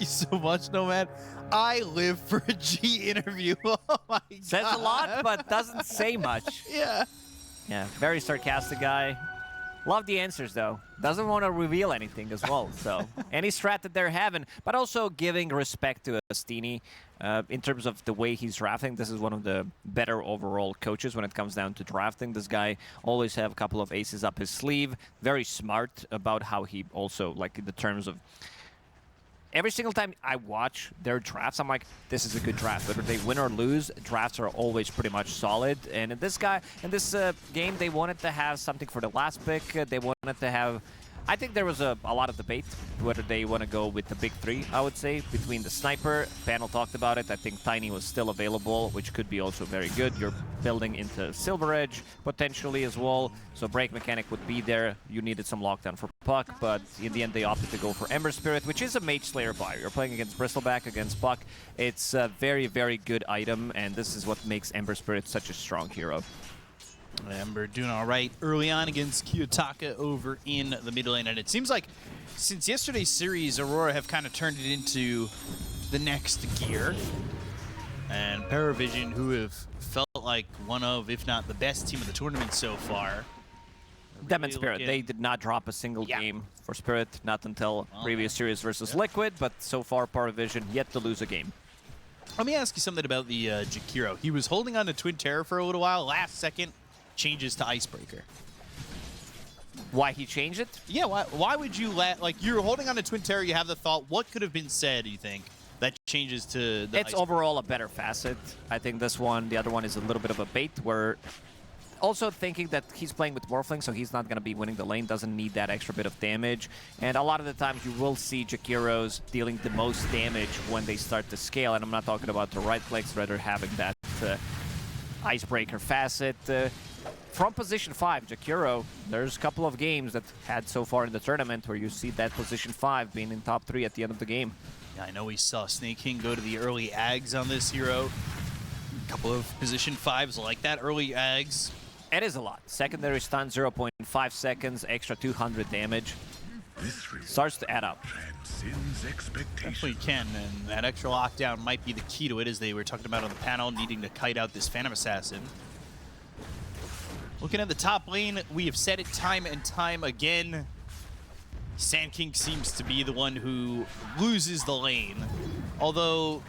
you so much, Nomad. I live for a G interview. Oh my god. Says a lot, but doesn't say much. Yeah. Yeah, very sarcastic guy. Love the answers, though. Doesn't want to reveal anything as well. So any strat that they're having, but also giving respect to Astini in terms of the way he's drafting. This is one of the better overall coaches when it comes down to drafting. This guy always have a couple of aces up his sleeve. Very smart about how he also, like in the terms of every single time I watch their drafts, I'm like, this is a good draft. Whether they win or lose, drafts are always pretty much solid. And in this game, they wanted to have something for the last pick. They wanted to have... I think there was a lot of debate whether they want to go with the big three, I would say, between the sniper. Panel talked about it. I think Tiny was still available, which could be also very good. You're building into Silver Edge, potentially, as well. So break mechanic would be there. You needed some lockdown for Puck, but in the end, they opted to go for Ember Spirit, which is a Mage Slayer buyer. You're playing against Bristleback, against Puck. It's a very, very good item, and this is what makes Ember Spirit such a strong hero. Ember doing all right early on against Kiyotaka over in the mid lane, and it seems like since yesterday's series, Aurora have kind of turned it into the next gear. And PARIVISION, who have felt like one of, if not the best team of the tournament so far. Them and Spirit, they did not drop a single game for Spirit, not until previous series versus Liquid, but so far PARIVISION yet to lose a game. Let me ask you something about the Jakiro. He was holding on to Twin Terror for a little while. Last second, changes to Icebreaker. Why he changed it? Yeah, why would you like, you're holding on to Twin Terror, you have the thought, what could have been said, you think, that changes to the It's overall a better facet. I think this one, the other one is a little bit of a bait, where also thinking that he's playing with Morphling, so he's not going to be winning the lane, doesn't need that extra bit of damage. And a lot of the times you will see Jakiros dealing the most damage when they start to scale, and I'm not talking about the right clicks, rather having that Icebreaker facet. From position 5, Jakiro, there's a couple of games that had so far in the tournament where you see that position 5 being in top 3 at the end of the game. Yeah, I know we saw Snake King go to the early Ags on this hero. A couple of position 5s like that, early Ags. It is a lot. Secondary stun, 0.5 seconds, extra 200 damage. Starts to add up. Definitely can, and that extra lockdown might be the key to it, as they were talking about on the panel, needing to kite out this Phantom Assassin. Looking at the top lane, we have said it time and time again. Sand King seems to be the one who loses the lane. Although,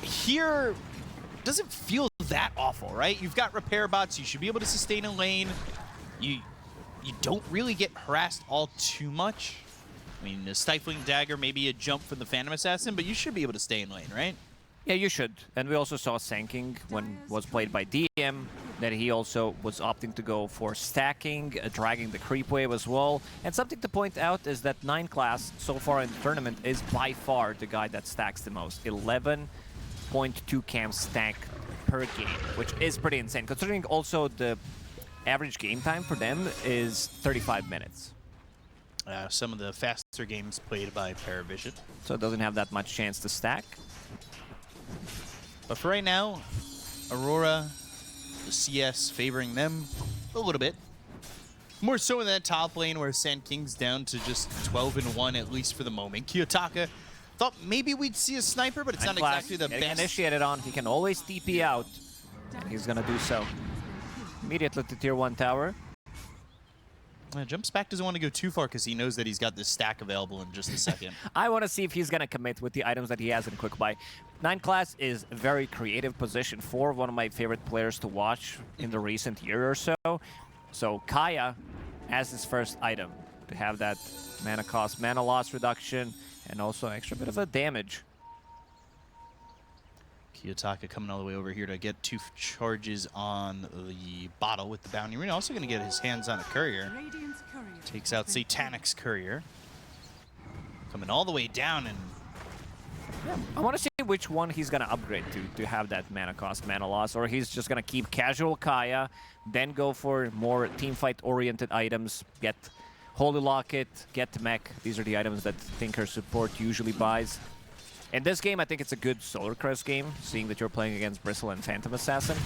here, doesn't feel that awful, right? You've got repair bots, you should be able to sustain a lane. You don't really get harassed all too much. I mean, a Stifling Dagger, maybe a jump from the Phantom Assassin, but you should be able to stay in lane, right? Yeah, you should. And we also saw Sand King when was played by DM, that he also was opting to go for stacking, dragging the creep wave as well. And something to point out is that 9 class so far in the tournament is by far the guy that stacks the most. 11.2 cam stack per game, which is pretty insane, considering also the average game time for them is 35 minutes. Some of the faster games played by PARIVISION. So it doesn't have that much chance to stack. But for right now, Aurora, the CS favoring them a little bit. More so in that top lane where Sand King's down to just 12-1, at least for the moment. Kiyotaka thought maybe we'd see a sniper, but it's not exactly the best. Initiated on, he can always TP out. He's gonna do so. Immediately to tier 1 tower. Jumps back, doesn't want to go too far because he knows that he's got this stack available in just a second. I want to see if he's going to commit with the items that he has in Quick Buy. 9 class is a very creative position for one of my favorite players to watch in the recent year or so. So Kaya has his first item to have that mana cost, mana loss reduction, and also an extra bit of a damage. Kiyotaka coming all the way over here to get 2 charges on the bottle with the bounty ring. Also going to get his hands on a courier. Takes out Satanic's courier. Coming all the way down, and yeah, I want to see which one he's going to upgrade to have that mana cost, mana loss, or he's just going to keep casual Kaya, then go for more teamfight oriented items, get Holy Locket, get Mech. These are the items that Tinker support usually buys. In this game, I think it's a good Solar Crest game, seeing that you're playing against Bristle and Phantom Assassin.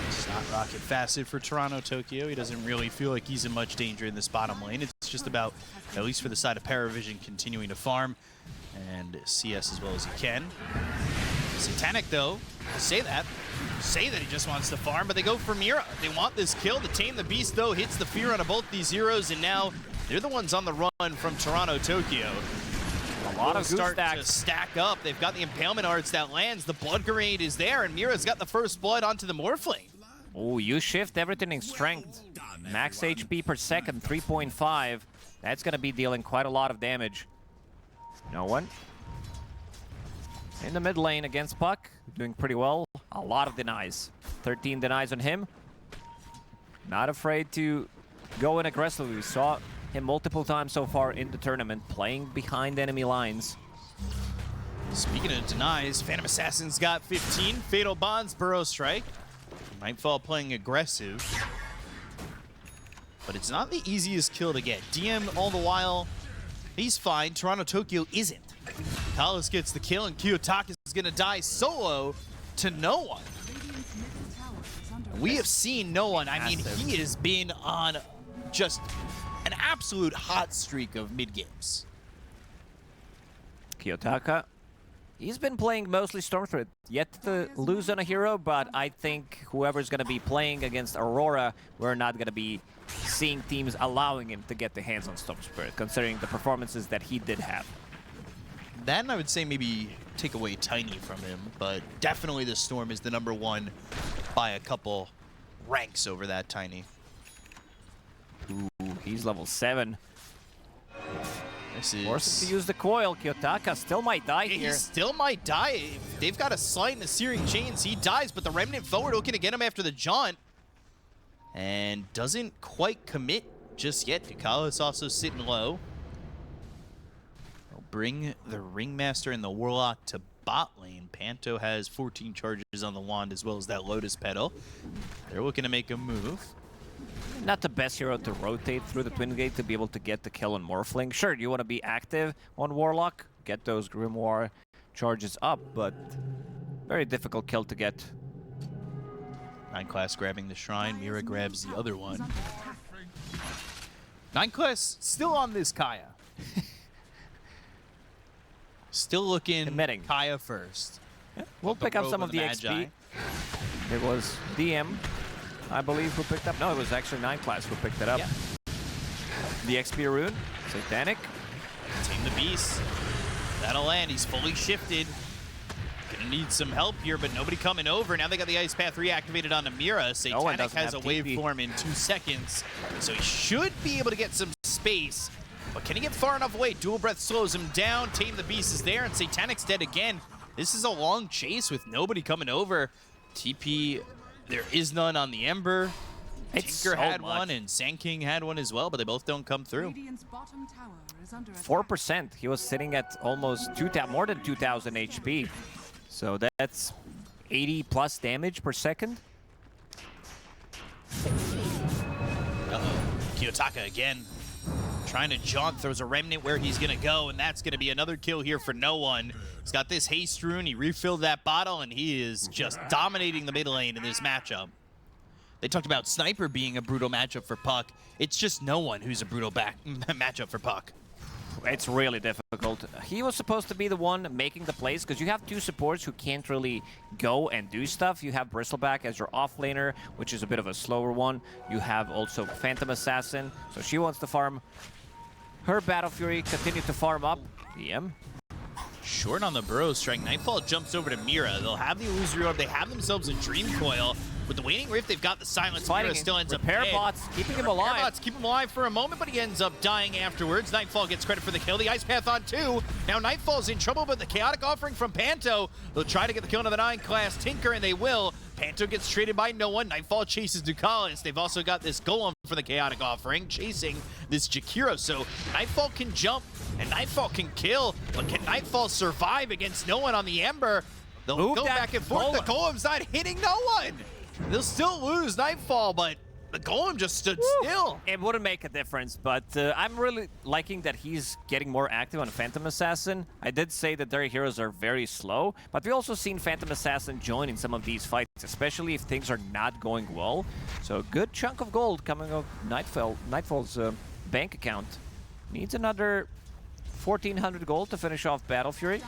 It's not rocket facet for Toronto, Tokyo. He doesn't really feel like he's in much danger in this bottom lane. It's just about, at least for the side of PARIVISION, continuing to farm and CS as well as he can. Satanic, though, say that he just wants to farm, but they go for Mira. They want this kill. The Tame the Beast, though, hits the fear on both these heroes, and now they're the ones on the run from Toronto, Tokyo. A lot of start to stack up. They've got the Impalement Arts that lands. The Blood Grenade is there, and Mira's got the first blood onto the Morphling. Oh, you shift everything in strength. Max HP per second, 3.5. That's going to be dealing quite a lot of damage. No one. In the mid lane against Puck, doing pretty well. A lot of denies. 13 denies on him. Not afraid to go in aggressively. We saw him multiple times so far in the tournament, playing behind enemy lines. Speaking of denies, Phantom Assassin's got 15. Fatal Bonds, Burrow Strike. Nightfall playing aggressive. But it's not the easiest kill to get. DM all the while, he's fine. Toronto Tokyo isn't. Talos gets the kill, and Kiyotaka is going to die solo to no one. We have seen no one. I mean, he has been on just an absolute hot streak of mid-games. Kiyotaka, he's been playing mostly Storm Threat, yet to lose on a hero, but I think whoever's going to be playing against Aurora, we're not going to be seeing teams allowing him to get the hands on Storm Spirit, considering the performances that he did have. That, and I would say maybe take away Tiny from him, but definitely the Storm is the #1 by a couple ranks over that Tiny. Ooh, he's level 7. This is... Forced to use the coil. Kiyotaka still might die here. He still might die. They've got a slight in the Searing Chains. He dies, but the Remnant forward looking to get him after the jaunt. And doesn't quite commit just yet. Fikala's also sitting low. They'll bring the Ringmaster and the Warlock to bot lane. Panto has 14 charges on the wand as well as that Lotus Petal. They're looking to make a move. Not the best hero to rotate through the Twin Gate to be able to get the kill on Morphling. Sure, you want to be active on Warlock, get those Grimoire charges up, but very difficult kill to get. 9 Class grabbing the Shrine, Mira grabs the other one. 9 Class still on this Kaya. Still looking Emitting. Kaya first. Yeah, we'll pick up some of the XP. It was DM, I believe, who picked up. No, it was actually 9 Class who picked it up. Yeah. The XP rune, Satanic. Tame the Beast. That'll land. He's fully shifted. Gonna need some help here, but nobody coming over. Now they got the Ice Path reactivated on Mira. Satanic has a waveform in 2 seconds, so he should be able to get some space. But can he get far enough away? Dual Breath slows him down. Tame the Beast is there, and Satanic's dead again. This is a long chase with nobody coming over. TP, there is none on the Ember. Tinker had one, and Sand King had one as well, but they both don't come through. 4%. He was sitting at almost more than 2,000 HP. So that's 80 plus damage per second. Kiyotaka again. Trying to jaunt, throws a Remnant where he's going to go, and that's going to be another kill here for no one. He's got this haste rune, he refilled that bottle, and he is just dominating the mid lane in this matchup. They talked about Sniper being a brutal matchup for Puck. It's just no one who's a brutal matchup for Puck. It's really difficult. He was supposed to be the one making the plays, because you have 2 supports who can't really go and do stuff. You have Bristleback as your offlaner, which is a bit of a slower one. You have also Phantom Assassin, so she wants to farm her Battle Fury, continue to farm up. DM. Short on the Burrow Strike. Nightfall jumps over to Mira. They'll have the Illusory Orb. They have themselves a Dream Coil. With the Waning Rift, they've got the Silence. Mira still ends up dead. Bots, keeping him alive. Bots keep him alive for a moment, but he ends up dying afterwards. Nightfall gets credit for the kill. The Ice Path on 2. Now Nightfall's in trouble, but the Chaotic Offering from Panto. They'll try to get the kill on the 9 Class Tinker, and they will. Panto gets traded by no one. Nightfall chases Ducalis. They've also got this Golem for the Chaotic Offering, chasing this Jakiro. So Nightfall can jump, and Nightfall can kill, but can Nightfall survive against no one on the Ember? They'll go back and forth. The Golem's not hitting no one. They'll still lose Nightfall, but the Golem just stood still. It wouldn't make a difference, but I'm really liking that he's getting more active on Phantom Assassin. I did say that their heroes are very slow, but we've also seen Phantom Assassin join in some of these fights, especially if things are not going well. So a good chunk of gold coming of Nightfall's bank account. Needs another 1,400 gold to finish off Battle Fury,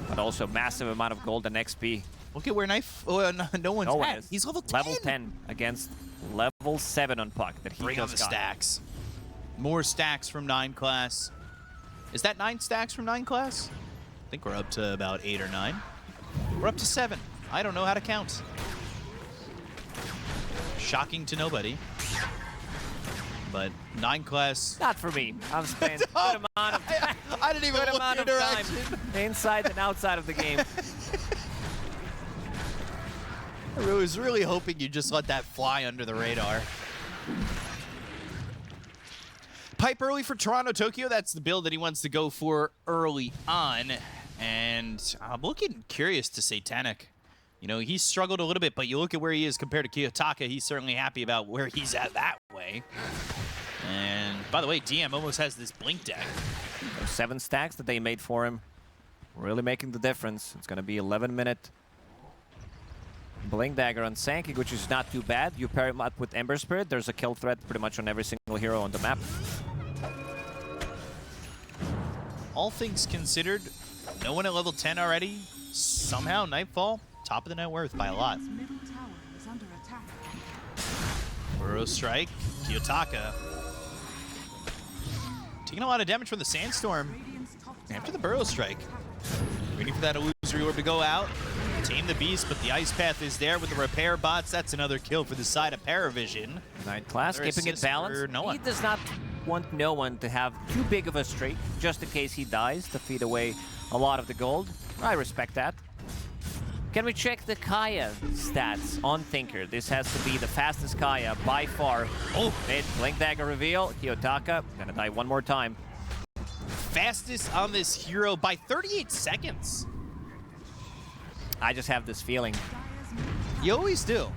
but also massive amount of gold and XP. Look at where Knife. No one's No one at. is. He's level 10. Level 10 against level 7 on Puck that he Bring on the just got. stacks. More stacks from 9 class. Is that 9 stacks from 9 class? I think we're up to about 8 or 9. We're up to 7. I don't know how to count. Shocking to nobody. But 9 class. Not for me. I've spent good amount of time. I didn't even Good look amount your of time direction. inside and outside of the game. I was really hoping you just let that fly under the radar. Pipe early for Toronto, Tokyo. That's the build that he wants to go for early on. And I'm looking curious to Satanic. You know, he's struggled a little bit, but you look at where he is compared to Kiyotaka, he's certainly happy about where he's at that way. And by the way, DM almost has this blink deck. Those 7 stacks that they made for him, really making the difference. It's going to be 11-minute Blink Dagger on Sanking, which is not too bad. You pair him up with Ember Spirit, there's a kill threat pretty much on every single hero on the map. All things considered, no one at level 10 already. Somehow, Nightfall, top of the net worth by a lot. Burrow Strike, Kiyotaka. Taking a lot of damage from the Sandstorm after the Burrow Strike. Waiting for that Illusory Orb to go out. Tame the Beast, but the Ice Path is there with the repair bots. That's another kill for the side of PARIVISION. 9 class, Another keeping it assist for balanced. no one. He does not want no one to have too big of a streak, just in case he dies, to feed away a lot of the gold. I respect that. Can we check the Kaya stats on Thinker? This has to be the fastest Kaya by far. Oh, Mid Blink Dagger reveal. Kiyotaka gonna die one more time. fastest on this hero by 38 seconds. I just have this feeling. You always do.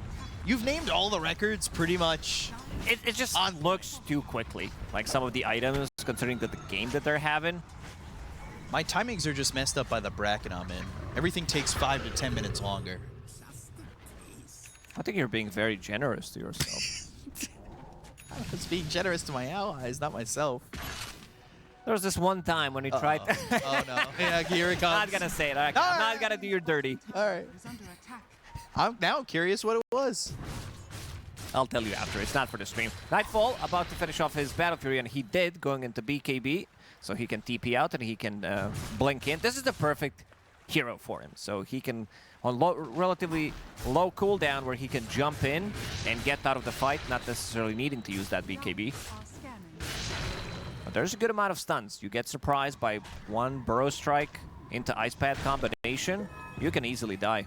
You've named all the records pretty much. It just looks too quickly. Like some of the items, considering that the game that they're having. My timings are just messed up by the bracket I'm in. Everything takes 5 to 10 minutes longer. I think you're being very generous to yourself. I was being generous to my allies, not myself. There was this one time when you tried. Oh no! Yeah, here it comes. Not gonna say it. I'm not gonna do your dirty. All right. I'm now curious what it was. I'll tell you after. It's not for the stream. Nightfall about to finish off his Battle Fury, and he did, going into BKB, so he can TP out and he can blink in. This is the perfect hero for him. So he can, on relatively low cooldown, where he can jump in and get out of the fight, not necessarily needing to use that BKB. But there's a good amount of stuns. You get surprised by one Burrow Strike into Ice Pad combination, you can easily die.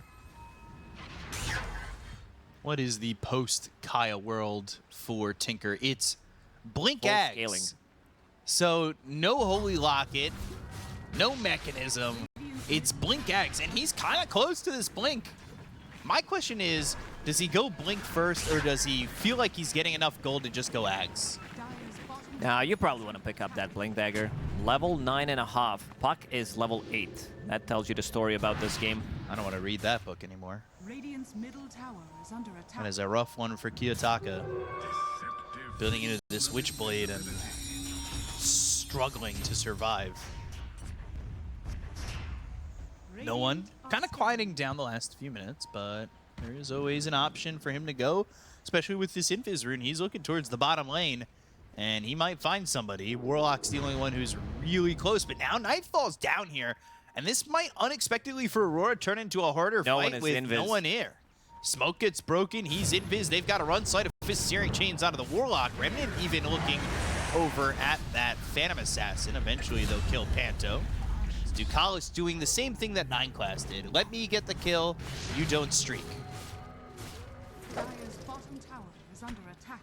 What is the post-Kaya world for Tinker? It's Blink Full Axe. scaling. So no Holy Locket, no mechanism. It's Blink Axe, and he's kind of close to this Blink. My question is, does he go Blink first, or does he feel like he's getting enough gold to just go Axe? Now, you probably want to pick up that Blink Dagger. Level 9.5. Puck is level 8. That tells you the story about this game. I don't want to read that book anymore. Radiant's middle tower is under attack. That is a rough one for Kiyotaka. Building into this Witchblade and struggling to survive. No one. Kind of quieting down the last few minutes, but there is always an option for him to go, especially with this Invis rune. He's looking towards the bottom lane, and he might find somebody. Warlock's the only one who's really close, but now Nightfall's down here, and this might unexpectedly for Aurora turn into a harder fight with no one here. Smoke gets broken, he's Invis, they've got to run Sleight of Fist Searing Chains onto the Warlock. Remnant even looking over at that Phantom Assassin. Eventually they'll kill Panto. Ducalis doing the same thing that 9 class did. Let me get the kill, you don't streak. Dire's bottom tower is under attack.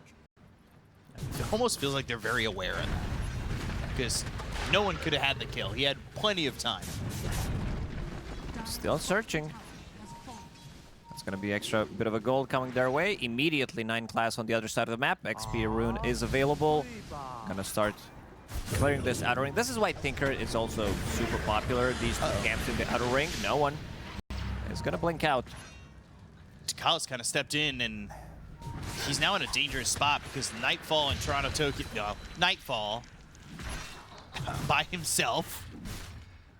It almost feels like they're very aware of that. Because no one could have had the kill. He had plenty of time. Still searching. It's going to be extra bit of a gold coming their way. Immediately 9 class on the other side of the map. XP rune is available. Gonna start clearing this outer ring. This is why Tinker is also super popular. These two camps in the outer ring. No one is gonna blink out. Ducalis kind of stepped in and he's now in a dangerous spot because Nightfall and Toronto Tokyo, no, Nightfall by himself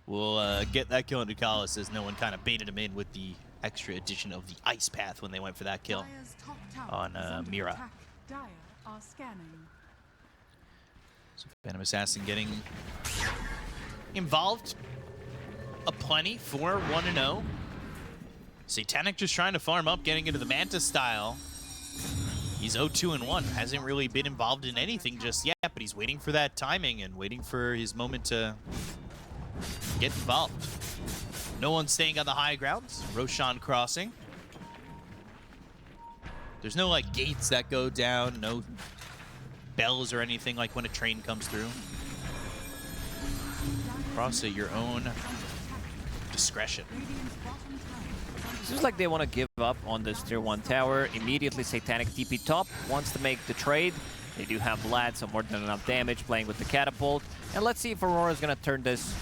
will get that kill into Nicalis as no one kind of baited him in with the extra addition of the Ice Path when they went for that kill Dire's top tower on is under Mira. attack. Dire are scanning. So Phantom Assassin getting involved aplenty for 1-0. Satanic just trying to farm up, getting into the Manta style. He's 0-2-1, hasn't really been involved in anything just yet, but he's waiting for that timing and waiting for his moment to get involved. No one staying on the high grounds. Roshan crossing. There's no like gates that go down, no bells or anything like when a train comes through. Cross at your own discretion. Seems like they want to give up on this tier 1 tower. Immediately Satanic TP top, wants to make the trade. They do have Vlad, so more than enough damage, playing with the catapult. And let's see if Aurora is going to turn this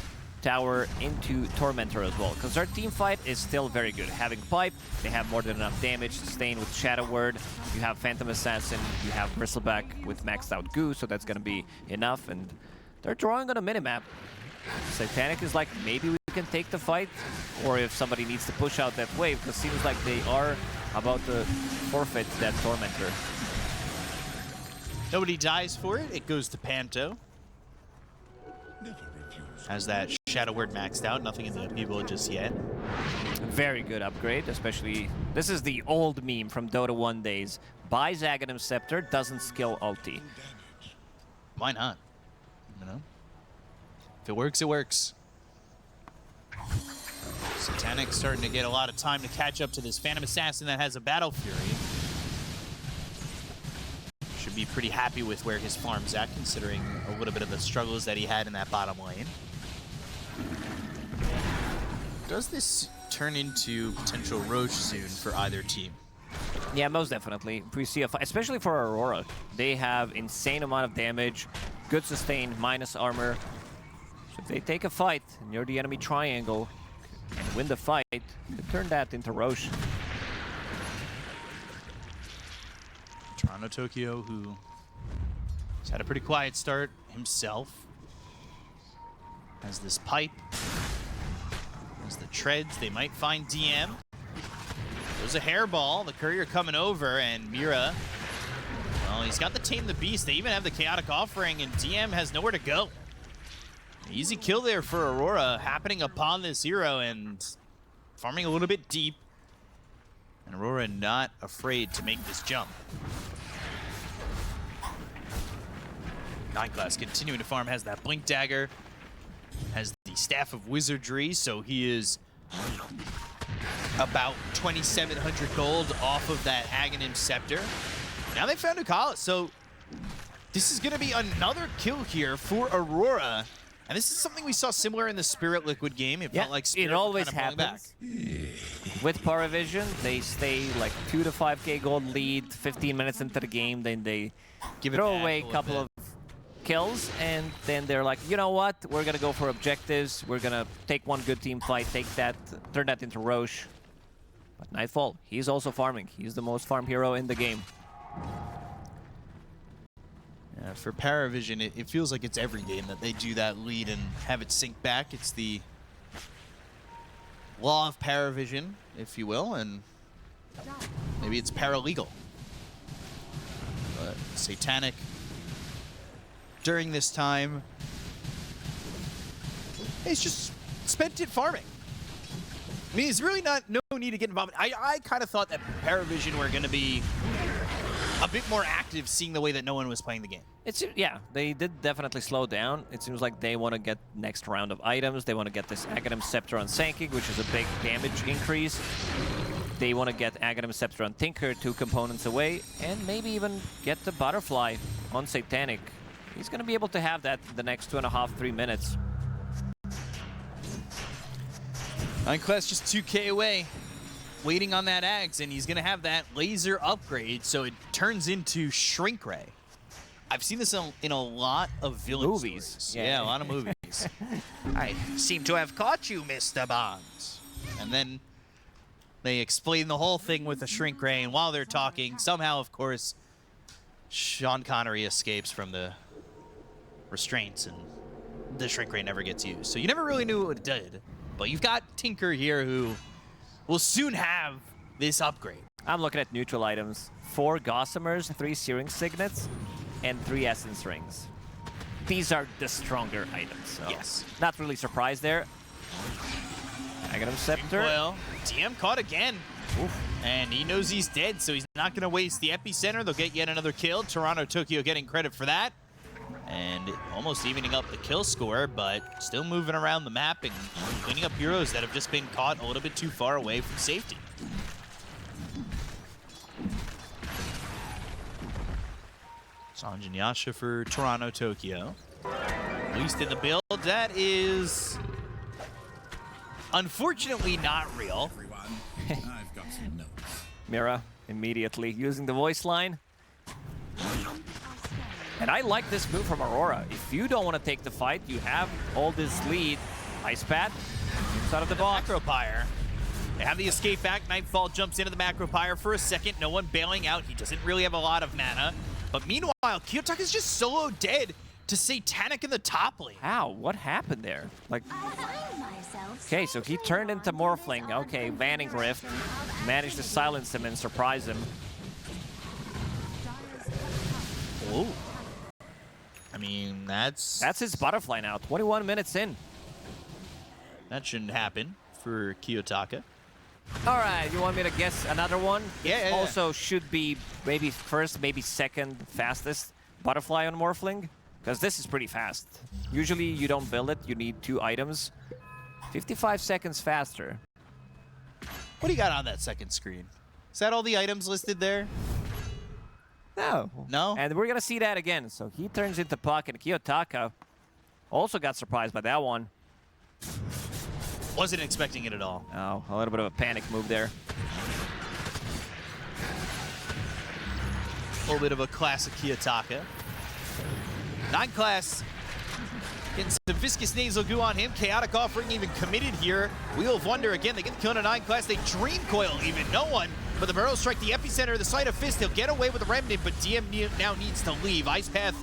tower into Tormentor as well, because their team fight is still very good. Having Pipe, they have more than enough damage, staying with Shadow Word. You have Phantom Assassin, you have Bristleback with maxed out Goo, so that's going to be enough. And they're drawing on a minimap. Satanic is like, maybe we can take the fight, or if somebody needs to push out that wave, because it seems like they are about to forfeit that Tormentor. Nobody dies for it. It goes to Panto. Has that Shadow Word maxed out. Nothing in the upheaval just yet. Very good upgrade, especially... This is the old meme from Dota 1 days. Buys Aghanim Scepter, doesn't skill ulti. Why not? You know? If it works, it works. Satanic starting to get a lot of time to catch up to this Phantom Assassin that has a Battle Fury. Should be pretty happy with where his farm's at, considering a little bit of the struggles that he had in that bottom lane. Does this turn into potential Roche soon for either team? Yeah, most definitely. If we see a fight, especially for Aurora, they have insane amount of damage, good sustain, minus armor. So if they take a fight and you're the enemy triangle and win the fight, you can turn that into Roche. Toronto Tokyo, who has had a pretty quiet start himself, has this pipe, has the treads. They might find DM. There's a hairball, the courier coming over, and Mira, well, he's got the Tame the Beast. They even have the Chaotic Offering, and DM has nowhere to go. Easy kill there for Aurora, happening upon this hero and farming a little bit deep. And Aurora not afraid to make this jump. 9 class continuing to farm, has that Blink Dagger, has the Staff of Wizardry, so he is about 2,700 gold off of that Aghanim Scepter. Now they found Nicalis, so this is going to be another kill here for Aurora. And this is something we saw similar in the Spirit Liquid game. It felt like Spirit it always kind of pulling back. happens. With PARIVISION, they stay like 2 to 5k gold lead, 15 minutes into the game, then they throw away a couple of kills, and then they're like, you know what, we're gonna go for objectives, we're gonna take one good team fight, take that, turn that into Roche. But Nightfall, he's also farming. He's the most farm hero in the game. Yeah, for PARIVISION, it feels like it's every game that they do that lead and have it sink back. It's the law of PARIVISION, if you will, and maybe it's paralegal. But Satanic, during this time, he's just spent it farming. I mean, it's really no need to get involved. I kind of thought that PARIVISION were going to be a bit more active, seeing the way that no one was playing the game. Yeah, they did definitely slow down. It seems like they want to get next round of items. They want to get this Aghanim Scepter on Sankey, which is a big damage increase. They want to get Aghanim Scepter on Tinker, 2 components away, and maybe even get the Butterfly on Satanic. He's going to be able to have that in the next 2.5-3 minutes. 9 class just 2k away, waiting on that Ags, and he's going to have that laser upgrade, so it turns into Shrink Ray. I've seen this in a lot of villain movies. Stories. Yeah, a lot of movies. I seem to have caught you, Mr. Bonds. And then They explain the whole thing with the shrink ray, and while they're talking, somehow, of course, Sean Connery escapes from the restraints, and the shrink ray never gets used. So you never really knew what it did. But you've got Tinker here who will soon have this upgrade. I'm looking at neutral items. 4 Gossamers, 3 Searing Signets, and 3 Essence Rings. These are the stronger items. So Yes. Not really surprised there. Aghanim Scepter. Well, DM caught again. Oof. And he knows he's dead, so he's not going to waste the epicenter. They'll get yet another kill. Toronto Tokyo getting credit for that. And almost evening up the kill score, but still moving around the map and cleaning up heroes that have just been caught a little bit too far away from safety. Sanjin Yasha for Toronto Tokyo. At least in the build, that is unfortunately not real. I've got some notes. Mira immediately using the voice line. And I like this move from Aurora. If you don't want to take the fight, you have all this lead. Ice Pad, inside of the box. Macro Pyre. They have the escape back. Nightfall jumps into the Macro Pyre for a second. No one bailing out. He doesn't really have a lot of mana. But meanwhile, Kiyotaka is just solo dead to Satanic in the top lane. How? What happened there? Like, okay, so he turned into Morphling. Okay, Vanning Rift. Managed to silence him and surprise him. Oh. I mean, that's his butterfly now. 21 minutes in. that shouldn't happen for Kiyotaka. All right, you want me to guess another one? Yeah, yeah. Also should be maybe first, maybe second fastest butterfly on Morphling. Because this is pretty fast. Usually you don't build it, you need 2 items. 55 seconds faster. What do you got on that second screen? Is that all the items listed there? No. No? And we're going to see that again. So he turns into Puck, and Kiyotaka also got surprised by that one. Wasn't expecting it at all. Oh, a little bit of a panic move there. A little bit of a classic Kiyotaka. 9 class. Getting some viscous nasal goo on him. Chaotic offering even committed here. Wheel of Wonder again. They get the kill on a 9 class. They Dream Coil even. No one. But the Burrow Strike, the epicenter, the Sleight of Fist. He'll get away with the Remnant, but DM now needs to leave. Ice Path,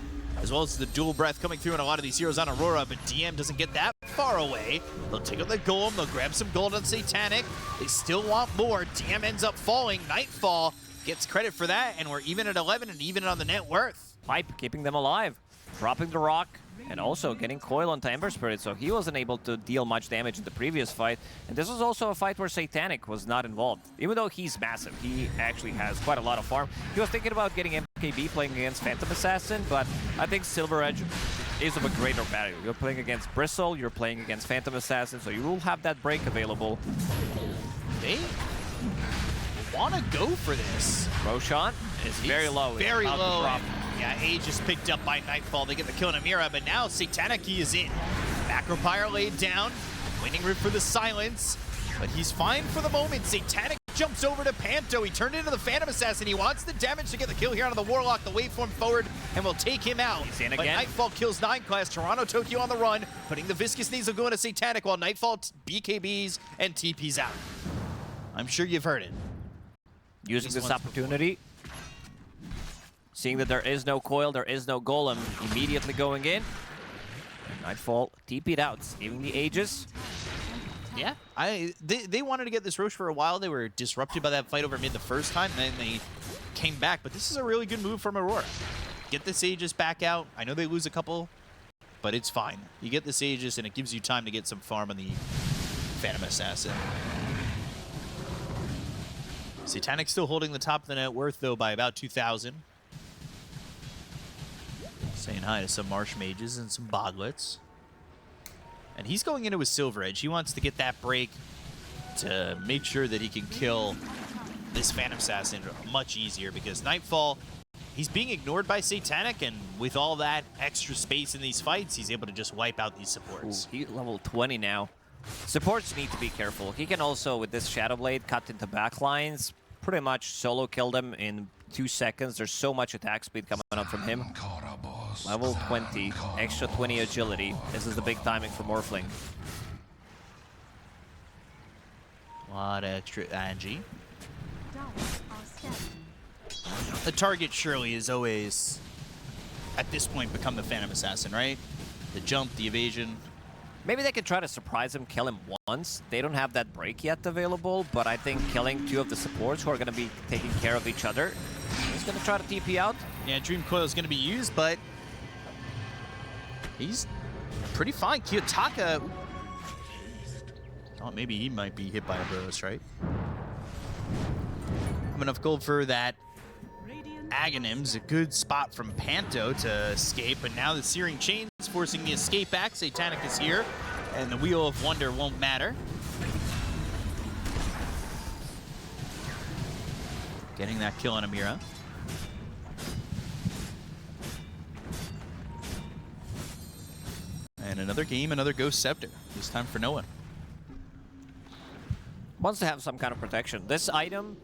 as well as the Dual Breath coming through on a lot of these heroes on Aurora, but DM doesn't get that far away. They'll take out the Golem. They'll grab some gold on Satanic. They still want more. DM ends up falling. Nightfall gets credit for that, and we're even at 11 and even on the net worth. Pipe keeping them alive. Dropping the rock. And also getting Coil onto Ember Spirit, so he wasn't able to deal much damage in the previous fight. And this was also a fight where Satanic was not involved. Even though he's massive, he actually has quite a lot of farm. He was thinking about getting MKB playing against Phantom Assassin, but I think Silver Edge is of a greater value. You're playing against Bristle, you're playing against Phantom Assassin, so you will have that break available. They want to go for this. Roshan is very low. Very About to low. drop. Yeah, Age is picked up by Nightfall. They get the kill on Amira, but now Satanic Key is in. Macropyre laid down. Winning route for the silence, but he's fine for the moment. Satanic jumps over to Panto. He turned into the Phantom Assassin. He wants the damage to get the kill here out of the Warlock. The waveform forward and will take him out. He's in but again. Nightfall kills 9 class. Toronto Tokyo on the run, putting the Viscous Nasal going to Satanic while Nightfall BKBs and TPs out. I'm sure you've heard it. Using These this ones opportunity. Seeing that there is no Coil, there is no Golem, immediately going in. And Nightfall TP'd out, saving the Aegis. Yeah, they wanted to get this Roche for a while. They were disrupted by that fight over mid the first time, and then they came back. But this is a really good move from Aurora. Get this Aegis back out. I know they lose a couple, but it's fine. You get this Aegis, and it gives you time to get some farm on the Phantom Assassin. Satanic still holding the top of the net worth, though, by about 2,000. Saying hi to some Marsh Mages and some Boglets. And he's going into his Silver Edge. He wants to get that break to make sure that he can kill this Phantom Assassin much easier, because Nightfall, he's being ignored by Satanic, and with all that extra space in these fights, he's able to just wipe out these supports. Ooh, he's level 20 now. Supports need to be careful. He can also, with this Shadow Blade, cut into backlines, pretty much solo kill them in 2 seconds. There's so much attack speed coming up from him. Level 20, extra 20 agility. This is the big timing for Morphling. A lot of extra Angie. Dyers are scanning. The target surely is always, at this point, become the Phantom Assassin, right? The jump, the evasion. Maybe they could try to surprise him, kill him once. They don't have that break yet available, but I think killing 2 of the supports who are going to be taking care of each other. He's going to try to TP out. Yeah, Dream Coil is going to be used, but he's pretty fine. Kiyotaka, thought maybe he might be hit by a burst, right? Have enough gold for that. Aghanims, a good spot from Panto to escape, but now the Searing Chains forcing the escape back. Satanic is here, and the Wheel of Wonder won't matter. Getting that kill on Amira. And another game, another Ghost Scepter. This time for no one. Wants to have some kind of protection. This item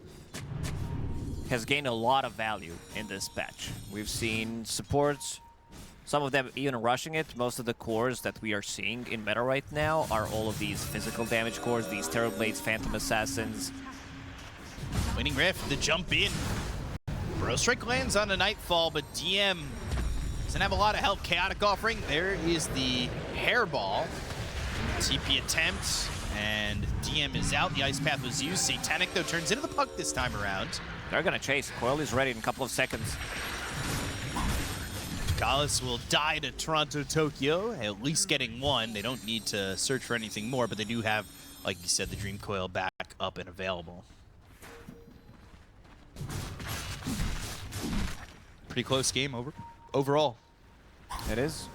has gained a lot of value in this patch. We've seen supports, some of them even rushing it. Most of the cores that we are seeing in meta right now are all of these physical damage cores, these Terrorblades, Phantom Assassins. Winning Rift, the jump in. Bro Strike lands on a Nightfall, but DM doesn't have a lot of help. Chaotic Offering, there is the Hairball. TP attempt, and DM is out. The Ice Path was used. Satanic, though, turns into the puck this time around. They're gonna chase. Coil is ready in a couple of seconds. Gallus will die to Toronto, Tokyo, at least getting 1. They don't need to search for anything more, but they do have, like you said, the Dream Coil back up and available. Pretty close game overall. It is.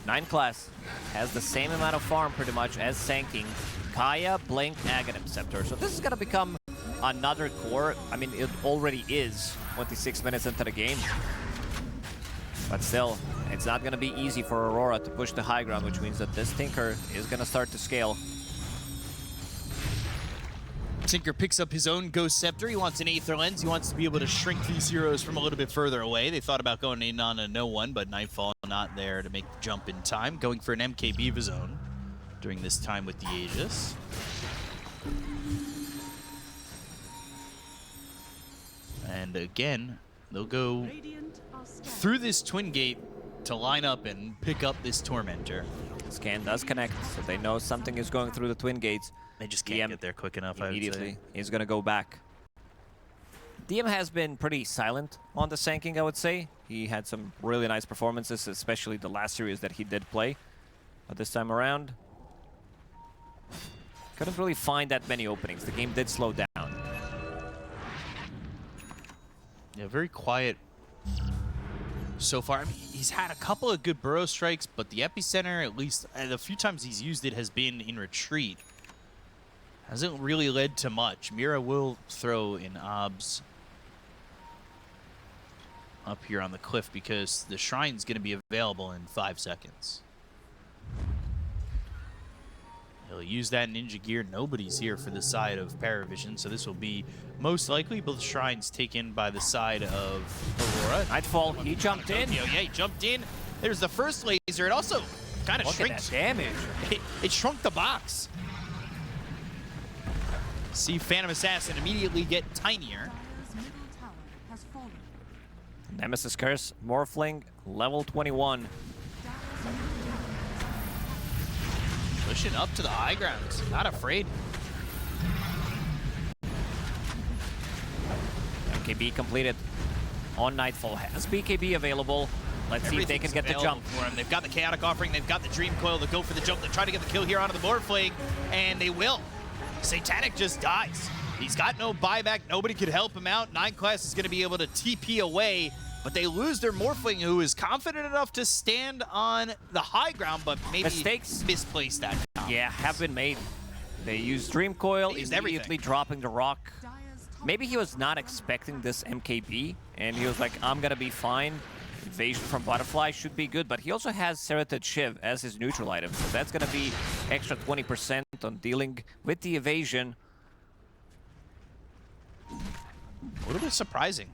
9 class has the same amount of farm pretty much as Sanking. Kaya, Blink, Aghanim, Scepter. So this is gonna become another core. I mean, it already is 26 minutes into the game. But still, it's not gonna be easy for Aurora to push the high ground, which means that this Tinker is gonna start to scale. Tinker picks up his own Ghost Scepter. He wants an Aether Lens. He wants to be able to shrink these heroes from a little bit further away. They thought about going in on a no-one, but Nightfall not there to make the jump in time. Going for an MKB of his own during this time with the Aegis. And again, they'll go through this Twin Gate to line up and pick up this Tormentor. Scan does connect, so they know something is going through the Twin Gates. They just can't get there quick enough, Immediately, I would say. he's gonna go back. DM has been pretty silent on the Sanking, I would say. He had some really nice performances, especially the last series that he did play. But this time around, couldn't really find that many openings. The game did slow down. Yeah, very quiet so far. I mean, he's had a couple of good burrow strikes, but the epicenter, at least the few times he's used it, has been in retreat. Hasn't really led to much. Mira will throw in obs up here on the cliff because the shrine's going to be available in 5 seconds. He'll use that ninja gear. Nobody's here for the side of PARIVISION, so this will be most likely both shrines taken by the side of Aurora. Nightfall, he jumped in. Yeah, he jumped in. There's the first laser. It also kind of Look at that damage. It shrunk the box. See Phantom Assassin immediately get tinier. Dyer's middle tower has fallen. Nemesis Curse, Morphling, level 21. Dyer's middle tower Pushing up to the high ground. Not afraid. MKB completed on Nightfall. Has BKB available. Let's see if they can get the jump. For him. They've got the Chaotic Offering. They've got the Dream Coil to go for the jump. They try to get the kill here onto the Morphling, and they will. Satanic just dies. He's got no buyback. Nobody could help him out. 9 class is going to be able to TP away, but they lose their Morphling, who is confident enough to stand on the high ground, but maybe misplaced that. Yeah, have been made. They used Dream Coil, They used immediately everything. dropping the rock. Dyer's top Maybe he was not expecting this MKB, and he was like, I'm gonna be fine. Invasion from Butterfly should be good, but he also has Serrated Shiv as his neutral item, so that's gonna be extra 20% on dealing with the evasion. A little bit surprising,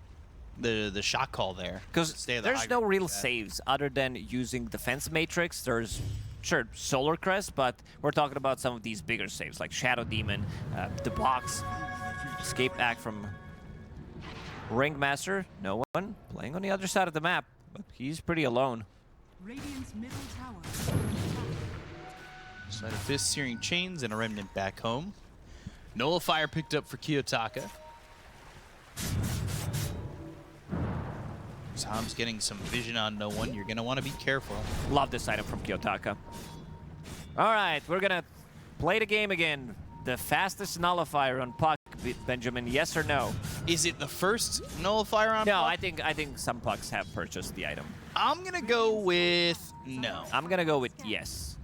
the shot call there. Because Stay on the there's high no ground. real saves other than using Defense Matrix. There's sure, Solar Crest, but we're talking about some of these bigger saves, like Shadow Demon, the box, escape act from Ringmaster. No one playing on the other side of the map, but he's pretty alone. Radiant's middle tower. Side of Fist, Searing Chains, and a Remnant back home. Nullifier picked up for Kiyotaka. Tom's getting some vision on no one. You're going to want to be careful. Love this item from Kiyotaka. All right, we're going to play the game again. The fastest nullifier on puck, Benjamin, yes or no? Is it the first nullifier on No, puck? I think some pucks have purchased the item. I'm going to go with no. I'm going to go with yes.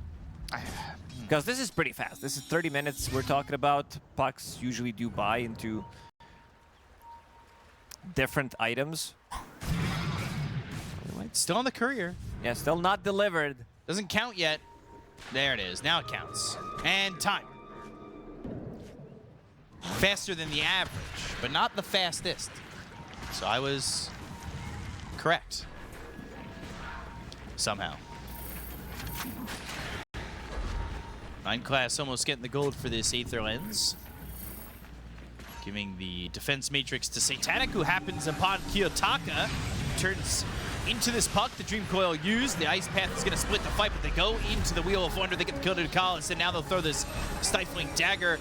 Because this is pretty fast. This is 30 minutes we're talking about. Pucks usually do buy into different items. Still on the courier. Yeah, still not delivered. Doesn't count yet. There it is. Now it counts. And time. Faster than the average, but not the fastest. So I was correct. Somehow. 9 class almost getting the gold for this Aether Lens. Giving the defense matrix to Satanic, who happens upon Kiyotaka. Turns into this puck. The Dream Coil used. The Ice Path is going to split the fight, but they go into the Wheel of Wonder. They get the kill to Ducalis, and now they'll throw this Stifling Dagger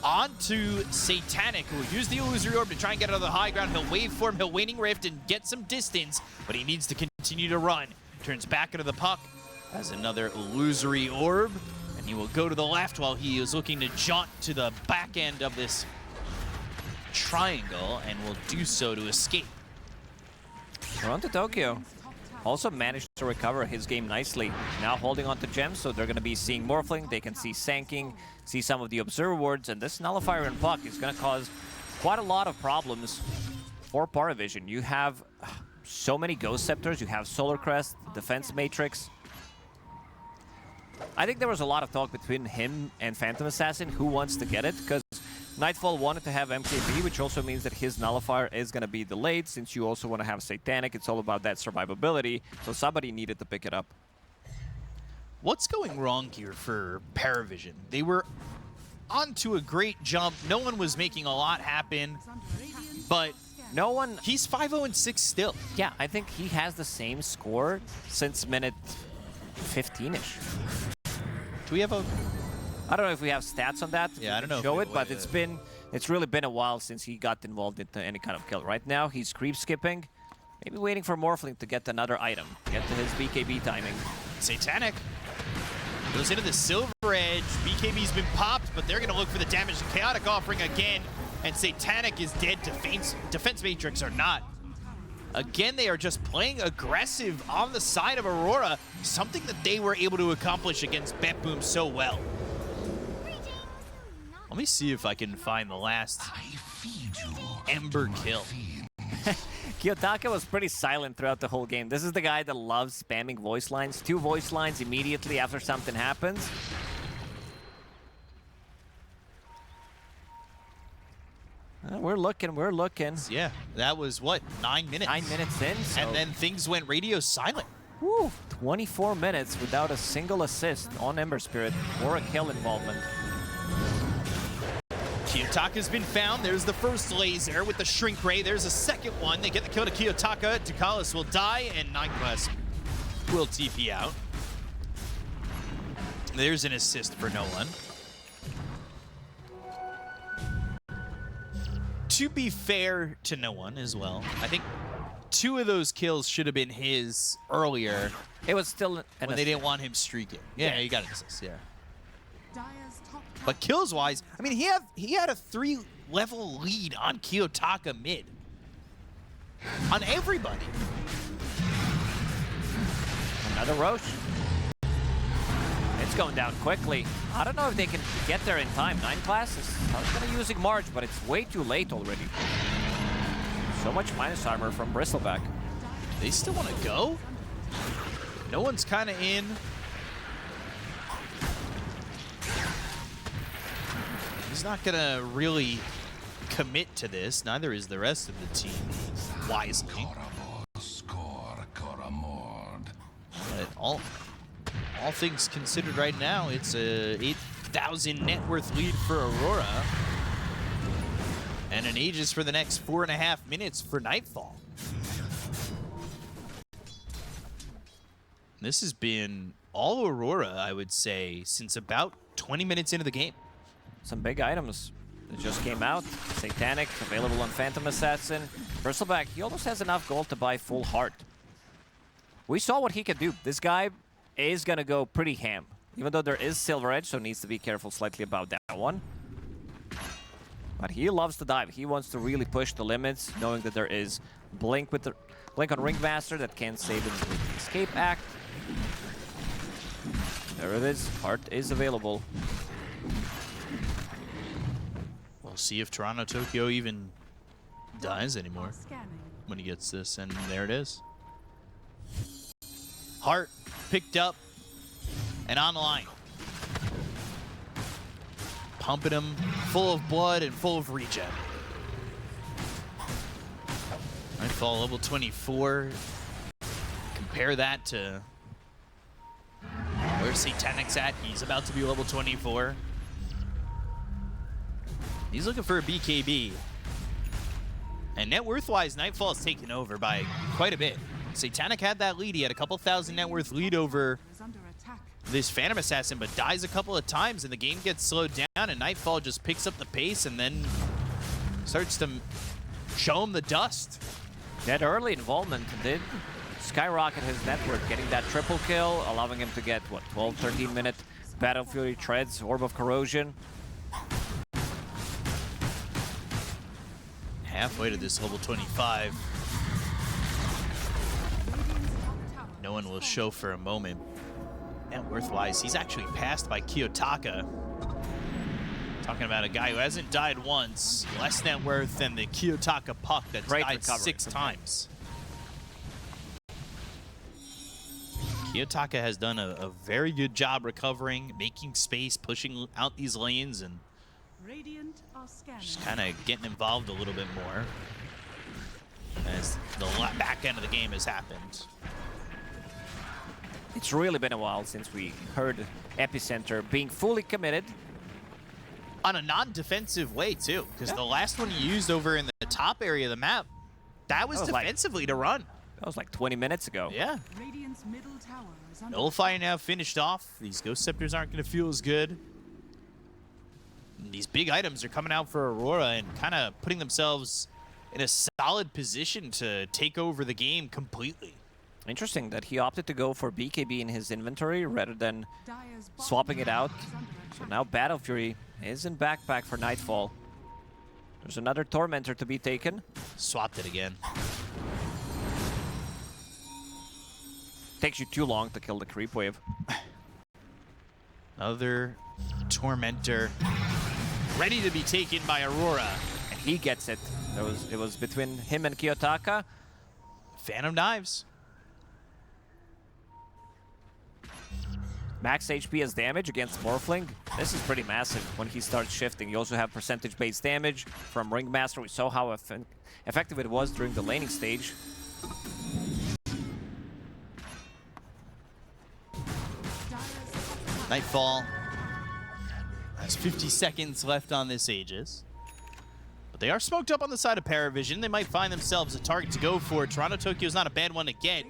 onto Satanic, who will use the Illusory Orb to try and get out of the high ground. He'll waveform, he'll Waning Rift and get some distance, but he needs to continue to run. Turns back into the puck, has another Illusory Orb, and he will go to the left while he is looking to jaunt to the back end of this triangle, and will do so to escape. We're on to Tokyo. Also managed to recover his game nicely. Now holding on to gems, so they're going to be seeing Morphling. They can see Sanking, see some of the Observer Wards, and this Nullifier and Puck is going to cause quite a lot of problems for PARIVISION. You have so many Ghost Scepters, you have Solar Crest, Defense Matrix. I think there was a lot of talk between him and Phantom Assassin who wants to get it, because Nightfall wanted to have MKB, which also means that his Nullifier is going to be delayed. Since you also want to have Satanic, it's all about that survivability, so somebody needed to pick it up. What's going wrong here for PARIVISION? They were onto a great jump. No one was making a lot happen, but no one... He's 5-0-6 still. Yeah, I think he has the same score since minute 15-ish. Do we have a... I don't know if we have stats on that. Yeah, I don't know. Show it, but it's really been a while since he got involved into any kind of kill. Right now, he's creep skipping, maybe waiting for Morphling to get another item, get to his BKB timing. Satanic goes into the Silver Edge. BKB's been popped, but they're going to look for the damage. Chaotic offering again, and Satanic is dead. Defense Matrix are not. Again, they are just playing aggressive on the side of Aurora, something that they were able to accomplish against BetBoom so well. Let me see if I can find the last Ember kill. Kiyotaka was pretty silent throughout the whole game. This is the guy that loves spamming voice lines. 2 voice lines immediately after something happens. We're looking. Yeah, that was what, 9 minutes? 9 minutes in. So. And then things went radio silent. Woo, 24 minutes without a single assist on Ember Spirit or a kill involvement. Kiyotaka's been found. There's the first laser with the Shrink Ray. There's a second one. They get the kill to Kiyotaka. Ducalis will die, and 9 class will TP out. There's an assist for no one. To be fair to no one as well, I think 2 of those kills should have been his earlier. It was still when they didn't want him streaking. Yeah, he got an assist, yeah. Dire's top tower. But kills-wise, I mean, he had a 3-level lead on Kiyotaka mid. On everybody. Another Roche. It's going down quickly. I don't know if they can get there in time. 9 classes. I was going to using March, but it's way too late already. So much minus armor from Bristleback. They still want to go? No one's kind of in. He's not going to really commit to this. Neither is the rest of the team, wisely. But all things considered right now, it's a 8,000 net worth lead for Aurora. And an Aegis for the next 4.5 minutes for Nightfall. This has been all Aurora, I would say, since about 20 minutes into the game. Some big items that just came out. Satanic, available on Phantom Assassin. Bristleback, he almost has enough gold to buy full heart. We saw what he could do. This guy is going to go pretty ham. Even though there is Silver Edge, so needs to be careful slightly about that one. But he loves to dive. He wants to really push the limits, knowing that there is Blink with the Blink on Ringmaster that can save him with the Escape Act. There it is. Heart is available. We'll see if Toronto Tokyo even dies anymore Scanning. when he gets this, and there it is. Heart picked up and online. Pumping him full of blood and full of regen. Nightfall level 24. Compare that to where Satanic's at. He's about to be level 24. He's looking for a BKB. And net worth-wise, Nightfall is taken over by quite a bit. Satanic had that lead. He had a couple thousand net worth lead over Is under attack. this Phantom Assassin, but dies a couple of times, and the game gets slowed down, and Nightfall just picks up the pace and then starts to show him the dust. That early involvement did skyrocket his net worth, getting that triple kill, allowing him to get, what, 12, 13-minute Battle Fury Treads, Orb of Corrosion. Halfway to this level 25. No one will show for a moment. Net worth-wise, he's actually passed by Kiyotaka. Talking about a guy who hasn't died once, less net worth than the Kiyotaka Puck that's Great died recovery. 6 times. Kiyotaka has done a very good job recovering, making space, pushing out these lanes, and Radiant are scanning. just kind of getting involved a little bit more as the back end of the game has happened. It's really been a while since we heard Epicenter being fully committed. On a non-defensive way, too, because the last one he used over in the top area of the map, that was defensively to run. That was like 20 minutes ago. Yeah. Radiant's middle tower is under Nullify now finished off. These Ghost Scepters aren't going to feel as good. And these big items are coming out for Aurora and kind of putting themselves in a solid position to take over the game completely. Interesting that he opted to go for BKB in his inventory rather than Dire's bottom swapping it out. tower is under So attack. now Battle Fury is in backpack for Nightfall. There's another Tormentor to be taken. Swapped it again. Takes you too long to kill the creep wave. Another Tormentor ready to be taken by Aurora. And he gets it. It was between him and Kiyotaka. Phantom Knives. Max HP as damage against Morphling. This is pretty massive when he starts shifting. You also have percentage-based damage from Ringmaster. We saw how effective it was during the laning stage. Nightfall has 50 seconds left on this Aegis. But they are smoked up on the side of PARIVISION. They might find themselves a target to go for. Toronto Tokyo is not a bad one to get.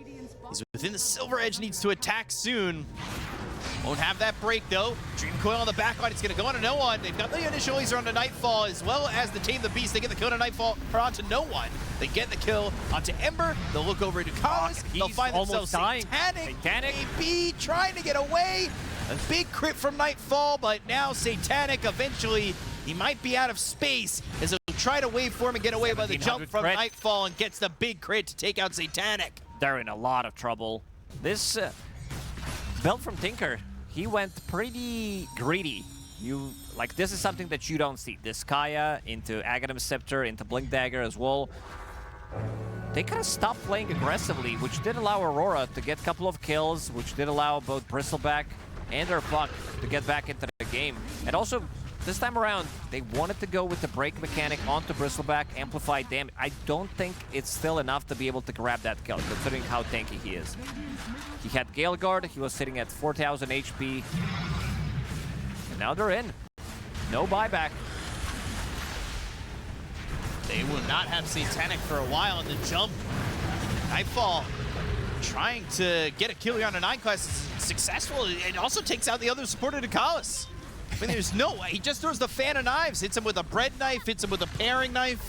He's within the Silver Edge, needs to attack soon. Won't have that break though. Dream Coil on the back line. It's going to go onto no one. They've got the initial laser onto Nightfall as well as the Tame the Beast. They get the kill on Nightfall or onto no one. They get the kill onto Ember. They'll look over to Kalis. They'll he's find almost themselves dying. Satanic. AB trying to get away. A big crit from Nightfall, but now Satanic eventually, he might be out of space as he'll try to wait for him and get away by the jump 1700 from crit. Nightfall and gets the big crit to take out Satanic. They're in a lot of trouble. This build from Tinker, he went pretty greedy. This is something that you don't see. This Kaya into Aghanim Scepter, into Blink Dagger as well. They kind of stopped playing aggressively, which did allow Aurora to get a couple of kills, which did allow both Bristleback and their Puck to get back into the game. And also, this time around, they wanted to go with the break mechanic onto Bristleback, amplify damage. I don't think it's still enough to be able to grab that kill, considering how tanky he is. He had Gale Guard, he was sitting at 4,000 HP. And now they're in. No buyback. They will not have Satanic for a while on the jump. Nightfall trying to get a kill here on a 9 class is successful. It also takes out the other supporter, Dakalis. I mean, there's no way. He just throws the fan of knives, hits him with a bread knife, hits him with a paring knife.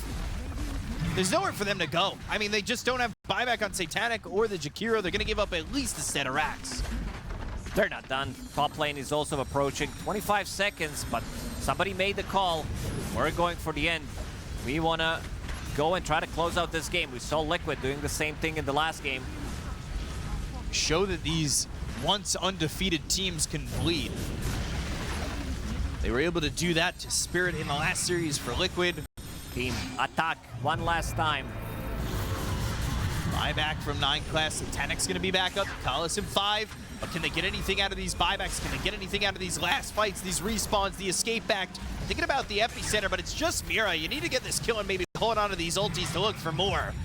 There's nowhere for them to go. I mean, they just don't have buyback on Satanic or the Jakiro. They're going to give up at least a set of racks. They're not done. Top lane is also approaching 25 seconds, but somebody made the call. We're going for the end. We want to go and try to close out this game. We saw Liquid doing the same thing in the last game. Show that these once undefeated teams can bleed. They were able to do that to Spirit in the last series for Liquid. Team, attack one last time. Buyback from 9 class. Satanic's going to be back up. Dakalis in 5. But can they get anything out of these buybacks? Can they get anything out of these last fights, these respawns, the escape act? Thinking about the epicenter, but it's just Mira. You need to get this kill and maybe hold on to these ultis to look for more.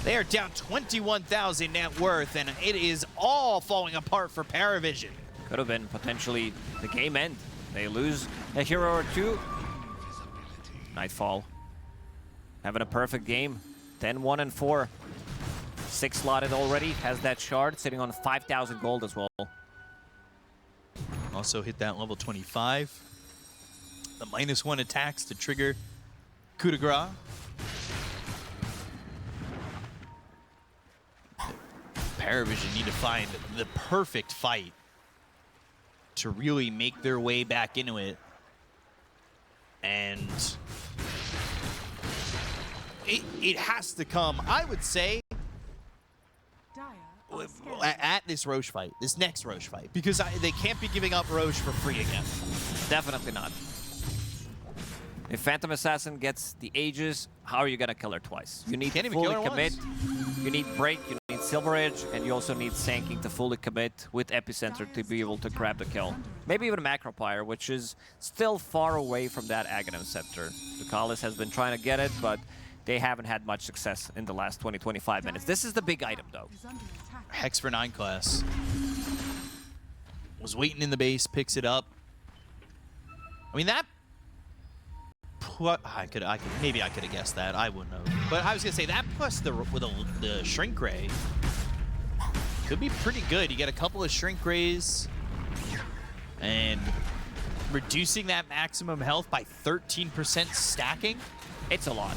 They are down 21,000 net worth, and it is all falling apart for PARIVISION. Could have been potentially the game end. They lose a hero or two. Nightfall having a perfect game. 10-1-4. 6 slotted already. Has that shard sitting on 5,000 gold as well. Also hit that level 25. The -1 attacks to trigger coup de grace. PARIVISION need to find the perfect fight to really make their way back into it. And it has to come, I would say, at this Roche fight, this next Roche fight, because they can't be giving up Roche for free again. Definitely not. If Phantom Assassin gets the Aegis, how are you gonna kill her twice? You need to fully commit. You need break, you need Silver Edge, and you also need Sanking to fully commit with Epicenter to be able to grab the kill. Maybe even Macropyre, which is still far away from that Aghanim Scepter. Dakalis has been trying to get it, but they haven't had much success in the last 20-25 minutes. This is the big item, though. Hex for 9 class. Was waiting in the base, picks it up. I mean, that... maybe I could have guessed that. I wouldn't have. But I was going to say, that plus the Shrink Ray could be pretty good. You get a couple of Shrink Rays and reducing that maximum health by 13% stacking. It's a lot.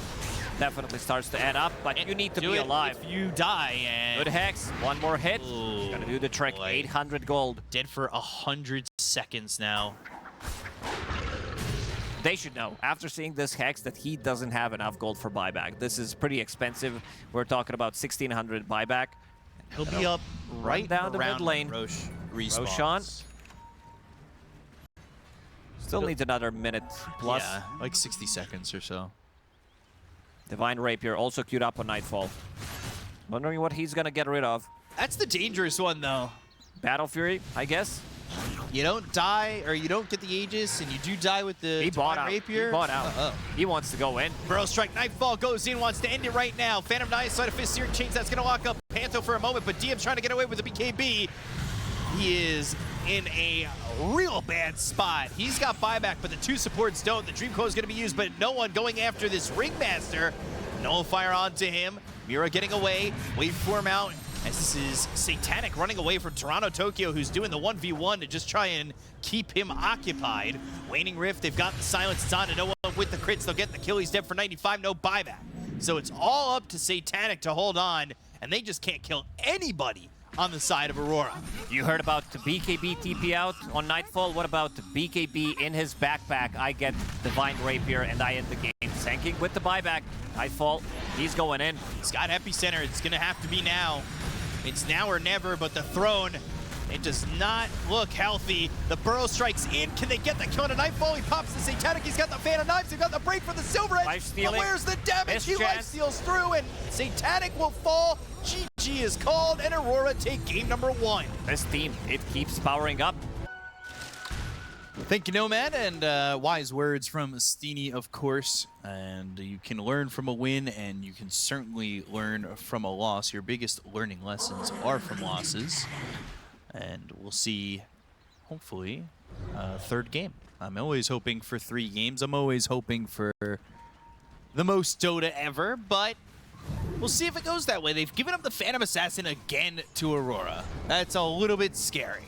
Definitely starts to add up, but you need to be alive. If you die and... Good Hex. One more hit. Ooh, Gonna do the trick. boy. 800 gold. Dead for 100 seconds now. They should know, after seeing this Hex, that he doesn't have enough gold for buyback. This is pretty expensive. We're talking about 1,600 buyback. He'll be up right down the mid lane. Roche respawns. Roshan. Still needs another minute plus. Yeah, like 60 seconds or so. Divine Rapier also queued up on Nightfall. Wondering what he's gonna get rid of. That's the dangerous one, though. Battle Fury, I guess. You don't die, or you don't get the Aegis, and you do die with the Divine Rapier. He bought out. He wants to go in. Burrow Strike, Nightfall goes in, wants to end it right now. Phantom Knife, Side of Fist, Searing Chains, that's going to lock up Pantho for a moment, but DM's trying to get away with the BKB. He is in a real bad spot. He's got buyback, but the 2 supports don't. The Dream Coil is going to be used, but no one going after this Ringmaster. Nullifier onto him. Mira getting away. Waveform out. As this is Satanic running away from Toronto Tokyo, who's doing the 1v1 to just try and keep him occupied. Waning Rift, they've got the silence. It's on to no one with the crits. They'll get the kill. He's dead for 95, no buyback. So it's all up to Satanic to hold on, and they just can't kill anybody on the side of Aurora. You heard about the BKB TP out on Nightfall. What about the BKB in his backpack? I get Divine Rapier and I end the game. Sanking with the buyback. Nightfall, he's going in. He's got Epicenter. It's going to have to be now. It's now or never, but the Throne, it does not look healthy. The Burrow strikes in. Can they get the kill on a Nightfall? He pops the Satanic. He's got the Fan of Knives. He's got the break for the Silver Edge. But where's the damage? He life steals through, and Satanic will fall. GG is called, and Aurora take game number 1. This team, it keeps powering up. Thank you, Nomad, and wise words from Steenie, of course. And you can learn from a win, and you can certainly learn from a loss. Your biggest learning lessons are from losses. And we'll see, hopefully, third game. I'm always hoping for 3 games. I'm always hoping for the most Dota ever, but we'll see if it goes that way. They've given up the Phantom Assassin again to Aurora. That's a little bit scary.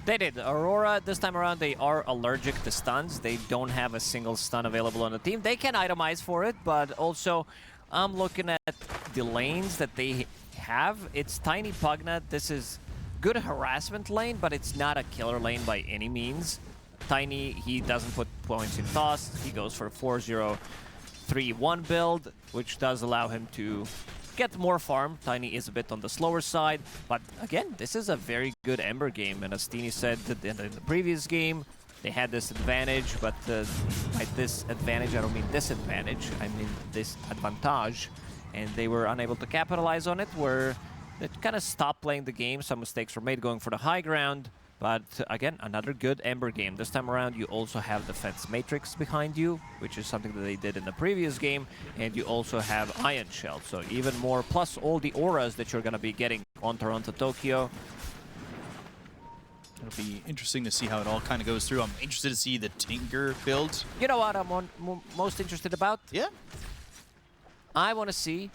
They did. Aurora, this time around, they are allergic to stuns. They don't have a single stun available on the team. They can itemize for it, but also I'm looking at the lanes that they have. It's Tiny Pugna. This is good harassment lane, but it's not a killer lane by any means. Tiny, he doesn't put points in toss. He goes for a 4-0-3-1 build, which does allow him to get more farm. Tiny is a bit on the slower side, but again, this is a very good Ember game, and as Steenie said in the previous game, they had this advantage, but by this advantage, I don't mean disadvantage, I mean this advantage, and they were unable to capitalize on it, where they kind of stopped playing the game. Some mistakes were made going for the high ground. But again, another good Ember game. This time around, you also have Defense Matrix behind you, which is something that they did in the previous game. And you also have Ion Shell, so even more, plus all the auras that you're going to be getting on Toronto, Tokyo. It'll be interesting to see how it all kind of goes through. I'm interested to see the Tinker build. You know what I'm most interested about? Yeah. I want to see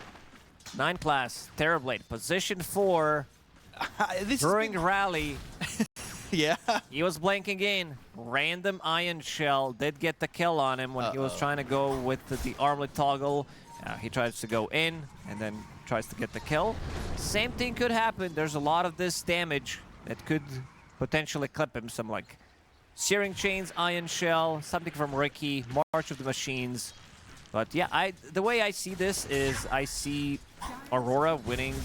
9 class, Terrorblade, position 4, during rally. Yeah. He was blanking in. Random Ion Shell did get the kill on him when he was trying to go with the armlet toggle. He tries to go in and then tries to get the kill. Same thing could happen. There's a lot of this damage that could potentially clip him. Some like Searing Chains, Ion Shell, something from Ricky, March of the Machines. But yeah, the way I see this is I see Aurora winning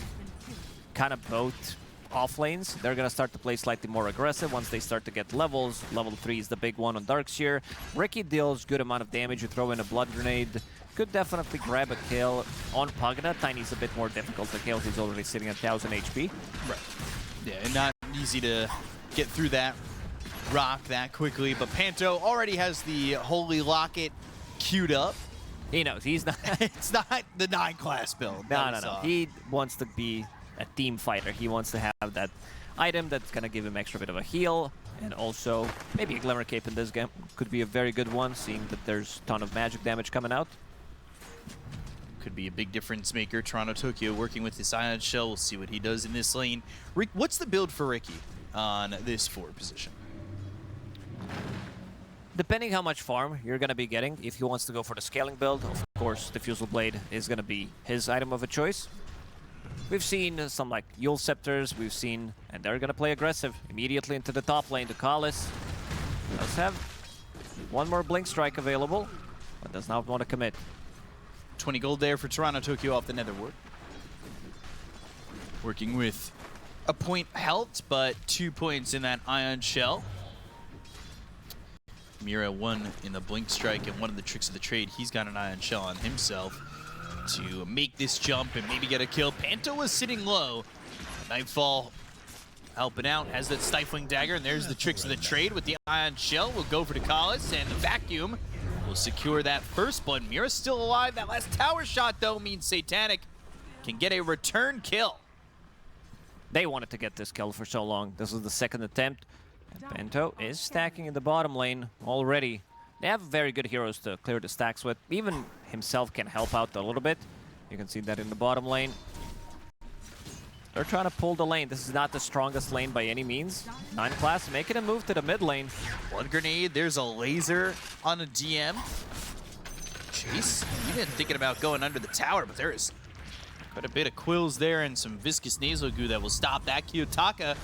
kind of both off lanes. They're going to start to play slightly more aggressive once they start to get levels. Level 3 is the big one on Darkseer. Ricky deals good amount of damage. You throw in a Blood Grenade. Could definitely grab a kill on Pugna. Tiny's a bit more difficult to kill. He's already sitting at 1000 HP. Right. Yeah, and not easy to get through that rock that quickly. But Panto already has the Holy Locket queued up. He knows. He's not... It's not the 9 class build. No. He wants to be a team fighter. He wants to have that item that's going to give him extra bit of a heal, and also maybe a Glimmer Cape in this game could be a very good one, seeing that there's a ton of magic damage coming out. Could be a big difference maker. Toronto, Tokyo working with this Ion Shell. We'll see what he does in this lane. Rick, what's the build for Ricky on this 4 position? Depending how much farm you're going to be getting, if he wants to go for the scaling build, of course, the Fusel Blade is going to be his item of a choice. We've seen some like Yule Scepters, and they're going to play aggressive immediately into the top lane. The Callis does have one more Blink Strike available, but does not want to commit. 20 gold there for Toronto, Tokyo off the Netherward. Working with a point health, but 2 points in that Ion Shell. Mira 1 in the Blink Strike, and one of the tricks of the trade, he's got an Ion Shell on himself to make this jump and maybe get a kill. Panto was sitting low. Nightfall helping out, has that Stifling Dagger, and there's the tricks of the trade with the Ion Shell. We'll go for the Callis, and the Vacuum will secure that first blood. Mira's still alive. That last tower shot, though, means Satanic can get a return kill. They wanted to get this kill for so long. This is the second attempt. And Panto is stacking in the bottom lane already. They have very good heroes to clear the stacks with. Even himself can help out a little bit. You can see that in the bottom lane. They're trying to pull the lane. This is not the strongest lane by any means. 9 class making a move to the mid lane. Blood Grenade, there's a laser on a DM. Chase, even thinking about going under the tower, but there is quite a bit of quills there and some viscous nasal goo that will stop that. Kiyotaka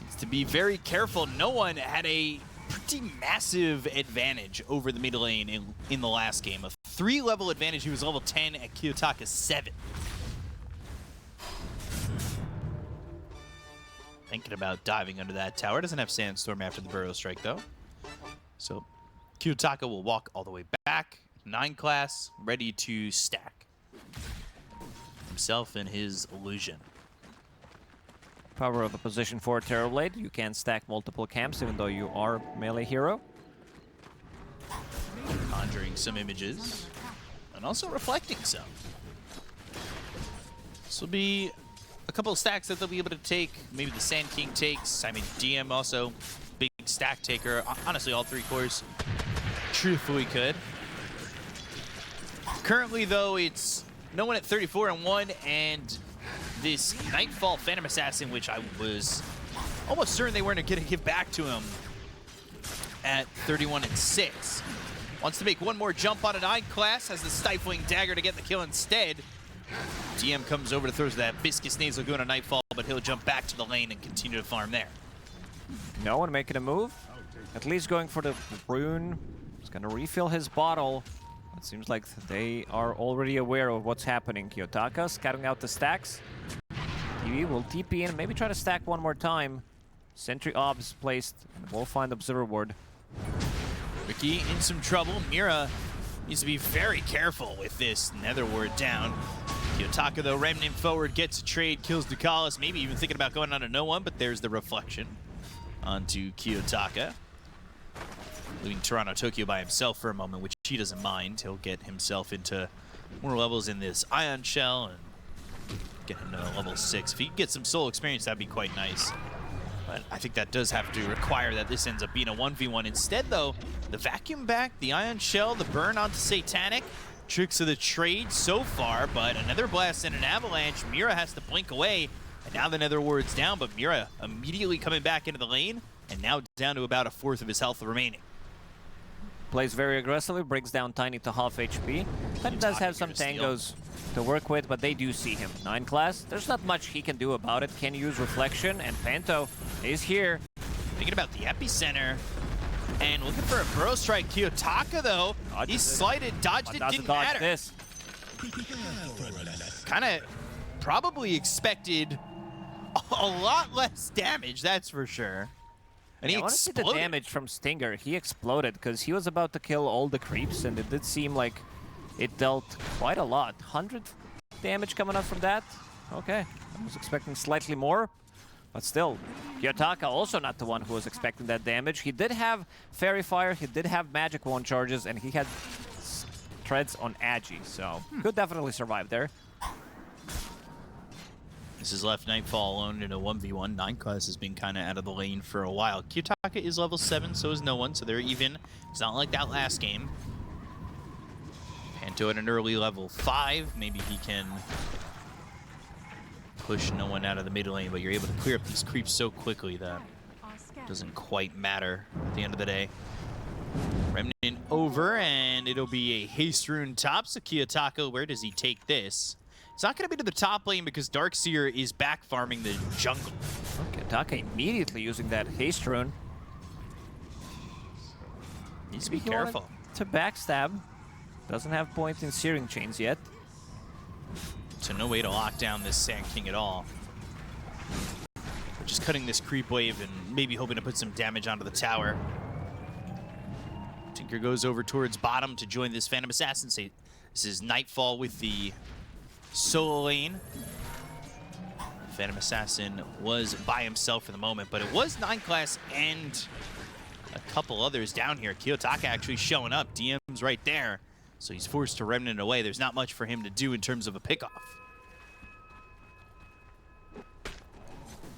needs to be very careful. No one had a pretty massive advantage over the mid lane in the last game. A 3-level advantage. He was level 10 at Kiyotaka 7. Thinking about diving under that tower. Doesn't have Sandstorm after the Burrow Strike, though. So Kiyotaka will walk all the way back. 9 class, ready to stack himself and his illusion. Power of a position for Terrorblade. You can stack multiple camps even though you are melee hero. Conjuring some images and also reflecting some. This will be a couple of stacks that they'll be able to take. Maybe the Sand King takes. I mean, DM also big stack taker. Honestly, all 3 cores truthfully could. Currently, though, it's no one at 34-1, and this Nightfall Phantom Assassin, which I was almost certain they weren't going to give back to him at 31-6. Wants to make one more jump on a 9 class, has the Stifling Dagger to get the kill instead. DM comes over to throw that Viscous Nasal Goon on Nightfall, but he'll jump back to the lane and continue to farm there. No one making a move. At least going for the rune. He's gonna refill his bottle. It seems like they are already aware of what's happening. Kiyotaka scouting out the stacks. TV will TP in, maybe try to stack one more time. Sentry Obs placed, and we'll find Observer Ward. Ricky in some trouble. Mira needs to be very careful with this Nether Ward down. Kiyotaka, though, Remnant forward, gets a trade, kills Ducalis, maybe even thinking about going on to no one, but there's the reflection onto Kiyotaka. Leaving Toronto Tokyo by himself for a moment, which he doesn't mind. He'll get himself into more levels in this Ion Shell and get him to level 6. If he can get some soul experience, that'd be quite nice. But I think that does have to require that this ends up being a 1v1. Instead, though, the vacuum back, the Ion Shell, the burn onto Satanic, tricks of the trade so far, but another blast and an avalanche. Mira has to blink away, and now the Nether Ward's down, but Mira immediately coming back into the lane, and now down to about 1/4 of his health remaining. Plays very aggressively, brings down Tiny to half HP. But does have some tangos to work with, but they do see him. 9 class, there's not much he can do about it. Can use Reflection, and Panto is here. Thinking about the epicenter, and looking for a Burrow Strike. Kiyotaka, though, he slided, dodged it, didn't matter. This. Kind of probably expected a lot less damage, that's for sure. And Yeah, he I want to see exploded. the damage from Stinger. He exploded because he was about to kill all the creeps, and it did seem like it dealt quite a lot. 100 damage coming up from that. Okay, I was expecting slightly more, but still. Kiyotaka also not the one who was expecting that damage. He did have Fairy Fire, he did have Magic Wand charges, and he had treads on Agi, so could definitely survive there. This is left Nightfall alone in a 1v1. 9 class has been kind of out of the lane for a while. Kiyotaka is level 7, so is no one, so they're even. It's not like that last game. Panto at an early level 5. Maybe he can push no one out of the mid lane, but you're able to clear up these creeps so quickly that it doesn't quite matter at the end of the day. Remnant over, and it'll be a haste rune top. So Kiyotaka, where does he take this? It's not going to be to the top lane because Darkseer is back farming the jungle. Kiyotaka immediately using that haste rune. Needs to be He wanted careful. To backstab. Doesn't have point in Searing Chains yet. So no way to lock down this Sand King at all. But just cutting this creep wave and maybe hoping to put some damage onto the tower. Tinker goes over towards bottom to join this Phantom Assassin. This is Nightfall with the solo lane. Phantom Assassin was by himself for the moment, but it was 9 class and a couple others down here. Kiyotaka actually showing up. DM's right there. So he's forced to Remnant away. There's not much for him to do in terms of a pickoff.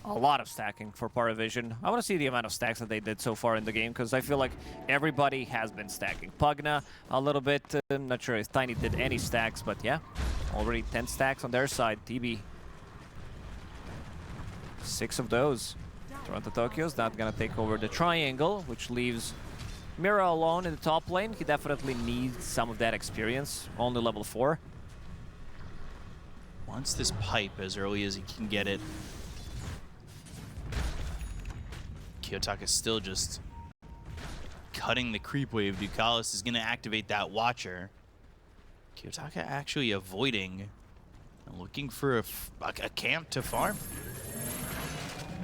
A lot of stacking for PARIVISION. I want to see the amount of stacks that they did so far in the game, because I feel like everybody has been stacking. Pugna a little bit. I'm not sure if Tiny did any stacks, but yeah, already 10 stacks on their side. TB. 6 of those. Toronto Tokyo's not going to take over the triangle, which leaves Mira alone in the top lane. He definitely needs some of that experience. Only level 4. Wants this pipe as early as he can get it. Kiyotaka's still just cutting the creep wave. Ducalis is going to activate that Watcher. Kiyotaka actually avoiding and looking for a camp to farm.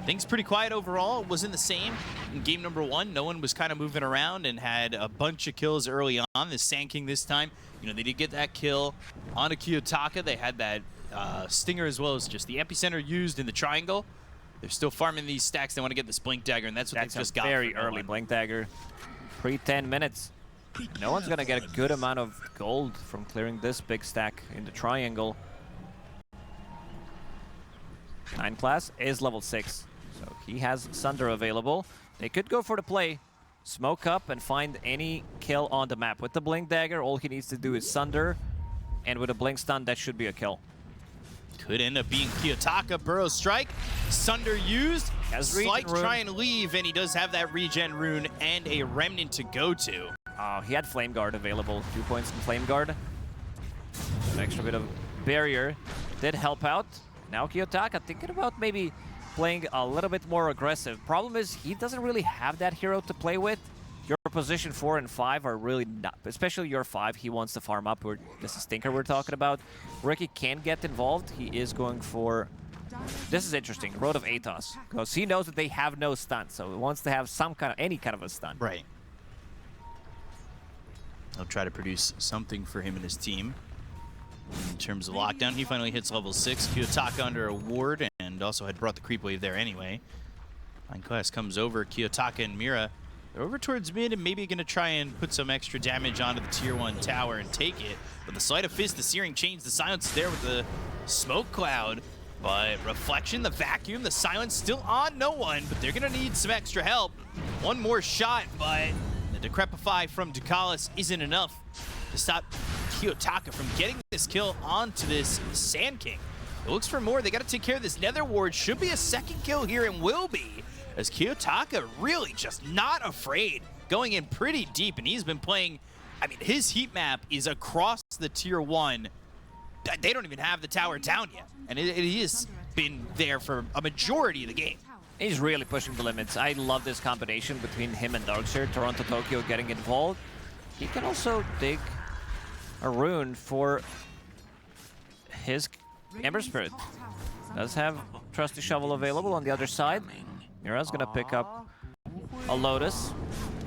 Things pretty quiet overall. It wasn't the same in game number 1. No one was kind of moving around and had a bunch of kills early on. The Sand King this time, you know, they did get that kill onto Kiyotaka. They had that Stinger as well as just the epicenter used in the triangle. They're still farming these stacks. They want to get this Blink Dagger, and that's what they've just got. Very for no early one. Blink Dagger. Pre-10 minutes. No one's going to get a good amount of gold from clearing this big stack in the triangle. 9 class is level 6, so he has Sunder available. They could go for the play, smoke up and find any kill on the map. With the Blink Dagger, all he needs to do is Sunder, and with a Blink Stun, that should be a kill. Could end up being Kiyotaka. Burrow Strike. Sunder used. Slight try and leave, and he does have that regen rune and a remnant to go to. Oh, he had Flame Guard available. 2 points in Flame Guard. An extra bit of barrier did help out. Now Kiyotaka thinking about maybe playing a little bit more aggressive. Problem is, he doesn't really have that hero to play with. Your position 4 and 5 are really not, especially your 5, he wants to farm up. This is Stinker we're talking about. Ricky can get involved. He is going for, this is interesting, Road of Atos, because he knows that they have no stun, so he wants to have any kind of a stun. Right. He'll try to produce something for him and his team. In terms of lockdown, he finally hits level 6. Kiyotaka under a ward, and also had brought the creep wave there anyway. 9 class comes over. Kiyotaka and Mira, they're over towards mid and maybe going to try and put some extra damage onto the tier 1 tower and take it. But the Sleight of Fist, the Searing Chains, the silence is there with the smoke cloud. But Reflection, the vacuum, the silence still on no one, but they're going to need some extra help. One more shot, but the Decrepify from Ducalis isn't enough to stop Kiyotaka from getting this kill onto this Sand King. It looks for more. They got to take care of this Nether Ward. Should be a second kill here and will be, as Kiyotaka really just not afraid, going in pretty deep, and he's been playing, I mean, his heat map is across the tier 1. They don't even have the tower down yet, and it has been there for a majority of the game. He's really pushing the limits. I love this combination between him and Darkseer. Toronto Tokyo getting involved. He can also dig a rune for his Ember Spirit. Does have Trusty Shovel available on the other side. Mira's gonna pick up a Lotus.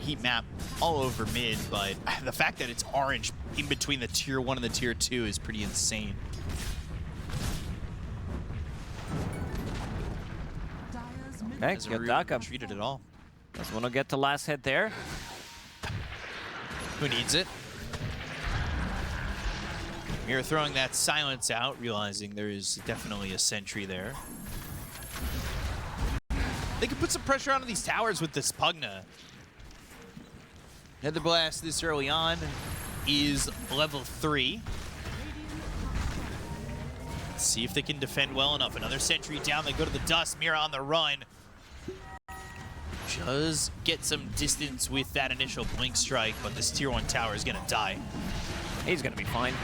Heat map all over mid, but the fact that it's orange in between the tier 1 and the tier 2 is pretty insane. Okay, Doesn't really Kiyotaka treat it at all. doesn't want to get the last hit there. Who needs it? Mira throwing that silence out, realizing there is definitely a sentry there. They can put some pressure onto these towers with this Pugna. Nether Blast this early on is level 3. Let's see if they can defend well enough. Another sentry down, they go to the dust. Mira on the run. Just get some distance with that initial blink strike, but this tier 1 tower is gonna die. He's gonna be fine.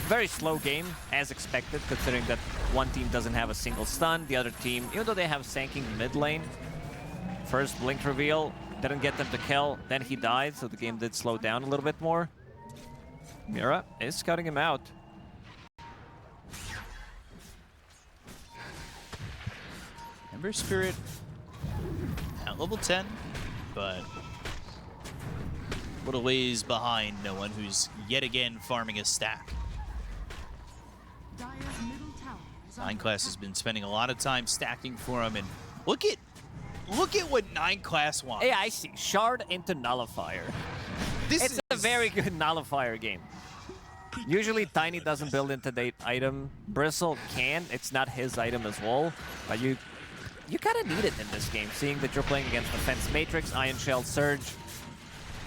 Very slow game, as expected, considering that one team doesn't have a single stun. The other team, even though they have Sanking mid lane, first blink reveal, didn't get them to kill, then he died, so the game did slow down a little bit more. Mira is cutting him out. Ember Spirit at level 10, but a little ways behind no one, who's yet again farming a stack. 9 class has been spending a lot of time stacking for him, and look at what 9 class wants. Yeah, I see. Shard into Nullifier. It's a very good Nullifier game. Usually Tiny doesn't build into the item. Bristle can. It's not his item as well, but you kind of need it in this game, seeing that you're playing against Defense Matrix, Iron Shell Surge,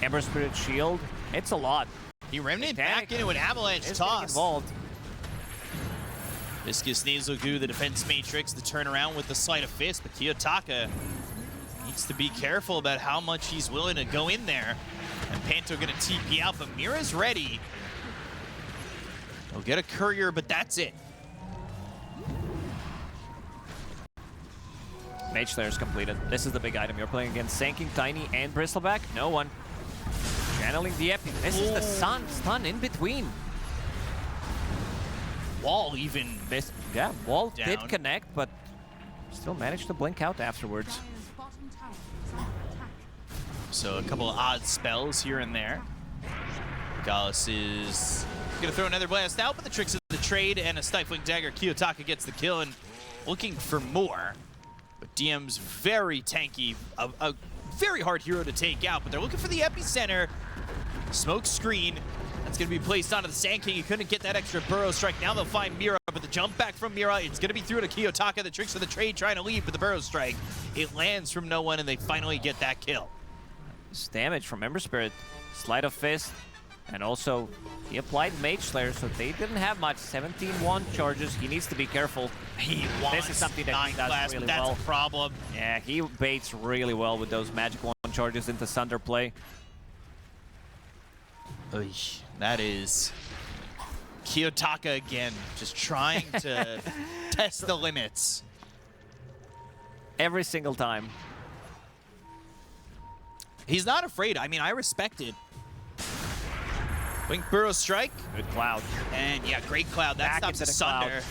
Ember Spirit Shield. It's a lot. He remnant back into an Avalanche It's toss. getting involved. Viscous Nasal Goo, the Defense Matrix, the turnaround with the Sleight of Fist, but Kiyotaka needs to be careful about how much he's willing to go in there. And Panto gonna TP out, but Mira's ready. He'll get a courier, but that's it. Mage Slayer is completed. This is the big item. You're playing against Sanking, Tiny, and Bristleback. No one. Channeling the Epi. This is the stun in between. Wall even. Yeah, Wall down. did connect, but still managed to blink out afterwards. So a couple of odd spells here and there. Gallus is gonna throw another blast out, but the tricks of the trade and a Stifling Dagger. Kiyotaka gets the kill and looking for more. But DM's very tanky, a very hard hero to take out, but they're looking for the epicenter. Smoke screen. That's going to be placed onto the Sand King. He couldn't get that extra burrow strike. Now they'll find Mira, but the jump back from Mira, it's going to be through to Kiyotaka. The tricks of the trade trying to leave, but the burrow strike, it lands from no one, and they finally get that kill. This damage from Ember Spirit, Sleight of Fist, and also he applied Mage Slayer, so they didn't have much. 17-1 charges. He needs to be careful. He wants This is something that 9 he does class, really but that's well. a problem. Yeah, he baits really well with those Magic 1 charges into Sunder play. Oy, that is Kiyotaka again, just trying to test the limits. Every single time. He's not afraid. I mean, I respect it. Wing Burrow Strike. Good Cloud. And yeah, great Cloud. That Back stops into the the Cloud. Sunder.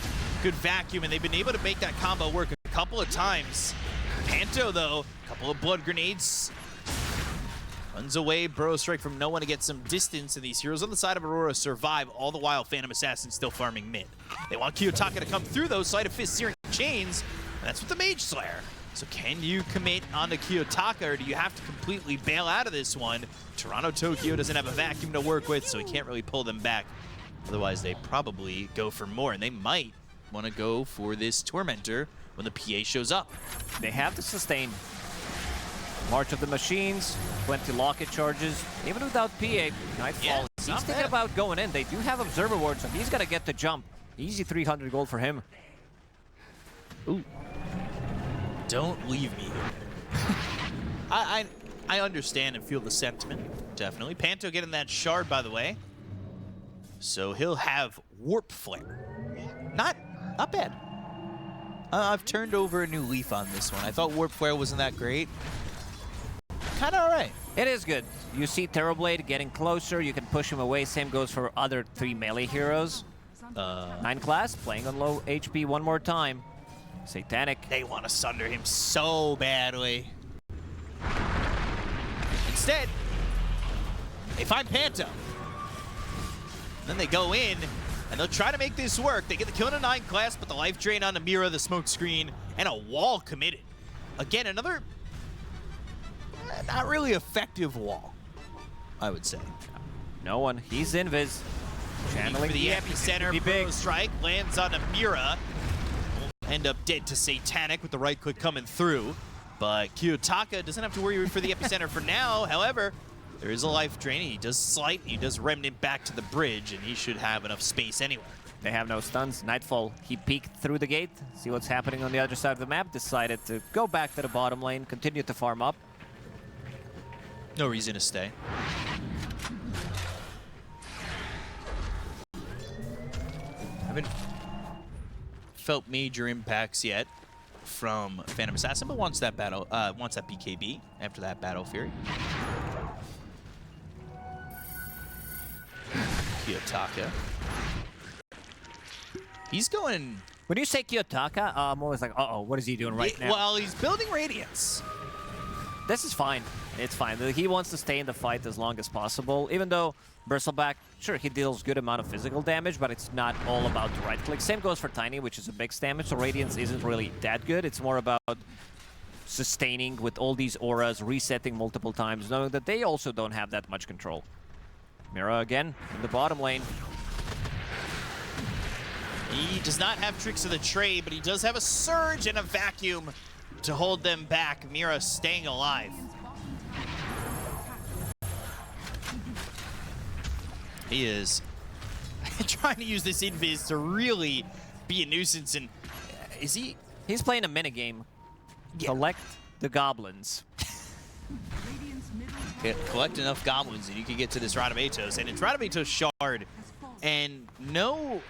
Good vacuum, and they've been able to make that combo work a couple of times. Panto, though, a couple of blood grenades. Runs away, Burrow Strike from no one to get some distance, and these heroes on the side of Aurora survive, all the while Phantom Assassin still farming mid. They want Kiyotaka to come through, though. Sleight of Fist, Searing Chains, and that's with the Mage Slayer. So can you commit onto Kiyotaka, or do you have to completely bail out of this one? Toronto Tokyo doesn't have a vacuum to work with, so he can't really pull them back. Otherwise, they probably go for more, and they might want to go for this Tormentor when the PA shows up. They have to sustain. March of the Machines, 20 Locket charges. Even without PA, Nightfall, Yeah, he's not thinking bad. about going in. They do have Observer Ward, so he's got to get the jump. Easy 300 gold for him. Ooh. Don't leave me here. I understand and feel the sentiment, definitely. Panto getting that shard, by the way. So he'll have Warp Flare. Not bad. I've turned over a new leaf on this one. I thought Warp Flare wasn't that great. Kind of all right. It is good. You see Terrorblade getting closer. You can push him away. Same goes for other 3 melee heroes. 9 class, playing on low HP one more time. Satanic. They want to sunder him so badly. Instead, they find Panto. And then they go in, and they'll try to make this work. They get the kill in a 9 class, but the life drain on Amira, the smoke screen, and a wall committed. Again, another not really effective wall, I would say. No one. He's invis. Channeling For the epi epicenter, be big. Burrow Strike lands on Amira. Will end up dead to Satanic with the right click coming through. But Kiyotaka doesn't have to worry for the epicenter for now. However, there is a life drain. He does slight. He does remnant back to the bridge, and he should have enough space anyway. They have no stuns. Nightfall, he peeked through the gate, see what's happening on the other side of the map, decided to go back to the bottom lane, continue to farm up. No reason to stay. Haven't felt major impacts yet from Phantom Assassin, but wants that battle, wants that BKB after that Battle Fury. Kiyotaka. He's going. When you say Kiyotaka, I'm always like, uh-oh, what is he doing right now? Well, he's building Radiance. This is fine. It's fine. He wants to stay in the fight as long as possible, even though Bristleback, sure, he deals good amount of physical damage, but it's not all about the right click. Same goes for Tiny, which is a mixed damage, so Radiance isn't really that good. It's more about sustaining with all these auras, resetting multiple times, knowing that they also don't have that much control. Mira again in the bottom lane. He does not have tricks of the trade, but he does have a surge and a vacuum to hold them back. Mira staying alive. He is trying to use this invis to really be a nuisance, and is he? He's playing a minigame. Yeah. Collect the goblins. Radiant's middle tower Collect enough goblins and you can get to this Radabatos, and it's Radabatos shard, has fallen. and no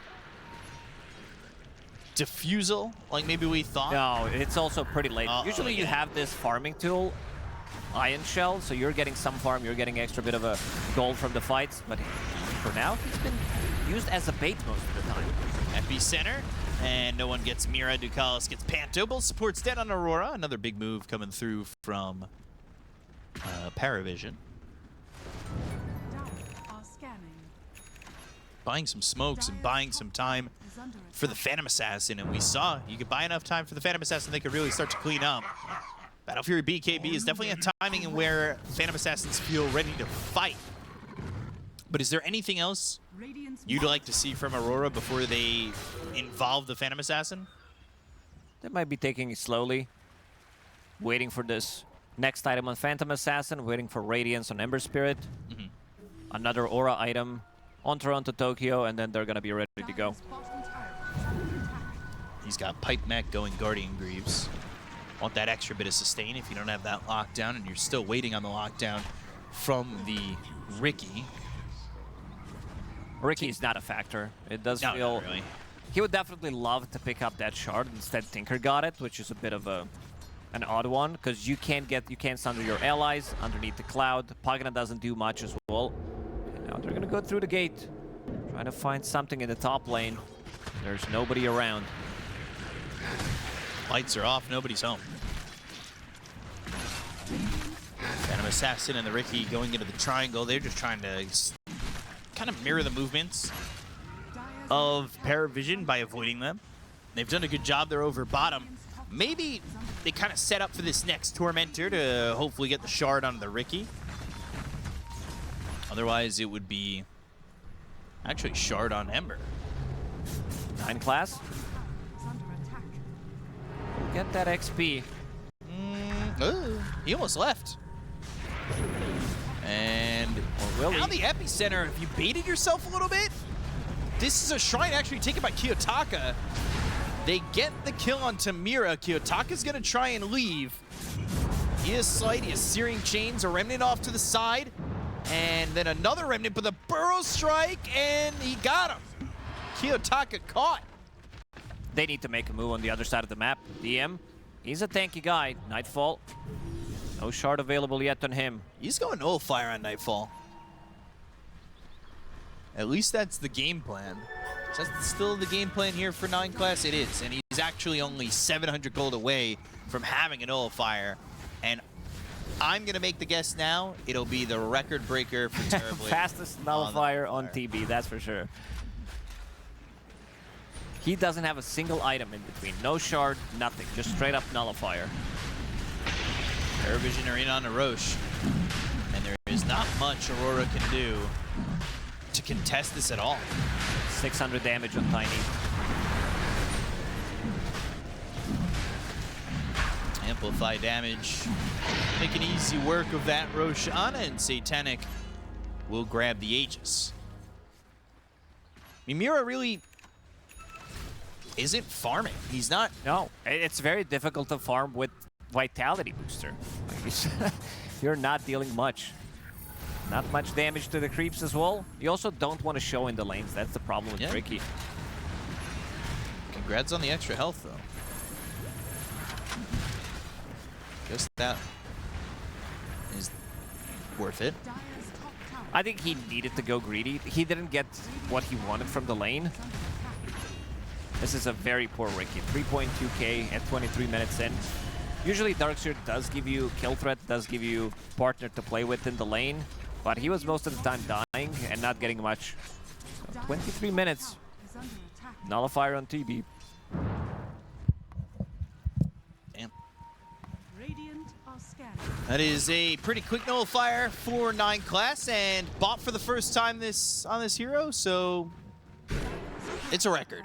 diffusal like maybe we thought. No, it's also pretty late. Usually you yeah. have this farming tool, Iron Shell, so you're getting some farm, you're getting extra bit of a gold from the fights, but for now, he's been used as a bait most of the time. Epicenter, and no one gets Mira. Ducalis gets Panto. Both supports dead on Aurora. Another big move coming through from PARIVISION. Dire are scanning. Buying some smokes and buying some time. for the Phantom Assassin, and we saw you could buy enough time for the Phantom Assassin, they could really start to clean up. Battle Fury BKB is definitely a timing in where Phantom Assassins feel ready to fight. But is there anything else you'd like to see from Aurora before they involve the Phantom Assassin? They might be taking it slowly, waiting for this next item on Phantom Assassin, waiting for Radiance on Ember Spirit, another Aura item on Toronto, Tokyo, and then they're going to be ready to go. He's got Pipe Mech going Guardian Greaves. Want that extra bit of sustain if you don't have that lockdown, and you're still waiting on the lockdown from the Riki. Riki is not a factor. It does feel... Not really. He would definitely love to pick up that shard. Instead, Tinker got it, which is a bit of an odd one, because you can't sunder your allies underneath the cloud. Pagana doesn't do much as well. And now they're gonna go through the gate, trying to find something in the top lane. There's nobody around. Lights are off, nobody's home. Phantom Assassin and the Riki going into the triangle. They're just trying to kind of mirror the movements of PARIVISION by avoiding them. They've done a good job there over bottom. Maybe they kind of set up for this next Tormentor to hopefully get the shard on the Riki. Otherwise, it would be actually shard on Ember. 9 class. Get that XP. Oh, he almost left. And now the epicenter, if you baited yourself a little bit, this is a shrine actually taken by Kiyotaka. They get the kill on Tamira. Kiyotaka's gonna try and leave. He is Slight, he has Searing Chains, a Remnant off to the side, and then another Remnant, but the Burrow Strike, and he got him. Kiyotaka caught. They need to make a move on the other side of the map. DM, he's a tanky guy. Nightfall, no shard available yet on him. He's going Nullifier on Nightfall. At least that's the game plan. Is that still the game plan here for 9 class? It is, and he's actually only 700 gold away from having a Nullifier. And I'm going to make the guess now, it'll be the record breaker for terribly. Fastest Nullifier on TB, that's for sure. He doesn't have a single item in between. No shard, nothing. Just straight up Nullifier. PARIVISION are in on a Roche. And there is not much Aurora can do to contest this at all. 600 damage on Tiny. Amplify damage. Making easy work of that Roche. Ana and Satanic will grab the Aegis. Mimira really isn't farming. He's not. No, it's very difficult to farm with Vitality Booster. You're not dealing much. Not much damage to the creeps as well. You also don't want to show in the lanes. That's the problem with Riki. Congrats on the extra health, though. Just that is worth it. I think he needed to go greedy. He didn't get what he wanted from the lane. This is a very poor Riki. 3.2k at 23 minutes in. Usually Darkseer does give you kill threat, does give you partner to play with in the lane, but he was most of the time dying and not getting much. So 23 minutes. Nullifier on TB. Damn. That is a pretty quick Nullifier for 9 class and bought for the first time on this hero, so it's a record.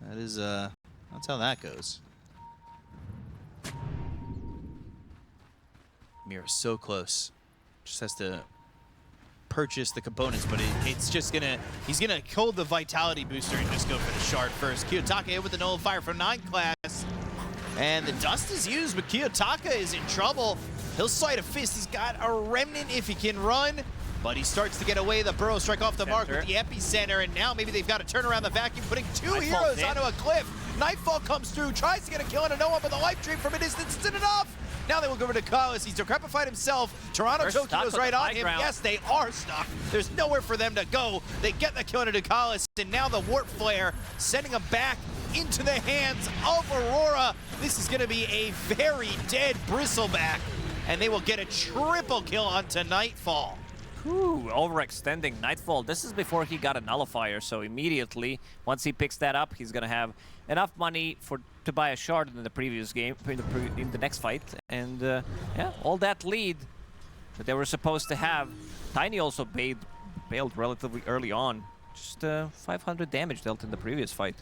That is that's how that goes. Mira's so close. Just has to purchase the components, but it's just gonna, he's gonna hold the Vitality Booster and just go for the shard first. Kiyotaka hit with the Nullifier from 9 class. And the dust is used, but Kiyotaka is in trouble. He'll slide a fist. He's got a Remnant if he can run, but he starts to get away. The Burrow Strike off the mark with the epicenter, and now maybe they've got to turn around the vacuum, putting 2 heroes onto a cliff. Nightfall comes through, tries to get a kill into no one, but the Life Dream from a distance isn't enough. Now they will go over to Kalis. He's decrepified himself. Toronto Tokyo's right on him. Yes, they are stuck. There's nowhere for them to go. They get the kill into Kalis, and now the Warp Flare sending him back into the hands of Aurora. This is going to be a very dead Bristleback, and they will get a triple kill onto Nightfall. Ooh, overextending Nightfall. This is before he got a nullifier, so immediately, once he picks that up, he's gonna have enough money to buy a shard in the previous game, in the next fight. And yeah, all that lead that they were supposed to have. Tiny also bailed relatively early on. Just 500 damage dealt in the previous fight.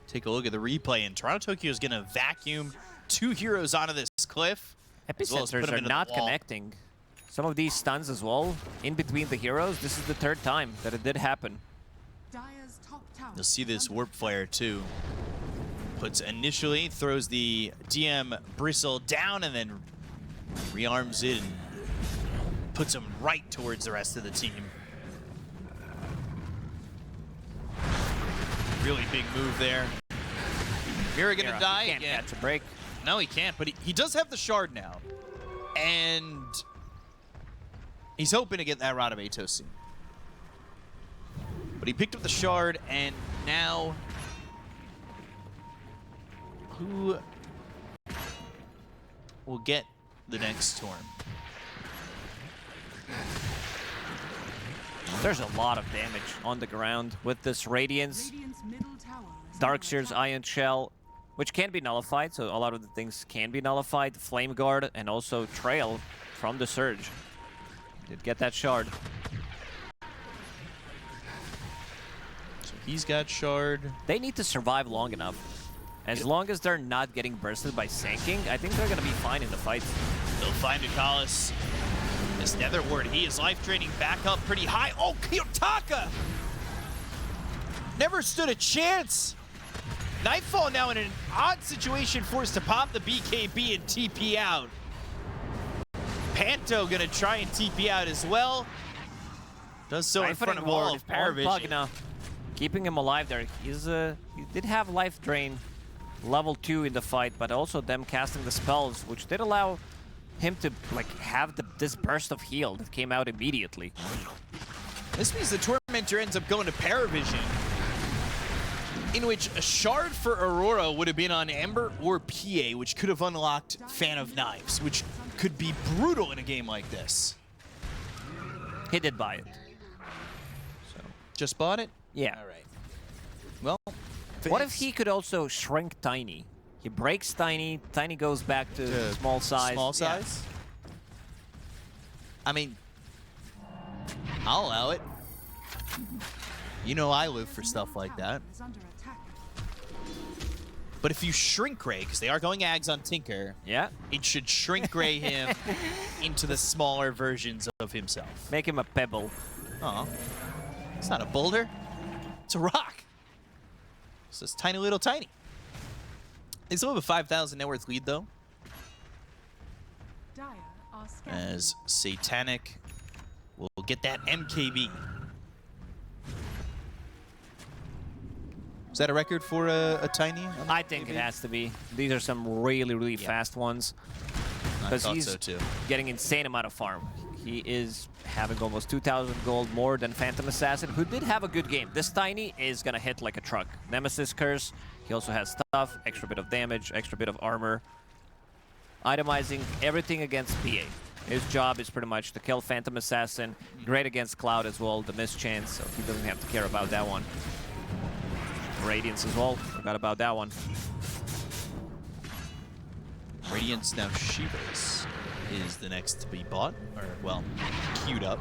Take a look at the replay, and Toronto Tokyo is going to vacuum 2 heroes onto this cliff. Epicenters are not connecting. Some of these stuns as well, in between the heroes. This is the 3rd time that it did happen. Dire's top tower. You'll see this warp flare too. Puts initially, throws the DM Bristle down, and then rearms it and puts him right towards the rest of the team. Really big move there. Mira gonna die again. Can't catch a break. No, he can't, but he does have the shard now. And he's hoping to get that Rod of Atos. But he picked up the shard, and now who will get the next Storm? There's a lot of damage on the ground with this Radiance, Darkshear's Iron Shell, which can be nullified, so a lot of the things can be nullified. Flame Guard and also Trail from the Surge. Did get that shard. So he's got shard. They need to survive long enough. As long as they're not getting bursted by Sanking, I think they're going to be fine in the fight. They'll find Akalis. This Nether Ward, he is life draining back up pretty high. Oh, Kiyotaka! Never stood a chance. Nightfall now in an odd situation, forced to pop the BKB and TP out. Panto gonna try and TP out as well. Does so in front of all of PARIVISION. Keeping him alive there. He did have life drain level 2 in the fight, but also them casting the spells, which did allow him to have this burst of heal that came out immediately. This means the Tormentor ends up going to PARIVISION, in which a shard for Aurora would have been on Ember or PA, which could have unlocked Fan of Knives, which could be brutal in a game like this. He did buy it. So just bought it? Yeah. All right. Well, what if he could also shrink Tiny? He breaks Tiny, Tiny goes back to small size. Small size? Yeah. I mean, I'll allow it. You know I live for stuff like that. But if you shrink Ray, because they are going Ags on Tinker, yeah, it should shrink Ray him into the smaller versions of himself. Make him a pebble. Oh, it's not a boulder. It's a rock. It's this tiny little tiny. They still have a 5,000 net worth lead, though. As Satanic will get that MKB. Is that a record for a tiny? I think it has to be. These are some really, really fast ones. Because he's so too. getting insane amount of farm. He is having almost 2,000 gold more than Phantom Assassin, who did have a good game. This Tiny is going to hit like a truck. Nemesis Curse. He also has stuff, extra bit of damage, extra bit of armor. Itemizing everything against PA. His job is pretty much to kill Phantom Assassin. Great against Cloud as well, the mischance, so he doesn't have to care about that one. Radiance as well, forgot about that one. Radiance now Shivas is the next to be bought, or well, queued up.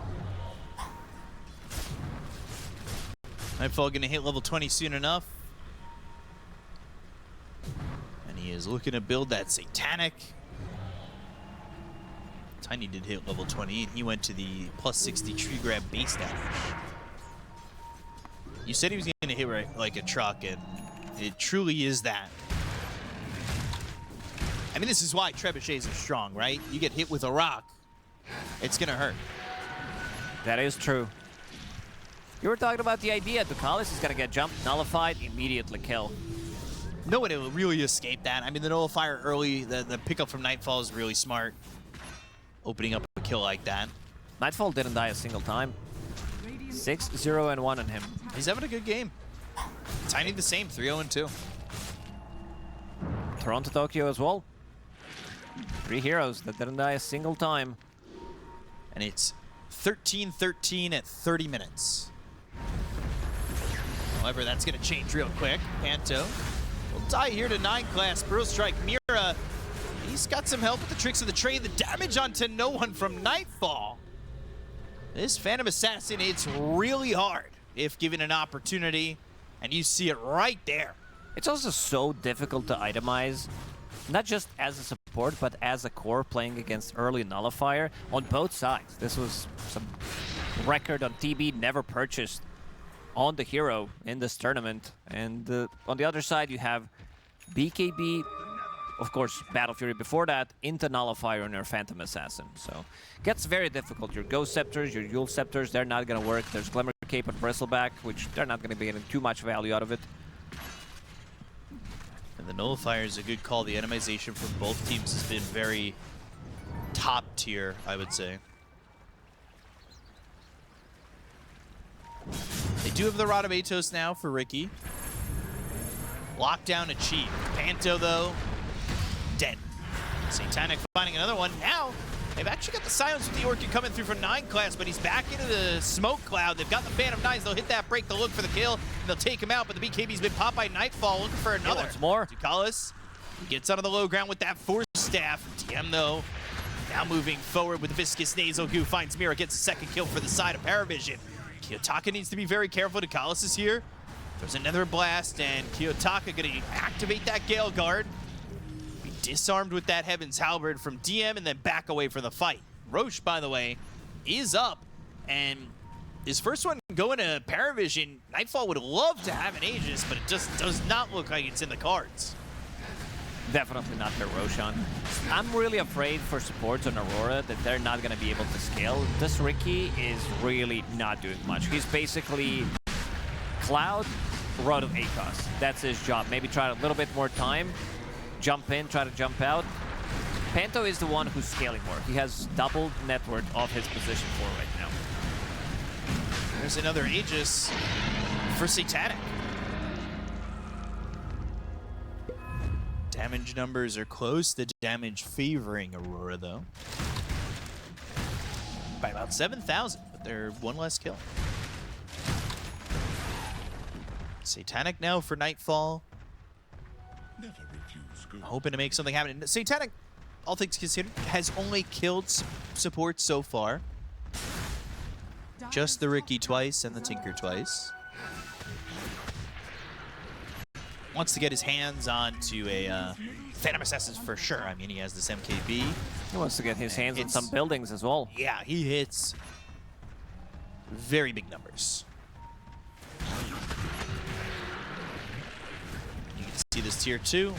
Nightfall gonna hit level 20 soon enough. And he is looking to build that Satanic. Tiny did hit level 20, and he went to the plus 60 tree grab base damage. You said he was gonna hit like a truck, and it truly is that. I mean, this is why trebuchets are strong, right? You get hit with a rock, it's gonna hurt. That is true. You were talking about the idea. Ducalis is gonna get jumped, nullified, immediately kill. No one will really escape that. I mean, the nullifier early, the pickup from Nightfall is really smart. Opening up a kill like that. Nightfall didn't die a single time. 6, 0, and 1 on him. He's having a good game. Tiny the same, 3-0 and 2. Toronto Tokyo as well. 3 heroes that didn't die a single time. And it's 13-13 at 30 minutes. However, that's going to change real quick. Panto will die here to 9 class. Pearl Strike Mira. He's got some help with the tricks of the trade. The damage onto no one from Nightfall. This Phantom Assassin, it's really hard if given an opportunity. And you see it right there. It's also so difficult to itemize, not just as a support, but as a core playing against early Nullifier on both sides. This was some record on TB, never purchased on the hero in this tournament. And on the other side, you have BKB, of course, Battle Fury before that, into Nullifier and your Phantom Assassin. So gets very difficult. Your Ghost Scepters, your Yule Scepters, they're not going to work. There's Glimmer Cape and Bristleback, which they're not going to be getting too much value out of it. And the Nullifier is a good call. The itemization from both teams has been very top tier, I would say. They do have the Rod of Atos now for Ricky. Lockdown achieved. Panto, though, dead. Satanic finding another one. Now, they've actually got the silence with the Orchid coming through for 9 class, but he's back into the smoke cloud. They've got the Phantom Knives. They'll hit that break. They'll look for the kill, and they'll take him out, but the BKB's been popped by Nightfall, looking for another. Once more. Ducalis gets out of the low ground with that Force Staff. TM, though, now moving forward with Viscous Nasal Goo. Finds Mira, gets a second kill for the side of Paravision. Kiyotaka needs to be very careful. Ducalis is here. There's another blast, and Kiyotaka going to activate that Gale Guard. Be disarmed with that Heaven's Halberd from DM and then back away from the fight. Roche, by the way, is up, and his first one going to Paravision. Nightfall would love to have an Aegis, but it just does not look like it's in the cards. Definitely not their Roshan. I'm really afraid for supports on Aurora that they're not going to be able to scale. This Ricky is really not doing much. He's basically Cloud, Rod of Atos. That's his job. Maybe try a little bit more time, jump in, try to jump out. Panto is the one who's scaling more. He has double net worth of his position 4 right now. There's another Aegis for Satanic. Damage numbers are close. The damage favoring Aurora, though. By about 7,000, but they're 1 less kill. Satanic now for Nightfall. Never refuse good. Hoping to make something happen. Satanic, all things considered, has only killed support so far. Just the Ricky twice and the Tinker twice. Wants to get his hands onto a Phantom Assassins for sure. I mean, he has this MKB. He wants to get his hands on some buildings as well. Yeah, he hits very big numbers. You can see this tier 2.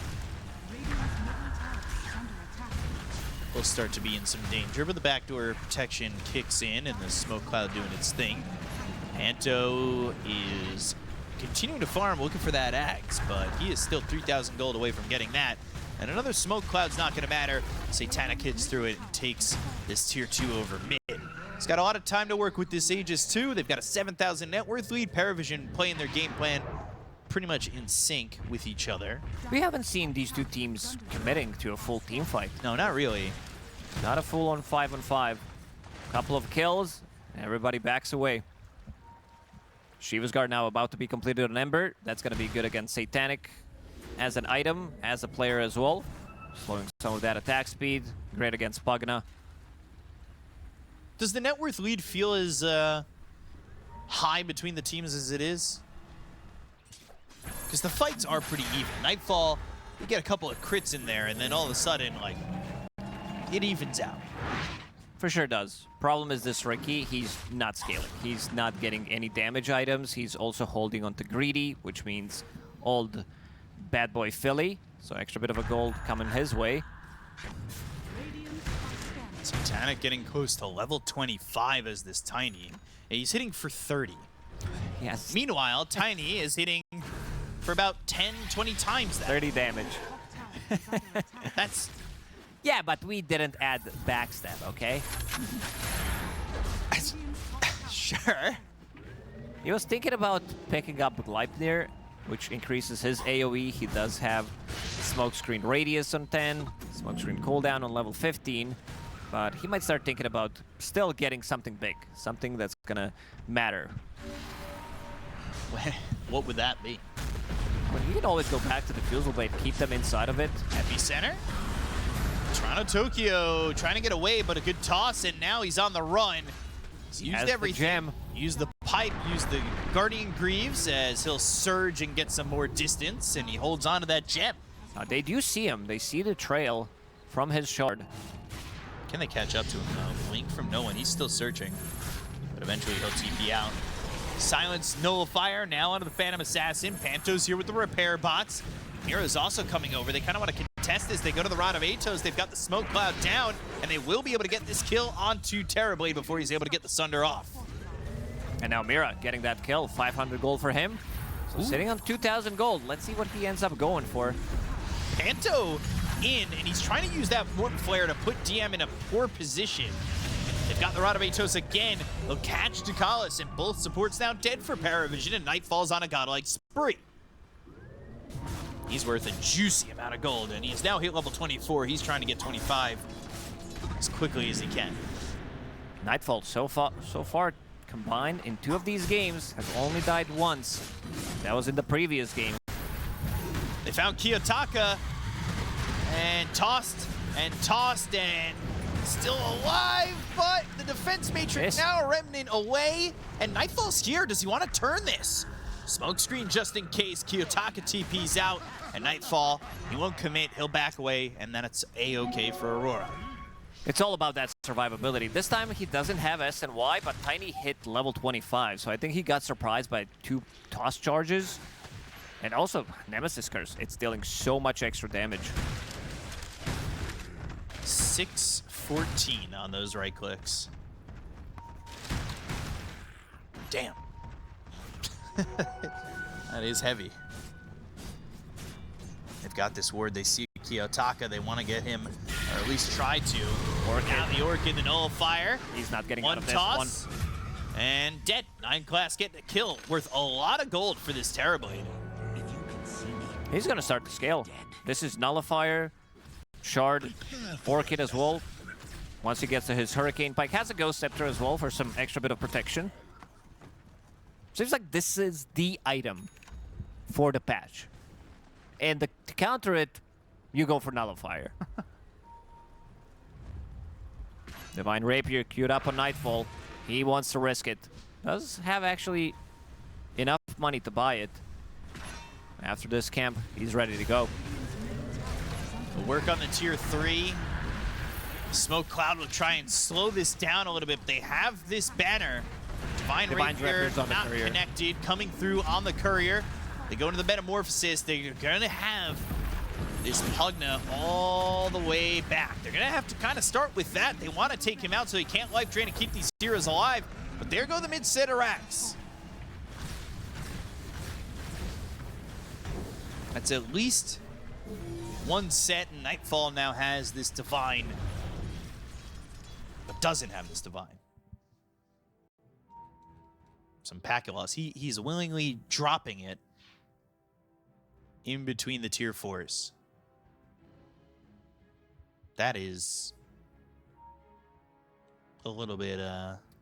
Will start to be in some danger, but the backdoor protection kicks in and the smoke cloud doing its thing. Panto is continuing to farm, looking for that Axe, but he is still 3,000 gold away from getting that. And another smoke cloud's not going to matter. Satanic hits through it and takes this tier 2 over mid. He's got a lot of time to work with this Aegis too. They've got a 7,000 net worth lead. Paravision playing their game plan pretty much in sync with each other. We haven't seen these two teams committing to a full team fight. No, not really. Not a full on 5-on-5. Couple of kills, everybody backs away. Shiva's Guard now about to be completed on Ember. That's going to be good against Satanic as an item, as a player as well. Slowing some of that attack speed. Great against Pugna. Does the net worth lead feel as high between the teams as it is? Because the fights are pretty even. Nightfall, you get a couple of crits in there, and then all of a sudden, like, it evens out. For sure does. Problem is this Ricky, he's not scaling. He's not getting any damage items. He's also holding on to Greedy, which means old bad boy Philly. So extra bit of a gold coming his way. Satanic getting close to level 25 as this Tiny. And he's hitting for 30. Yes. Meanwhile, Tiny is hitting for about 10, 20 times that. 30 damage. That's... Yeah, but we didn't add backstab, okay? Sure. He was thinking about picking up Gleipnir, which increases his AoE. He does have smokescreen radius on 10, smokescreen cooldown on level 15. but he might start thinking about still getting something big, something that's gonna matter. What would that be? I mean, you can always go back to the Fusel Blade, keep them inside of it. Epicenter. Toronto Tokyo trying to get away, but a good toss, and now he's on the run. He's used everything. Gem. Used the pipe, used the Guardian Greaves as he'll surge and get some more distance, and he holds on to that gem. They do see him. They see the trail from his shard. Can they catch up to him though? Blink from no one. He's still searching, but eventually he'll TP out. Silence Nullifier now onto the Phantom Assassin. Panto's here with the repair bots. Mira's also coming over. They kind of want to contest this. They go to the Rod of Atos. They've got the smoke cloud down, and they will be able to get this kill onto Terrorblade before he's able to get the Sunder off. And now Mira getting that kill. 500 gold for him. So sitting on 2,000 gold. Let's see what he ends up going for. Panto in, and he's trying to use that Morton Flare to put DM in a poor position. They've got the Rod of Atos again. They'll catch Ducalis, and both supports now dead for PARIVISION, and Night falls on a godlike spree. He's worth a juicy amount of gold, and he's now hit level 24. He's trying to get 25 as quickly as he can. Nightfall so far combined in 2 of these games has only died once. That was in the previous game. They found Kiyotaka and tossed and still alive, but the defense matrix now a remnant away, and Nightfall's here. Does he want to turn this? Smokescreen just in case. Kiyotaka TP's out, and Nightfall, he won't commit, he'll back away, and then it's A-okay for Aurora. It's all about that survivability. This time he doesn't have SNY, but Tiny hit level 25, so I think he got surprised by 2 toss charges. And also, Nemesis Curse, it's dealing so much extra damage. 614 on those right clicks. Damn. That is heavy. They've got this ward. They see Kiyotaka. They want to get him, or at least try to. Orchid. Now the Orchid, the Nullifier. He's not getting One out of this toss. one. And dead. 9 class getting a kill. Worth a lot of gold for this Terrorblade. He's going to start to scale. This is Nullifier, Shard, Orchid as well. Once he gets to his Hurricane Pike, has a Ghost Scepter as well for some extra bit of protection. Seems like this is the item for the patch. And to counter it, you go for Nullifier. Divine Rapier queued up on Nightfall. He wants to risk it. Does have actually enough money to buy it. After this camp, he's ready to go. We'll work on the tier 3. Smoke Cloud will try and slow this down a little bit, but they have this banner. Divine Rapier not connected, coming through on the Courier. They go into the Metamorphosis. They're going to have this Pugna all the way back. They're going to have to kind of start with that. They want to take him out so he can't life drain and keep these heroes alive. But there go the mid-set Arax. That's at least one set, and Nightfall now has this Divine, but doesn't have this Divine. Some packet loss. He's willingly dropping it in between the tier 4s. That is a little bit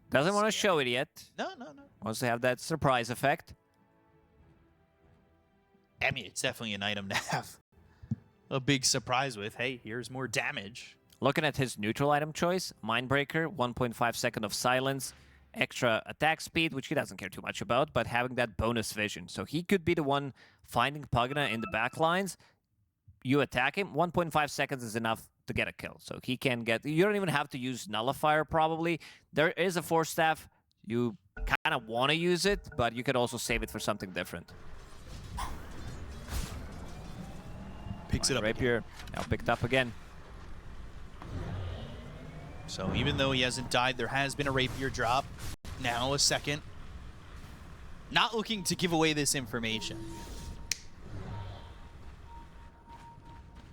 Doesn't want to show it yet. No. Wants to have that surprise effect. I mean, it's definitely an item to have a big surprise with. Hey, here's more damage. Looking at his neutral item choice, Mindbreaker, 1.5 second of silence, extra attack speed, which he doesn't care too much about, but having that bonus vision. So he could be the one finding Pugna in the back lines. You attack him, 1.5 seconds is enough to get a kill. So he can get... You don't even have to use Nullifier, probably. There is a Force Staff. You kind of want to use it, but you could also save it for something different. Picks it up. Rapier, now picked up again. So even though he hasn't died, there has been a Rapier drop. Now a second. Not looking to give away this information.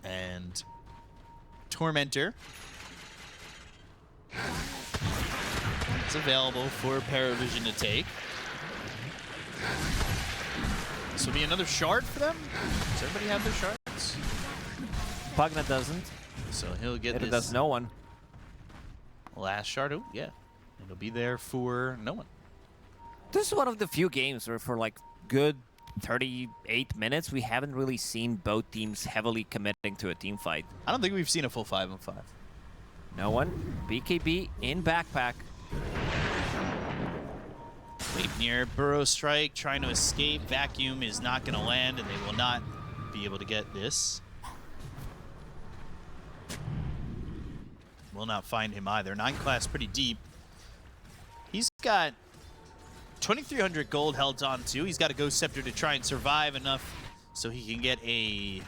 And Tormentor. It's available for PARIVISION to take. This will be another shard for them. Does everybody have their shards? Pugna doesn't. So he'll get It this. does no one. Last shard. Oh, yeah. It'll be there for no one. This is one of the few games where for like good 38 minutes, we haven't really seen both teams heavily committing to a team fight. I don't think we've seen a full 5-on-5. No one. BKB in backpack. Leap near Burrow Strike, trying to escape. Vacuum is not going to land, and they will not be able to get this. Will not find him either. 9 class pretty deep. He's got 2,300 gold held on to. He's got a Ghost Scepter to try and survive enough so he can get a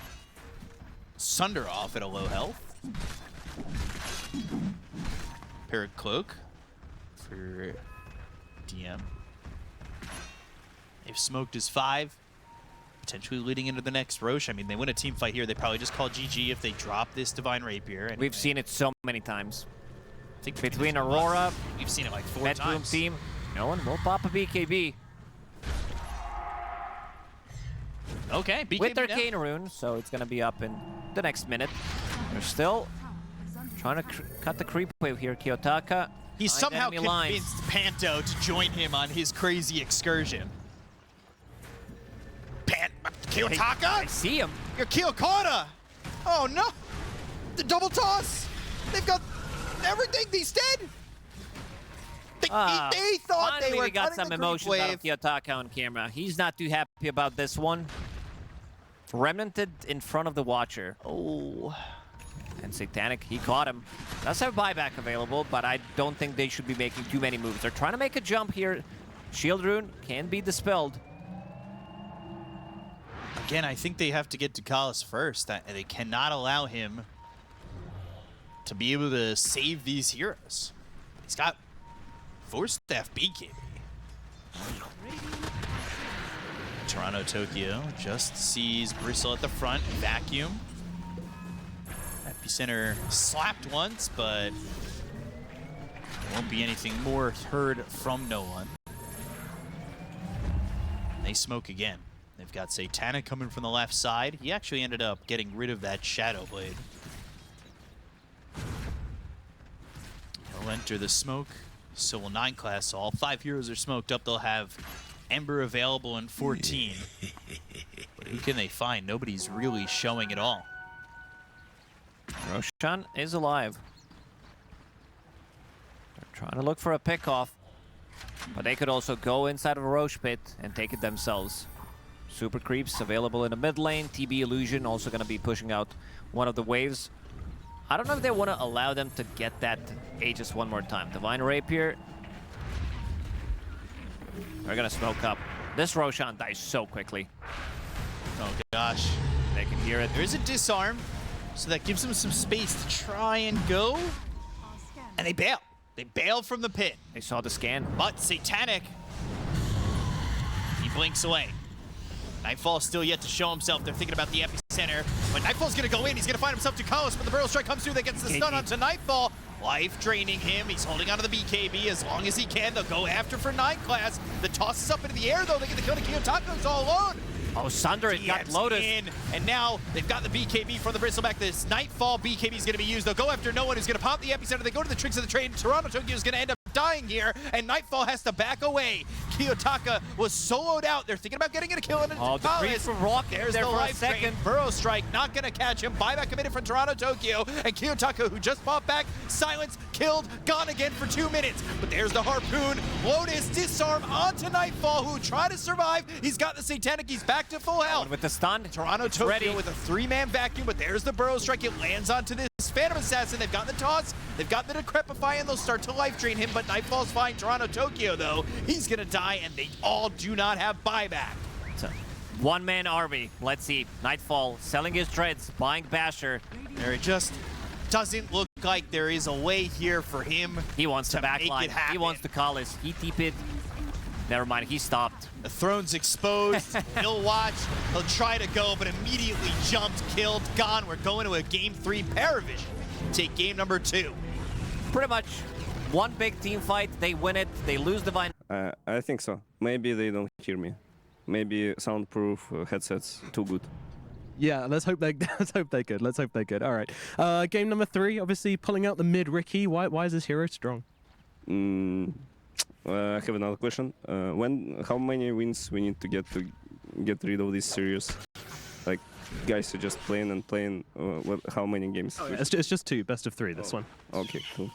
Sunder off at a low health. Parrot Cloak for DM. They've smoked his 5, potentially leading into the next Roche. I mean, they win a team fight here. They probably just call GG if they drop this Divine Rapier. Anyway. We've seen it so many times. I think Between Aurora, we've seen it like 4 BetBoom times. Team, no one will pop a BKB. Okay, BKB With their now. Cane Rune, so it's going to be up in the next minute. They're still trying to cut the creep wave here. Kiyotaka. He behind somehow enemy lines. convinced Panto to join him on his crazy excursion. Kiyotaka? I see him. You're Kiyokata! Oh no! The double toss! They've got everything, he's dead! They thought Finally they were we got cutting some the creep emotions out of wave. Kiyotaka on camera. He's not too happy about this one. Remnanted in front of the Watcher. Oh. And Satanic, he caught him. Does have buyback available, but I don't think they should be making too many moves. They're trying to make a jump here. Shield Rune can be dispelled. Again, I think they have to get to Kalis first. They cannot allow him to be able to save these heroes. He's got 4-staff BKB. Toronto Tokyo just sees Bristle at the front. Vacuum. Epicenter slapped once, but there won't be anything more heard from no one. They smoke again. They've got Satanic coming from the left side. He actually ended up getting rid of that Shadow Blade. He'll enter the smoke. So will 9 class. So all 5 heroes are smoked up. They'll have Ember available in 14. But who can they find? Nobody's really showing at all. Roshan is alive. They're trying to look for a pick-off. But they could also go inside of a Roche pit and take it themselves. Super Creeps available in the mid lane. TB Illusion also going to be pushing out one of the waves. I don't know if they want to allow them to get that Aegis one more time. Divine Rapier. They're going to smoke up. This Roshan dies so quickly. Oh gosh. They can hear it. There is a disarm, so that gives them some space to try and go. And they bail. They bail from the pit. They saw the scan. But Satanic, he blinks away. Nightfall's still yet to show himself. They're thinking about the epicenter. But Nightfall's going to go in. He's going to find himself to Kalis, but the Burrow Strike comes through. That gets the stun onto Nightfall. Life draining him. He's holding onto the BKB as long as he can. They'll go after for 9 class. The toss is up into the air, though. They get the kill to Kiyotaka, who's all alone. Oh, Sunder, it got Lotus. In, and now they've got the BKB from the Bristleback. This Nightfall BKB is going to be used. They'll go after no one who's going to pop the epicenter. They go to the tricks of the trade. Toronto Tokyo is going to end up dying here, and Nightfall has to back away. Kiyotaka was soloed out. They're thinking about getting a kill in Oh, the creep from Rock. There's there the for life a second. drain. Burrow Strike not going to catch him. Buyback committed from Toronto Tokyo, and Kiyotaka, who just popped back, silence, killed, gone again for 2 minutes. But there's the Harpoon. Lotus disarm onto Nightfall, who tried to survive. He's got the Satanic. He's back to full health. With the stun. Toronto Tokyo ready. with a 3-man vacuum, but there's the Burrow Strike. It lands onto this Phantom Assassin. They've got the toss, they've got the Decrepify, and they'll start to life drain him, but Nightfall's fine. Toronto Tokyo, though, he's gonna die, and they all do not have buyback. It's a one-man army. Let's see. Nightfall selling his treads, buying Basher. There just doesn't look like there is a way here for him. He wants to make backline. it happen. He wants to call his. He TP'd. Never mind, he stopped. The throne's exposed. He'll watch. He'll try to go, but immediately jumped, killed, gone. We're going to a Game 3 PARIVISION. Take game number 2. Pretty much one big team fight. They win it. They lose Divine. I think so. Maybe they don't hear me. Maybe soundproof headsets too good. Yeah, let's hope they let's hope they're good. Let's hope they're good. All right. Game number 3, obviously pulling out the mid Ricky. Why is this hero strong? I have another question. How many wins we need to get rid of this series? Like, guys are just playing and playing. How many games? Oh, yeah. It's just 2, best of 3. This one. Okay, cool.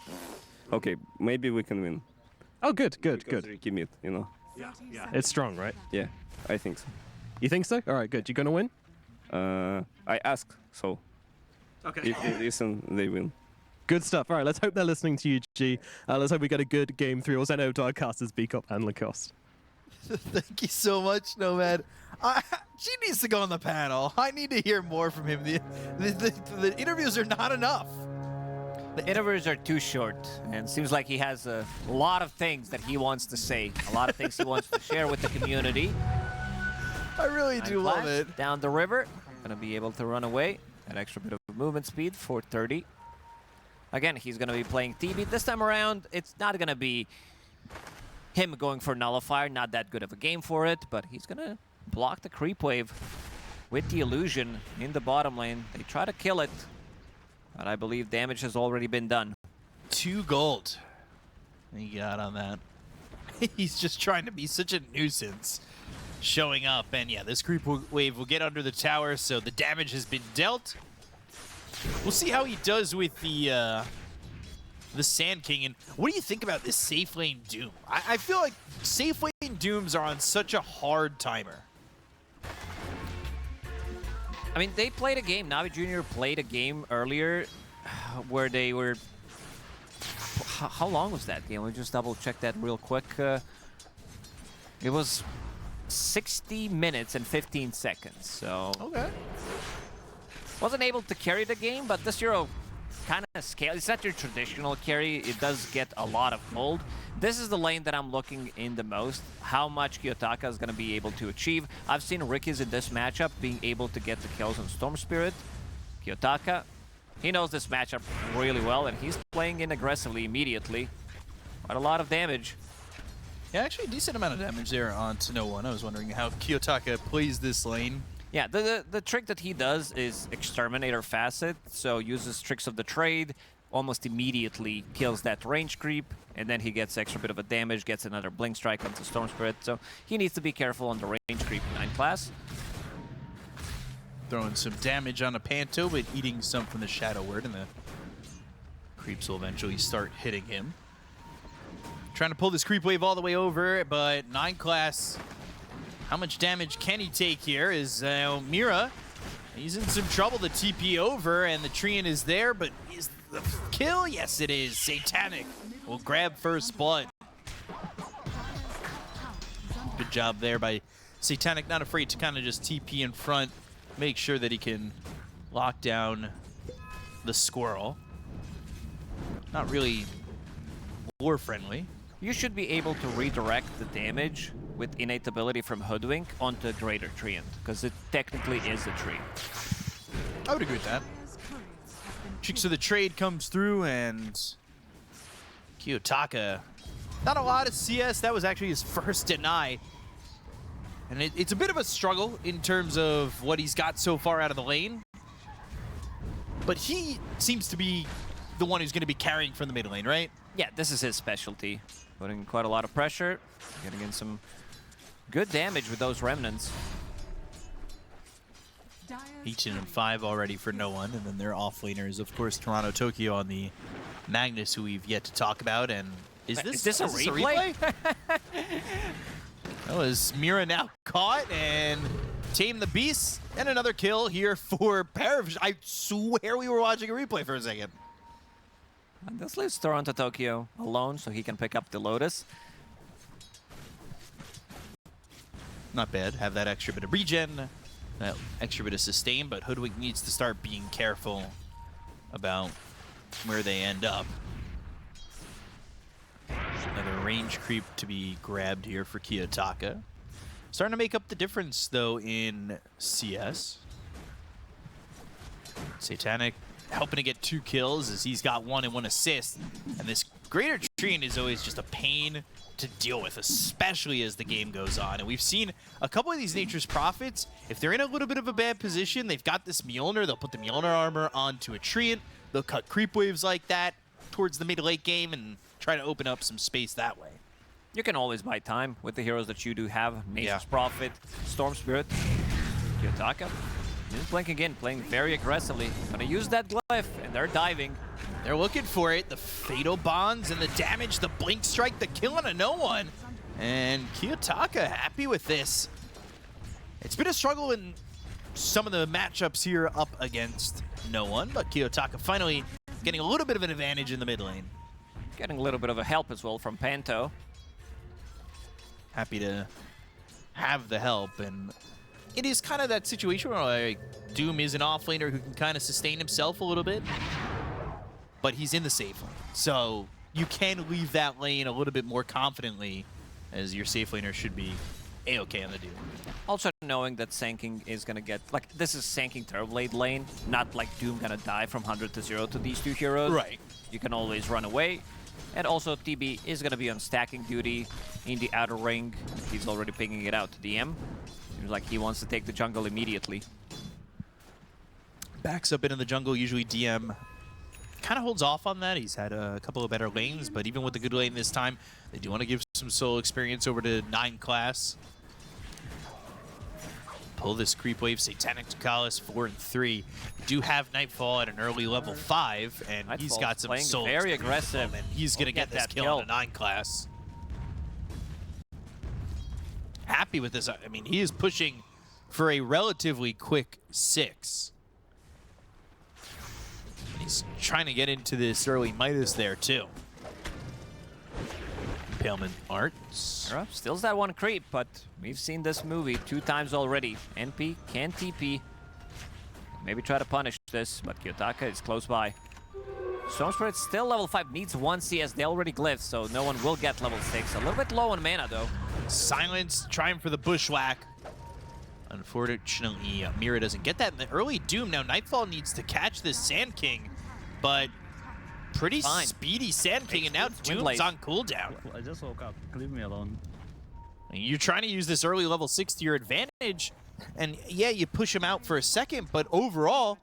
Okay, maybe we can win. Oh, good. Ricky mid, you know. Yeah. It's strong, right? Yeah, I think so. You think so? All right, good. You gonna win? I ask, so if they listen, they win. Good stuff. All right, let's hope they're listening to you, G. Let's hope we get a good game 3. Also, know to our casters, Beacop and Lacoste. Thank you so much, Nomad. She needs to go on the panel. I need to hear more from him. The interviews are not enough. The interviews are too short, and seems like he has a lot of things that he wants to say, a lot of things he wants to share with the community. I really do love it. Down the river, gonna be able to run away. An extra bit of movement speed, 430. Again, he's gonna be playing TB. This time around, it's not gonna be him going for Nullifier, not that good of a game for it, but he's gonna block the creep wave with the illusion in the bottom lane. They try to kill it, but I believe damage has already been done. 2 gold. He got on that. He's just trying to be such a nuisance showing up. And yeah, this creep wave will get under the tower, so the damage has been dealt. We'll see how he does with the Sand King. And what do you think about this safe lane Doom? I feel like safe lane Dooms are on such a hard timer. I mean, they played a game. NAVI Junior played a game earlier where they were... How long was that game? Let me just double check that real quick. It was 60 minutes and 15 seconds, so... Okay. Wasn't able to carry the game, but this hero kind of scale. It's not your traditional carry. It does get a lot of gold. This is the lane that I'm looking in the most. How much Kiyotaka is going to be able to achieve. I've seen Ricky's in this matchup being able to get the kills on Storm Spirit. Kiyotaka, he knows this matchup really well, and he's playing in aggressively immediately. Quite a lot of damage. Yeah, actually a decent amount of damage there on to no one. I was wondering how Kiyotaka plays this lane. Yeah, the trick that he does is Exterminator Facet, so uses tricks of the trade, almost immediately kills that range creep, and then he gets extra bit of a damage, gets another Blink Strike onto Storm Spirit, so he needs to be careful on the range creep 9 class. Throwing some damage on a Panto, but eating some from the Shadow Word, and the creeps will eventually start hitting him. Trying to pull this creep wave all the way over, but 9 class... How much damage can he take here? Is Mira, he's in some trouble to TP over, and the Treant is there, but is the kill? Yes, it is. Satanic will grab first blood. Good job there by Satanic, not afraid to kind of just TP in front, make sure that he can lock down the squirrel. Not really war-friendly. You should be able to redirect the damage with innate ability from Hoodwink onto Greater Treant, because it technically is a tree. I would agree with that. Tricks of the Trade comes through, and Kiyotaka, not a lot of CS. That was actually his first deny. And it's a bit of a struggle in terms of what he's got so far out of the lane. But he seems to be the one who's going to be carrying from the mid lane, right? Yeah, this is his specialty. Putting quite a lot of pressure, getting in some good damage with those remnants. 18 and 5 already for no one, and then their offlaners, of course, Toronto Tokyo on the Magnus, who we've yet to talk about. And is this a replay? Oh, is Mira now caught and tame the beast, and another kill here for PARIVISION. I swear we were watching a replay for a second. And this leaves Toronto Tokyo alone, so he can pick up the Lotus. Not bad. Have that extra bit of regen, that extra bit of sustain, but Hoodwink needs to start being careful about where they end up. Another range creep to be grabbed here for Kiyotaka. Starting to make up the difference, though, in CS. Satanic helping to get 2 kills as he's got 1 and 1 assist. And this Greater Treant is always just a pain to deal with, especially as the game goes on. And we've seen a couple of these Nature's Prophets, if they're in a little bit of a bad position, they've got this Mjolnir, they'll put the Mjolnir armor onto a Treant, they'll cut creep waves like that towards the mid-late game and try to open up some space that way. You can always buy time with the heroes that you do have. Nature's Prophet, Storm Spirit, Kiyotaka. Just blinking in, playing very aggressively. Gonna use that glyph, and they're diving. They're looking for it. The Fatal Bonds and the damage, the Blink Strike, the kill on a no one. And Kiyotaka happy with this. It's been a struggle in some of the matchups here up against no one, but Kiyotaka finally getting a little bit of an advantage in the mid lane. Getting a little bit of a help as well from Panto. Happy to have the help, and it is kind of that situation where like Doom is an offlaner who can kind of sustain himself a little bit, but he's in the safe lane. So you can leave that lane a little bit more confidently, as your safe laner should be A-okay on the Doom. Also knowing that Sanking is gonna get, like, this is Sanking Terrorblade lane, not like Doom gonna die from 100 to 0 to these two heroes. Right. You can always run away. And also TB is gonna be on stacking duty in the outer ring. He's already pinging it out to DM. Seems like he wants to take the jungle immediately. Backs up into the jungle, usually DM kind of holds off on that. He's had a couple of better lanes, but even with the good lane this time, they do want to give some solo experience over to 9 class. Pull this creep wave, Satanic Ducalis 4 and 3. Do have Nightfall at an early level 5, and Nightfall's he's got some playing solo very experience aggressive. and he's gonna get this that kill on a 9 class. Happy with this. I mean, he is pushing for a relatively quick 6. And he's trying to get into this early Midas there too. Impalement Arts. Stills that one creep, but we've seen this movie 2 times already. NP can TP. Maybe try to punish this, but Kiyotaka is close by. Storm Spirit still level 5, needs 1 CS. They already glyphed, so no one will get level 6. A little bit low on mana, though. Silence trying for the bushwhack. Unfortunately, Mira doesn't get that in the early Doom. Now Nightfall needs to catch this Sand King, but pretty speedy Sand King, and now Doom's on cooldown. I just woke up. Leave me alone. You're trying to use this early level 6 to your advantage, and yeah, you push him out for a second, but overall,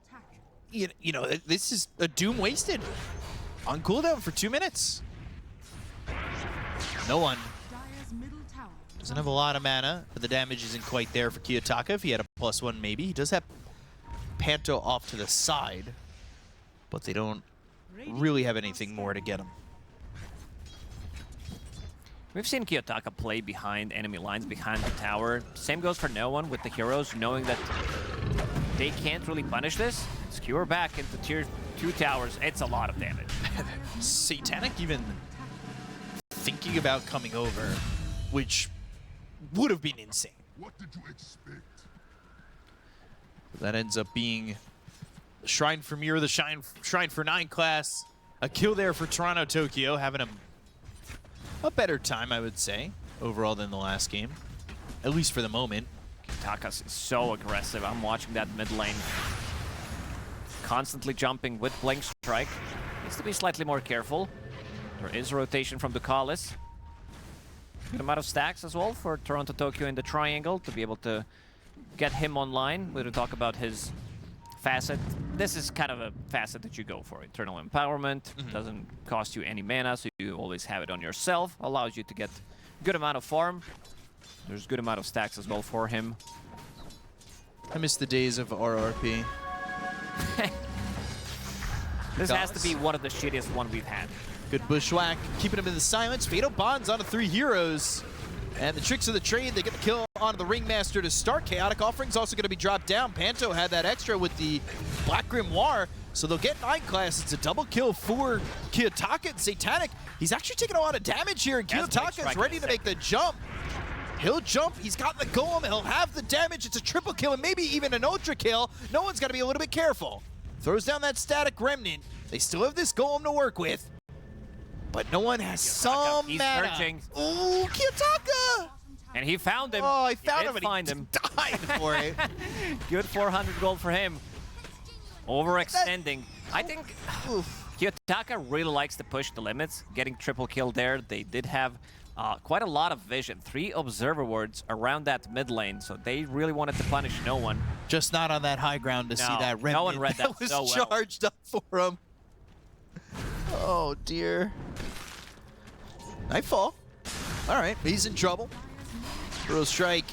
you know, this is a Doom wasted. On cooldown for 2 minutes. No one. Doesn't have a lot of mana, but the damage isn't quite there for Kiyotaka. If he had a +1, maybe. He does have Panto off to the side, but they don't really have anything more to get him. We've seen Kiyotaka play behind enemy lines, behind the tower. Same goes for no one with the heroes, knowing that they can't really punish this. Skewer back into tier 2 towers. It's a lot of damage. Satanic even thinking about coming over, which would have been insane. What did you expect? That ends up being Shrine for Mira, the Shrine for 9 class. A kill there for Toronto Tokyo, having a better time, I would say, overall than the last game. At least for the moment. Takas is so aggressive. I'm watching that mid lane. Constantly jumping with Blink Strike. Needs to be slightly more careful. There is rotation from Ducalis. Good amount of stacks as well for Toronto Tokyo in the triangle to be able to get him online. We're going to talk about his facet. This is kind of a facet that you go for. Eternal Empowerment. Doesn't cost you any mana, so you always have it on yourself. Allows you to get good amount of farm. There's good amount of stacks as well for him. I miss the days of RRP. This has to be one of the shittiest one we've had. Good bushwhack, keeping him in the silence. Fatal Bonds onto 3 heroes. And the tricks of the trade, they get the kill onto the Ringmaster to start. Chaotic Offering's also going to be dropped down. Panto had that extra with the Black Grimoire, so they'll get 9 class. It's a double kill for Kiyotaka and Satanic. He's actually taking a lot of damage here, and Kiyotaka's ready to make the jump. He'll jump, he's got the golem, he'll have the damage. It's a triple kill and maybe even an ultra kill. No one's got to be a little bit careful. Throws down that static remnant. They still have this golem to work with, but no one has some mana. Surging. Ooh, Kiyotaka! And he found him. Oh, I found him, find and him. died for it. Good 400 gold for him. Overextending. I think Kiyotaka really likes to push the limits, getting triple kill there. They did have quite a lot of vision. 3 observer wards around that mid lane, so they really wanted to punish no one. Just not on that high ground to see that remnant. No one read that was so well. charged up for him. Oh, dear. Nightfall. All right, he's in trouble. Throw strike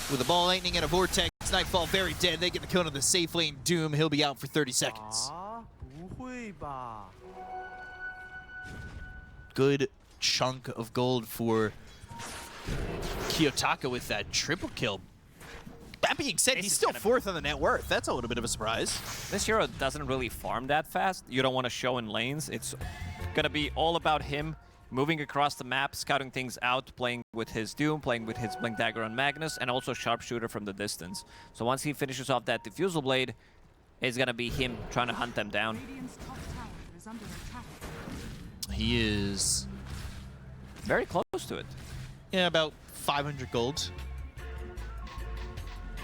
with a ball lightning and a vortex. Nightfall very dead. They get the kill on the safe lane. Doom, he'll be out for 30 seconds. Good chunk of gold for Kiyotaka with that triple kill. That being said, he's still 4th on the net worth. That's a little bit of a surprise. This hero doesn't really farm that fast. You don't want to show in lanes. It's going to be all about him moving across the map, scouting things out, playing with his Doom, playing with his Blink Dagger on Magnus, and also Sharpshooter from the distance. So once he finishes off that Diffusal Blade, it's going to be him trying to hunt them down. Radiant's top tower is under attack. He is, Very close to it. yeah, about 500 gold.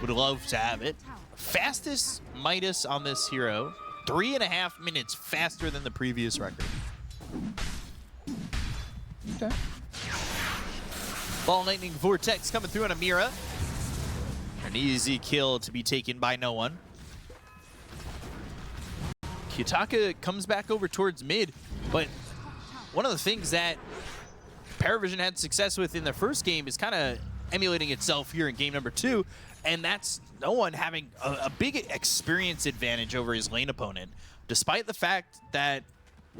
Would love to have it. Fastest Midas on this hero. 3.5 minutes faster than the previous record. Okay. Ball lightning vortex coming through on Amira. An easy kill to be taken by no one. Kiyotaka comes back over towards mid, but one of the things that PARIVISION had success with in their first game is kind of emulating itself here in game number 2, and that's no one having a big experience advantage over his lane opponent. Despite the fact that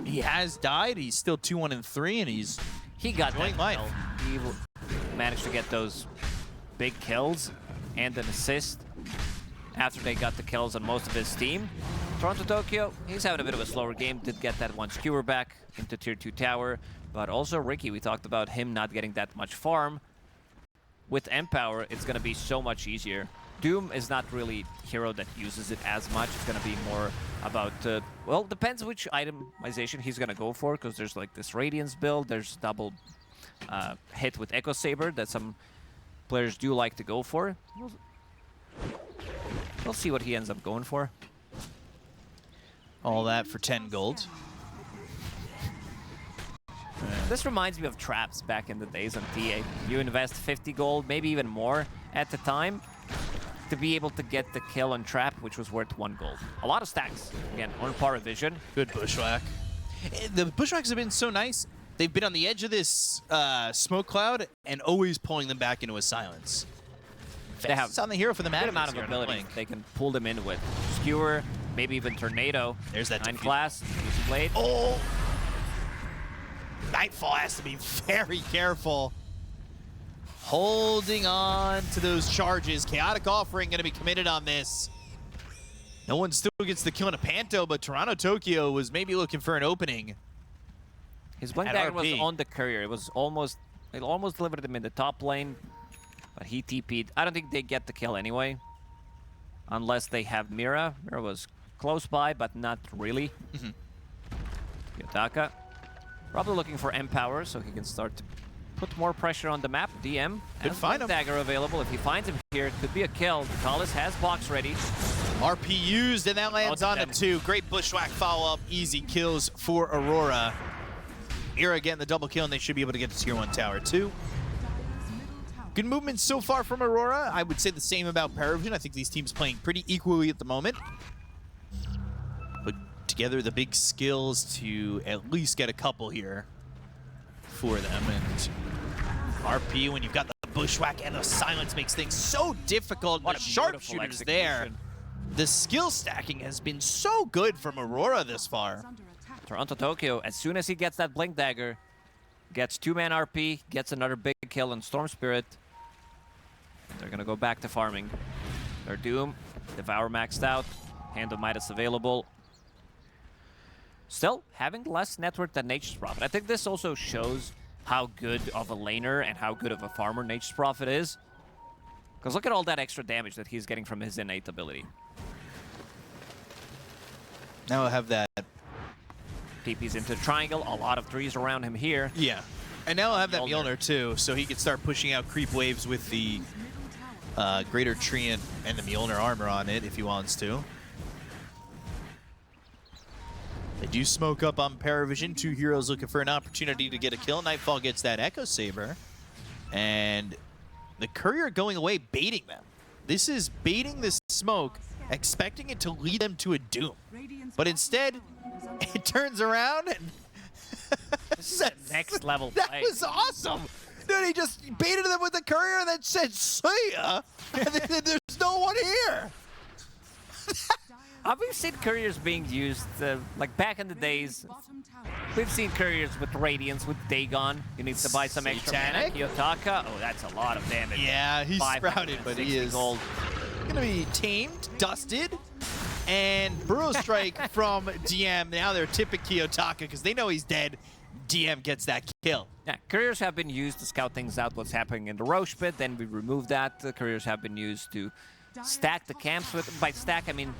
he has died, he's still 2-1-3, and He got that enjoying life. kill. He managed to get those big kills and an assist after they got the kills on most of his team. Toronto Tokyo, he's having a bit of a slower game. Did get that one skewer back into tier 2 tower, but also Ricky, we talked about him not getting that much farm. With Empower, it's going to be so much easier. Doom is not really a hero that uses it as much. It's going to be more about, well, depends which itemization he's going to go for, because there's like this Radiance build, there's double hit with Echo Saber that some players do like to go for. We'll see what he ends up going for. All that for 10 gold. This reminds me of traps back in the days on TA. You invest 50 gold, maybe even more at the time, to be able to get the kill on trap, which was worth 1 gold. A lot of stacks, again, on PARIVISION. Good bushwhack. The bushwhacks have been so nice. They've been on the edge of this smoke cloud and always pulling them back into a silence. They have It's on the hero for the good Madness amount of here, abilities Blink. they can pull them in with. Skewer, maybe even Tornado. There's that 9 defuse. class, Blade. Oh! Nightfall has to be very careful. Holding on to those charges. Chaotic Offering going to be committed on this. No one still gets the kill on a Panto, but Toronto Tokyo was maybe looking for an opening. His Blink At Dagger was RP. on the courier. It almost delivered him in the top lane, but he TP'd. I don't think they get the kill anyway, unless they have Mira. Mira was close by, but not really. Kiyotaka probably looking for Empower so he can start to put more pressure on the map. DM Could and find Blink him. Dagger available. If he finds him here, it could be a kill. Talus has box ready. RP used, and that lands on the them. 2. Great bushwhack follow-up. Easy kills for Aurora. Mira getting the double kill, and they should be able to get to tier 1 tower too. Dire's middle tower Good movement so far from Aurora. I would say the same about PARIVISION. I think these teams playing pretty equally at the moment. Put together the big skills to at least get a couple here for them. And RP, when you've got the bushwhack and the silence, makes things so difficult. What The a beautiful sharpshooters there. execution. The skill stacking has been so good from Aurora this far. is under attack. Toronto Tokyo, as soon as he gets that Blink Dagger, gets 2-man RP, gets another big kill on Storm Spirit. They're gonna go back to farming. Their Doom, Devour maxed out, Hand of Midas available. Still, having less network than Nature's Prophet. I think this also shows how good of a laner and how good of a farmer Nature's Prophet is. Because look at all that extra damage that he's getting from his innate ability. Now I have that. TP's into the triangle, a lot of trees around him here. Yeah. And now I'll have that Mjolnir. Mjolnir too, so he can start pushing out creep waves with the Middle tower Greater Tree and the Mjolnir armor on it if he wants to. They do smoke up on PARIVISION. Two heroes looking for an opportunity to get a kill. Nightfall gets that Echo Saber. And the Courier going away, baiting them. This is baiting the smoke, expecting it to lead them to a Doom. But instead, it turns around and... This is a next level That play. was awesome! Dude, he just baited them with the Courier and then said, see ya! And then there's no one here! We've seen couriers being used, like back in the days. We've seen couriers with Radiance, with Dagon. You need to buy some extra mana. Satanic? Kiyotaka. Oh, that's a lot of damage. Yeah, he's sprouted, but he 560 is gold. gonna be tamed, dusted, and Burrow Strike from DM. Now they're tipping Kiyotaka because they know he's dead. DM gets that kill. Yeah, couriers have been used to scout things out, what's happening in the Roche pit. Then we removed that. The couriers have been used to stack the camps with. By stack, I mean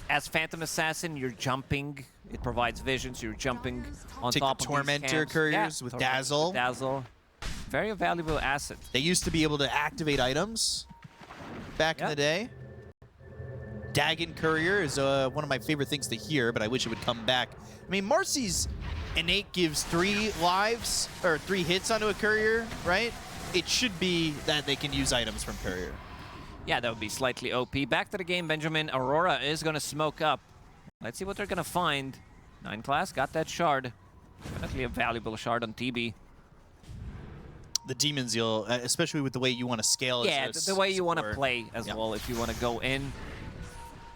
as Phantom Assassin, you're jumping. It provides vision, so you're jumping on Take top the of Tormentor these camps. couriers Yeah, with Tormentor Dazzle. with Dazzle. Very valuable asset. They used to be able to activate items back in the day. Dagon Courier is one of my favorite things to hear, but I wish it would come back. I mean, Marcy's innate gives 3 lives, or 3 hits onto a Courier, right? It should be that they can use items from Courier. Yeah, that would be slightly OP. Back to the game, Benjamin. Aurora is going to smoke up. Let's see what they're going to find. 9 class got that shard. Definitely a valuable shard on TB. The Demon Zeal, especially with the way you want to scale. Yeah, as the way you want to support. play as well. If you want to go in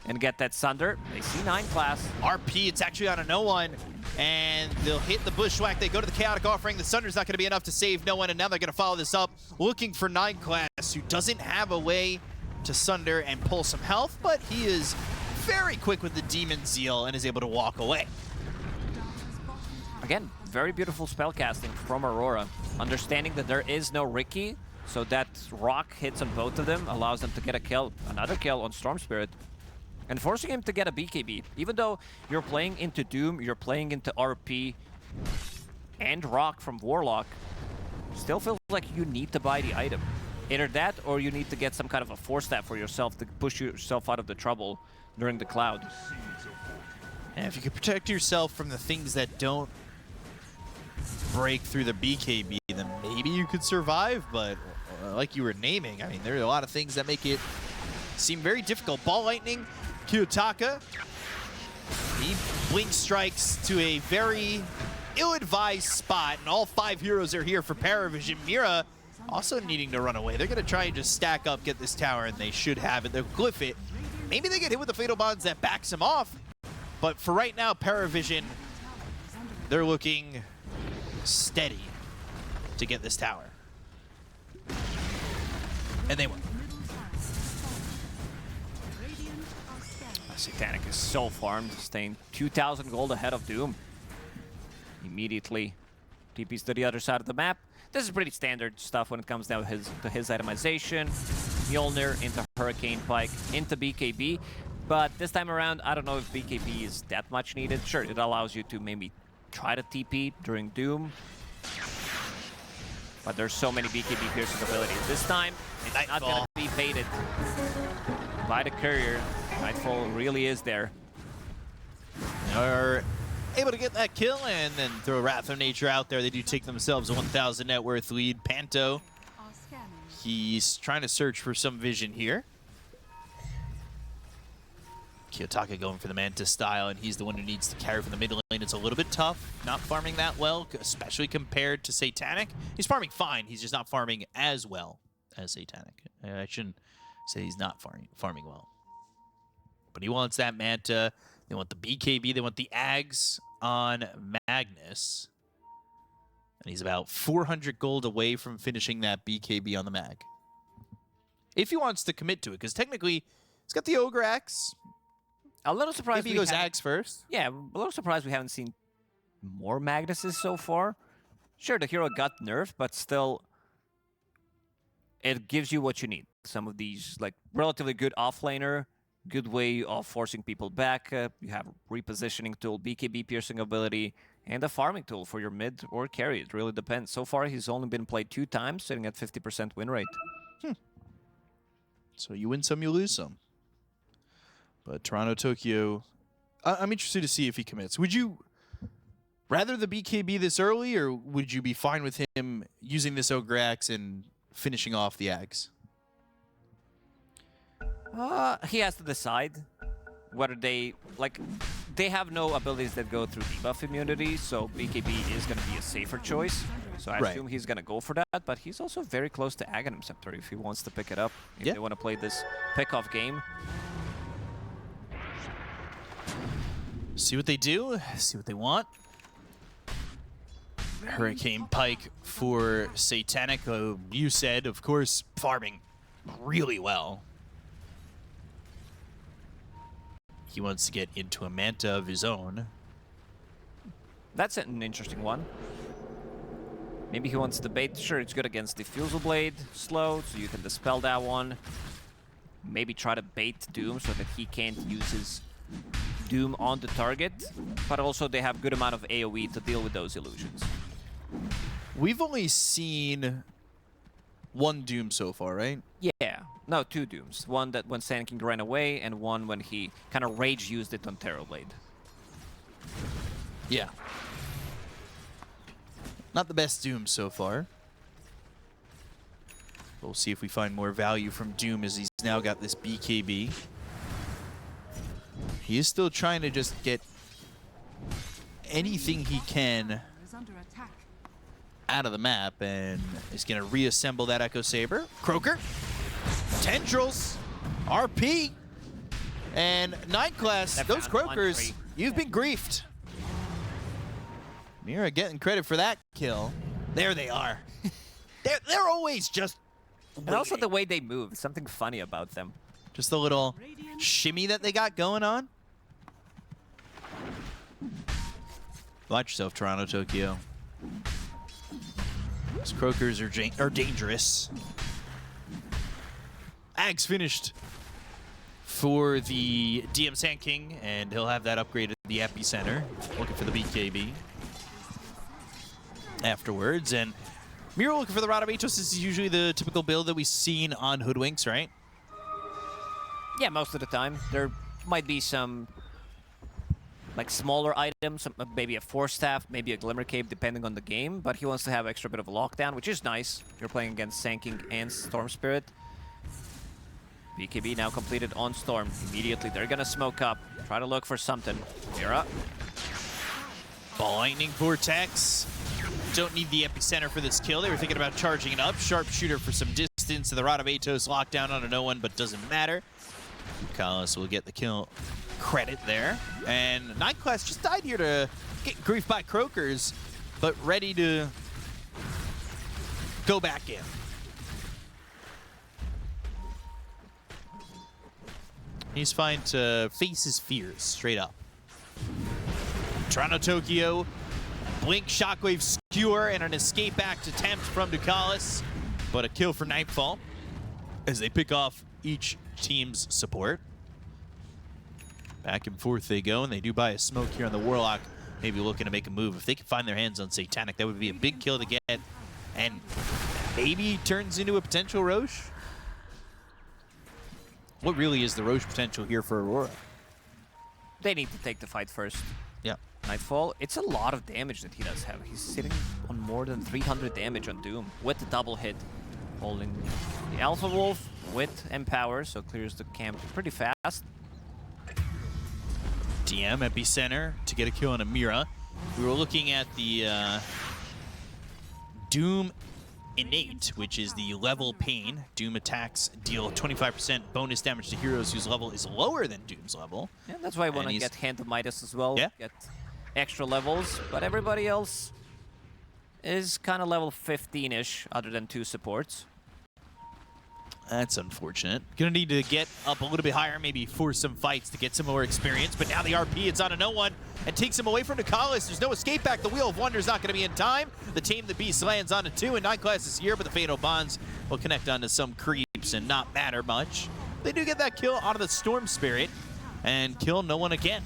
and get that Sunder. They see 9 class. RP, it's actually on a no one. And they'll hit the Bushwhack. They go to the Chaotic Offering. The Sunder's not going to be enough to save no one. And now they're going to follow this up, looking for 9 class, who doesn't have a way to Sunder and pull some health, but he is very quick with the Demon Zeal and is able to walk away. Again, very beautiful spell casting from Aurora. Understanding that there is no Riki, so that rock hits on both of them, allows them to get a kill, another kill on Storm Spirit, and forcing him to get a BKB. Even though you're playing into Doom, you're playing into RP and Rock from Warlock, still feels like you need to buy the item. Either that, or you need to get some kind of a force stat for yourself to push yourself out of the trouble during the Cloud. And if you could protect yourself from the things that don't break through the BKB, then maybe you could survive, but like you were naming, I mean, there are a lot of things that make it seem very difficult. Ball Lightning, Kiyotaka, he blink strikes to a very ill-advised spot, and all 5 heroes are here for PARIVISION. Mira also needing to run away. They're going to try and just stack up, get this tower, and they should have it. They'll glyph it. Maybe they get hit with the Fatal Bonds that backs them off, but for right now, PARIVISION, they're looking steady to get this tower. And they win. Satanic is so farmed, staying 2,000 gold ahead of Doom. Immediately TPs to the other side of the map. This is pretty standard stuff when it comes down to his itemization. Mjolnir into Hurricane Pike, into BKB. But this time around, I don't know if BKB is that much needed. Sure, it allows you to maybe try to TP during Doom. But there's so many BKB piercing abilities. This time, it's not going to be baited by the Courier. Nightfall really is there. Are able to get that kill and then throw Wrath of Nature out there. They do take themselves a 1,000 net worth lead. Panto, he's trying to search for some vision here. Kiyotaka going for the Mantis style, and he's the one who needs to carry from the mid lane. It's a little bit tough, not farming that well, especially compared to Satanic. He's farming fine, he's just not farming as well as Satanic. I shouldn't say he's not farming well. But he wants that Manta, they want the BKB, they want the Ags on Magnus. And he's about 400 gold away from finishing that BKB on the Mag. If he wants to commit to it, because technically he's got the Ogre Axe. A little surprised Maybe he goes Ags first. Yeah, a little surprised we haven't seen more Magnuses so far. Sure, the hero got nerfed, but still, it gives you what you need. Some of these, like, relatively good offlaner, good way of forcing people back. You have repositioning tool, BKB piercing ability, and a farming tool for your mid or carry. It really depends. So far, he's only been played 2 times, sitting at 50% win rate. So you win some, you lose some. But Toronto, Tokyo I'm interested to see if he commits. Would you rather the BKB this early, or would you be fine with him using this Ogre Axe and finishing off the Ags? He has to decide whether they have no abilities that go through debuff immunity, so BKB is going to be a safer choice. So I assume he's going to go for that, but he's also very close to Aghanim Scepter if he wants to pick it up, if they want to play this pick-off game. See what they do, see what they want. Hurricane Pike for Satanic, who you said, of course, farming really well. He wants to get into a Manta of his own. That's an interesting one. Maybe he wants to bait. Sure, it's good against Diffusal Blade, slow, so you can dispel that one. Maybe try to bait Doom so that he can't use his Doom on the target, but also they have good amount of AoE to deal with those illusions. We've only seen one Doom so far, right? Yeah, no, 2 Dooms. One that when Sand King ran away, and one when he kind of rage used it on Terrorblade. Yeah. Not the best Doom so far. We'll see if we find more value from Doom as he's now got this BKB. He is still trying to just get anything he can Is under attack. out of the map, and is going to reassemble that Echo Saber. Croaker, Tendrils, RP, and 9 class. They Those found Croakers, 1-3. you've been griefed. Mira getting credit for that kill. There they are. they're always just And also waiting. the way they move, something funny about them. Just the little shimmy that they got going on. Watch yourself, Toronto, Tokyo. These Croakers are dangerous. Ags finished for the DM Sand King, and he'll have that upgraded to the Epicenter. Looking for the BKB afterwards. And Mira looking for the Rod of Atos. This is usually the typical build that we've seen on Hoodwinks, right? Yeah, most of the time. There might be some like smaller items, maybe a Force Staff, maybe a Glimmer Cape, depending on the game, but he wants to have extra bit of a lockdown, which is nice. You're playing against Sand King and Storm Spirit. BKB now completed on Storm. Immediately, they're gonna smoke up, try to look for something. Mira. Lightning Vortex. Don't need the Epicenter for this kill. They were thinking about charging it up. Sharpshooter for some distance, and the Rod of Atos lockdown on a no one, but doesn't matter. Kalis will get the kill credit there. And 9 class just died here to get griefed by Croakers, but ready to go back in. He's fine to face his fears straight up. Toronto, Tokyo, Blink, Shockwave, Skewer, and an escape act attempt from Ducalis, but a kill for Nightfall as they pick off each team's support. Back and forth they go, and they do buy a smoke here on the Warlock, maybe looking to make a move. If they can find their hands on Satanic, that would be a big kill to get, and maybe turns into a potential Roche. What really is the Roche potential here for Aurora? They need to take the fight first. Yeah. Nightfall, it's a lot of damage that he does have. He's sitting on more than 300 damage on Doom with the double hit. Holding the Alpha Wolf with Empower, so clears the camp pretty fast. DM Epicenter to get a kill on Amira. We were looking at the Doom Innate, which is the level Pain. Doom attacks deal 25% bonus damage to heroes whose level is lower than Doom's level. Yeah, that's why I want to he's- get Hand of Midas as well. Yeah. Get extra levels, but everybody else is kind of level 15-ish, other than 2 supports. That's unfortunate. Gonna need to get up a little bit higher, maybe force some fights to get some more experience. But now the RP, it's on a no one and takes him away from Nicalis. There's no escape back. The Wheel of Wonder's not gonna be in time. The Tame the Beast lands on a 2, and 9 class is here, but the Fatal Bonds will connect onto some creeps and not matter much. They do get that kill onto the Storm Spirit and kill no one again.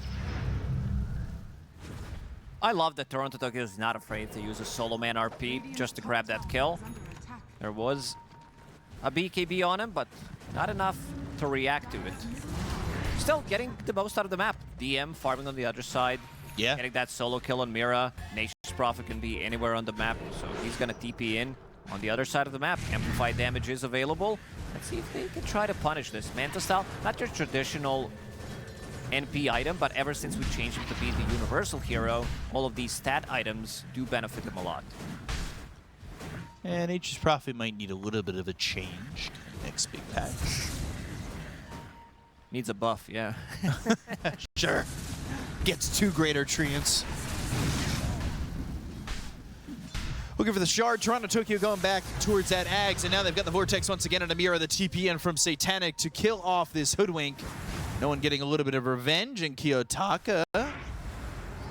I love that Toronto Tokyo is not afraid to use a solo man RP just to grab that kill. Is under attack. There was a BKB on him, but not enough to react to it. still getting the most out of the map. DM farming on the other side. Yeah. Getting that solo kill on Mira. Nature's Prophet can be anywhere on the map, so he's gonna TP in on the other side of the map. Amplified damage is available. Let's see if they can try to punish this. Manta style, not your traditional NP item, but ever since we changed him to be the universal hero, all of these stat items do benefit him a lot. And Nature's Prophet might need a little bit of a change next big patch. Needs a buff, yeah. Sure. Gets 2 greater treants. Looking for the shard. Toronto, Tokyo going back towards that Ags, and now they've got the Vortex once again on Amira, the TPN from Satanic to kill off this Hoodwink. No one getting a little bit of revenge, and Kiyotaka,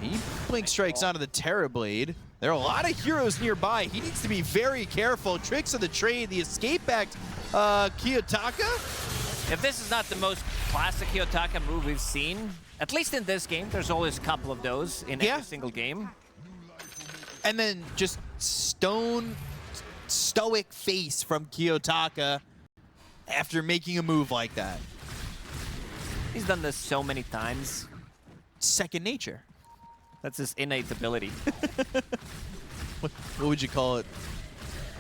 he blink strikes onto the Terrorblade. There are a lot of heroes nearby. He needs to be very careful. Tricks of the trade, the escape act, Kiyotaka. If this is not the most classic Kiyotaka move we've seen, at least in this game, there's always a couple of those in every single game. And then just stoic face from Kiyotaka after making a move like that. He's done this so many times. Second nature. That's his innate ability. What would you call it?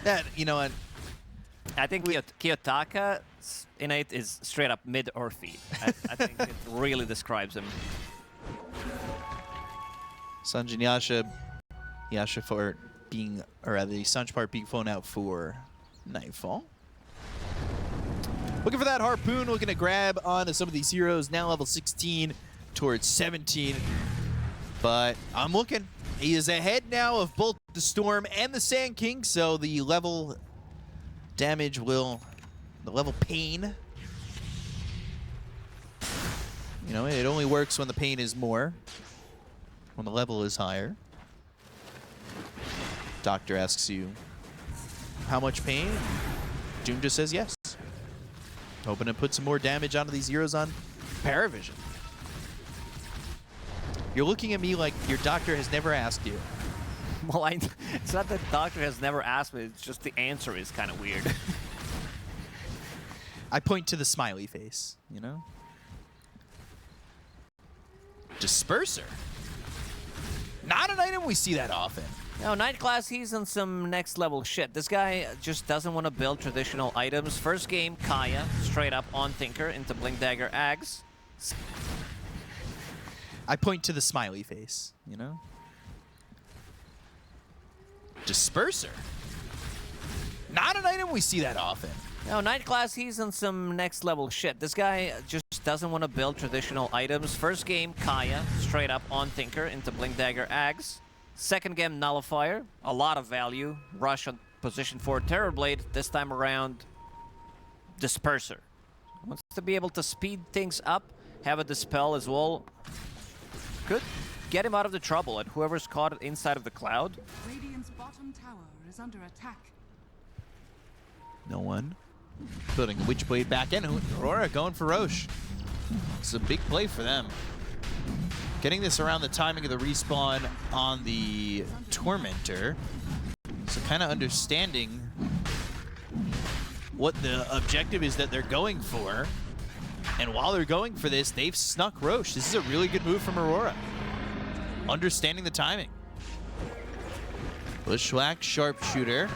That, you know what? I think Kiyotaka's innate is straight up mid or feet. I think it really describes him. Sanjin Yasha for being, or rather the Sanjpart being flown out for Nightfall. Looking for that Harpoon, looking to grab onto some of these heroes, now level 16 towards 17. But I'm looking. He is ahead now of both the Storm and the Sand King, so the level damage will, the level pain, you know, it only works when the pain is more, when the level is higher. Doctor asks you, how much pain? Doom just says yes. Hoping to put some more damage onto these heroes on PARIVISION. You're looking at me like your doctor has never asked you. Well, it's not that doctor has never asked me, it's just the answer is kind of weird. I point to the smiley face, you know? Disperser. Not an item we see that often. No, Night Class, he's on some next level shit. This guy just doesn't want to build traditional items. First game, Kaya, straight up on Tinker into Blink Dagger Ags. I point to the smiley face, you know? Disperser. Not an item we see that often. No, Night Class, he's on some next level shit. This guy just doesn't want to build traditional items. First game, Kaya, straight up on Tinker into Blink Dagger Ags. Second game, Nullifier, a lot of value. Rush on position 4 Terrorblade. This time around, Disperser. Wants to be able to speed things up, have a Dispel as well. Could get him out of the trouble, and whoever's caught inside of the cloud. Radiant's bottom tower is under attack. No one. Building a Witchblade back in. Aurora going for Roche. It's a big play for them. Getting this around the timing of the respawn on the Tormentor. So kind of understanding what the objective is that they're going for. And while they're going for this, they've snuck Roche. This is a really good move from Aurora. Understanding the timing. Bushwhack, Sharpshooter.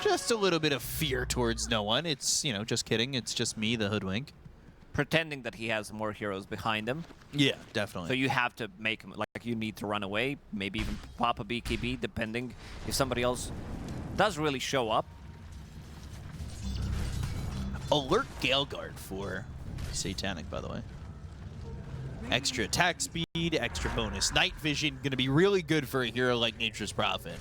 Just a little bit of fear towards no one. It's, you know, just kidding. It's just me, the Hoodwink. Pretending that he has more heroes behind him. Yeah, definitely. So you have to make him, like you need to run away, maybe even pop a BKB, depending if somebody else does really show up. Alert Gale Guard for Satanic, by the way. Extra attack speed, extra bonus night vision. Going to be really good for a hero like Nature's Prophet.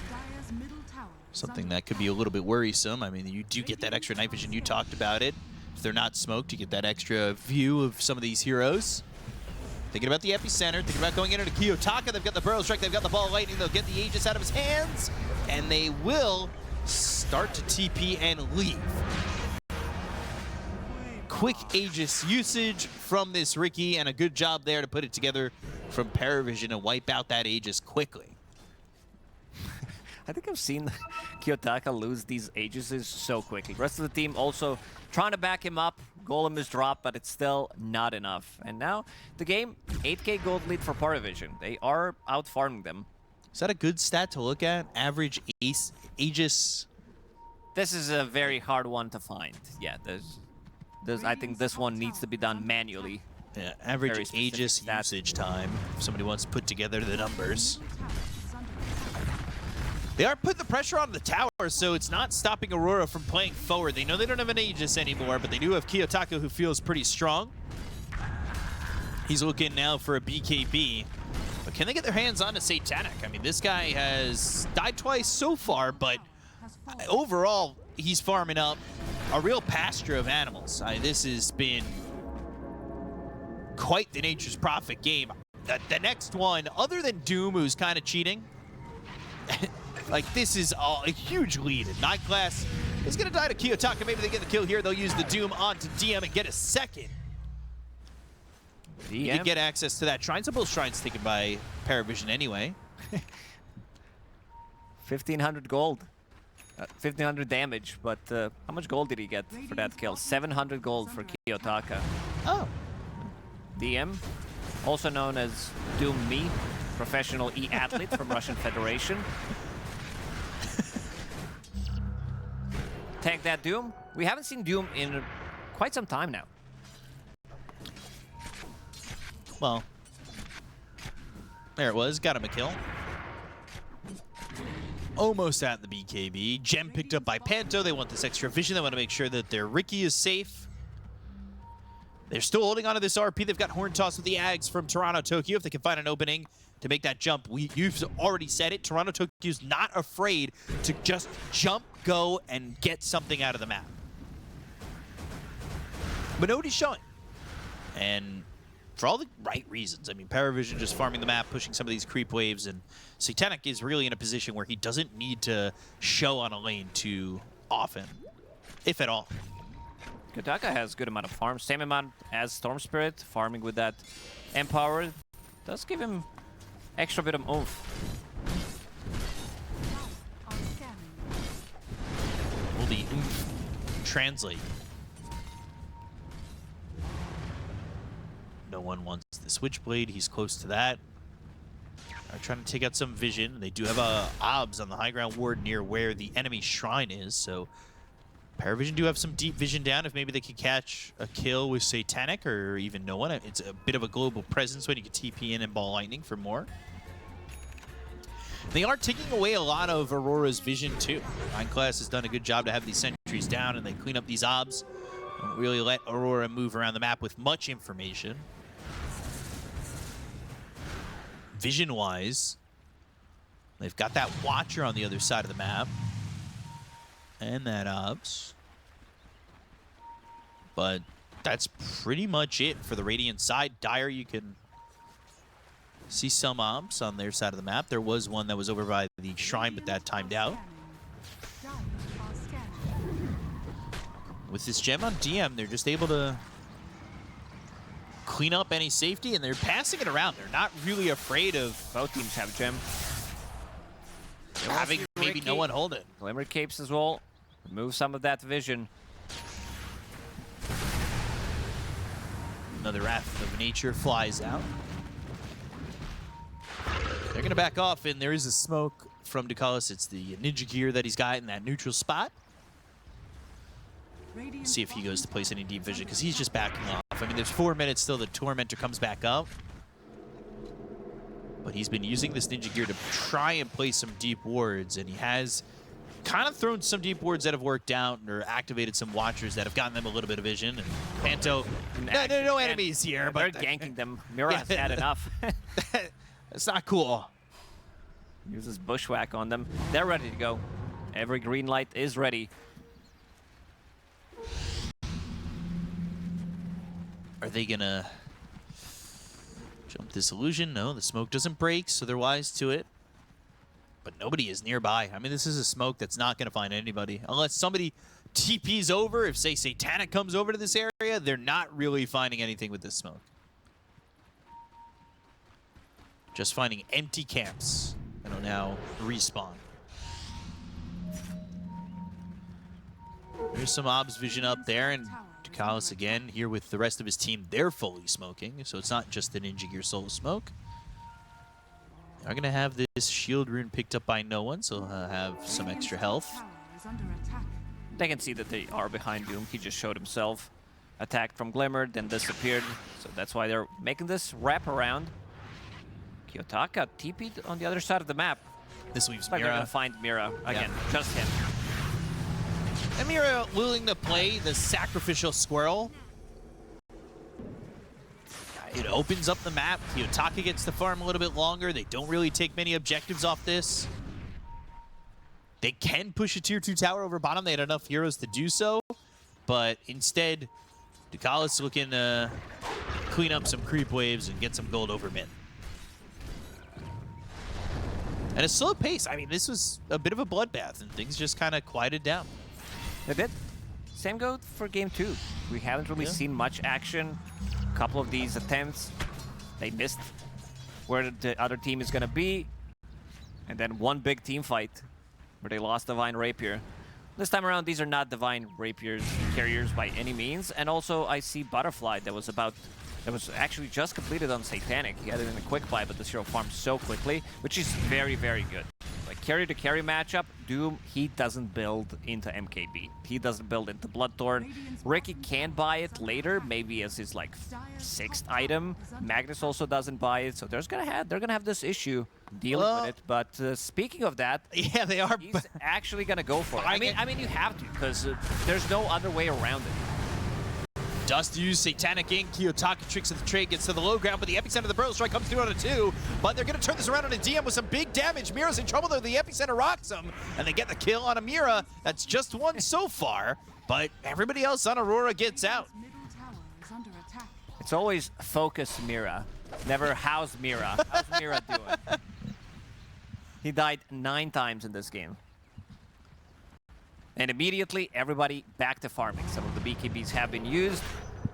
Dire's middle tower is Something under that could be a little bit worrisome. I mean, you do get that extra night vision. You talked about it. If they're not smoked, you get that extra view of some of these heroes. Thinking about the epicenter, thinking about going into Kiyotaka. They've got the Burrow Strike, they've got the Ball of Lightning. They'll get the Aegis out of his hands, and they will start to TP and leave. Quick Aegis usage from this Riki, and a good job there to put it together from PARIVISION and wipe out that Aegis quickly. I think I've seen Kiyotaka lose these Aegises so quickly. The rest of the team also trying to back him up. Golem is dropped, but it's still not enough. And now, the game, 8k gold lead for PARIVISION. They are out-farming them. Is that a good stat to look at? Average Aegis. This is a very hard one to find. Yeah, I think this one needs to be done manually. Yeah, Very average specific Aegis stat. usage time. If somebody wants to put together the numbers. Middle tower is under attack. They are putting the pressure on the tower, so it's not stopping Aurora from playing forward. They know they don't have an Aegis anymore, but they do have Kiyotaka, who feels pretty strong. He's looking now for a BKB. But can they get their hands on to Satanic? I mean, this guy has died twice so far, but Has fallen. overall, he's farming up a real pasture of animals. This has been quite the Nature's Prophet game. The next one, other than Doom, who's kind of cheating, like, this is a huge lead. And Nightglass is going to die to Kiyotaka. Maybe they get the kill here. They'll use the Doom onto DM and get a second. You can get access to that shrine. Some of those shrines taken by PARIVISION anyway. 1,500 gold. 1,500 damage, but how much gold did he get for that kill? 700 gold for Kiyotaka. Oh. DM, also known as Doom Me, professional e-athlete from Russian Federation. Tank that Doom. We haven't seen Doom in quite some time now. Well, there it was. Got him a kill. Almost at the BKB. Gem picked up by Panto. They want this extra vision. They want to make sure that their Ricky is safe. They're still holding on to this RP. They've got Horn Toss with the Ags from Toronto, Tokyo. If they can find an opening to make that jump, you've already said it. Toronto, Tokyo's not afraid to just jump, go, and get something out of the map. But nobody's showing. And for all the right reasons. I mean, PARIVISION just farming the map, pushing some of these creep waves, and Satanic is really in a position where he doesn't need to show on a lane too often, if at all. Kiyotaka has good amount of farm. Same amount as Storm Spirit, farming with that Empower. Does give him extra bit of oomph. Are scanning. Will the oomph translate? No one wants the Switchblade. He's close to that. They're trying to take out some vision. They do have a OBS on the high ground ward near where the enemy shrine is, so PARIVISION do have some deep vision down if maybe they could catch a kill with Satanic or even no one. It's a bit of a global presence when you can TP in and Ball Lightning for more. They are taking away a lot of Aurora's vision too. Class has done a good job to have these sentries down and they clean up these OBS. Don't really let Aurora move around the map with much information. Vision-wise, they've got that Watcher on the other side of the map. And that OBS. But that's pretty much it for the Radiant side. Dire, you can see some OBS on their side of the map. There was one that was over by the shrine, but that timed out. Giants are scanning. With this gem on DM, they're just able to clean up any safety, and they're passing it around. They're not really afraid of Both teams have gem. having maybe Ricky. no one hold it. Glimmer Capes as well. Remove some of that vision. Another Wrath of Nature flies out. They're going to back off, and there is a smoke from Ducalis. It's the ninja gear that he's got in that neutral spot. Radiant See if he goes to bottom place any tower deep is vision, under because he's just attack. backing off. I mean, there's 4 minutes still. The Tormentor comes back up. But he's been using this ninja gear to try and place some deep wards, and he has kind of thrown some deep wards that have worked out or activated some Watchers that have gotten them a little bit of vision. And Panto, no enemies here, They're but ganking them. Mira has had enough. it's not cool. Uses Bushwhack on them. They're ready to go. Every green light is ready. Are they gonna jump this illusion? No, the smoke doesn't break, so they're wise to it. But nobody is nearby. I mean, this is a smoke that's not gonna find anybody. Unless somebody TP's over, if, say, Satanic comes over to this area, they're not really finding anything with this smoke. Just finding empty camps that'll now respawn. There's some OBS vision up there, and Ducalis again here with the rest of his team. They're fully smoking, so it's not just the Ninja Gear solo smoke. They're going to have this shield rune picked up by no one, so he'll have some extra health. Tower is under attack. They can see that they are behind Doom. He just showed himself. Attacked from Glimmer, then disappeared. So that's why they're making this wrap around. Kiyotaka TP'd on the other side of the map. This leaves Like they're Mira. gonna find Mira again. Just him. And Mira willing to play the sacrificial squirrel. It opens up the map. Kiyotaka gets to farm a little bit longer. They don't really take many objectives off this. They can push a tier 2 tower over bottom. They had enough heroes to do so. But instead, Ducalis looking to clean up some creep waves and get some gold over mid. And a slow pace. I mean, this was a bit of a bloodbath, and things just kind of quieted down. They did. Same goes for game 2. We haven't really seen much action. A couple of these attempts, they missed where the other team is gonna be. And then one big team fight where they lost Divine Rapier. This time around, these are not Divine Rapiers carriers by any means. And also, I see Butterfly that was actually just completed on Satanic. He had it in a quick buy, but this hero farmed so quickly, which is very, very good. Like carry-to-carry matchup, Doom, he doesn't build into MKB. He doesn't build into Bloodthorn. Ricky can buy it later, maybe as his like 6th item. Magnus also doesn't buy it, so they're gonna have this issue dealing with it. But speaking of that, Yeah, they are. he's actually gonna go for it. I mean, you have to, because there's no other way around it. Just use Satanic Ink. Kiyotaka tricks of the trade, gets to the low ground, but the epicenter of the Burrow Strike comes through on a 2. But they're going to turn this around on a DM with some big damage. Mira's in trouble, though. The epicenter rocks him, and they get the kill on a Mira. That's just one so far, but everybody else on Aurora gets out. Middle tower is under attack. It's always focus Mira, never how's Mira. How's Mira doing? He died 9 times in this game. And immediately, everybody back to farming. Some of the BKBs have been used.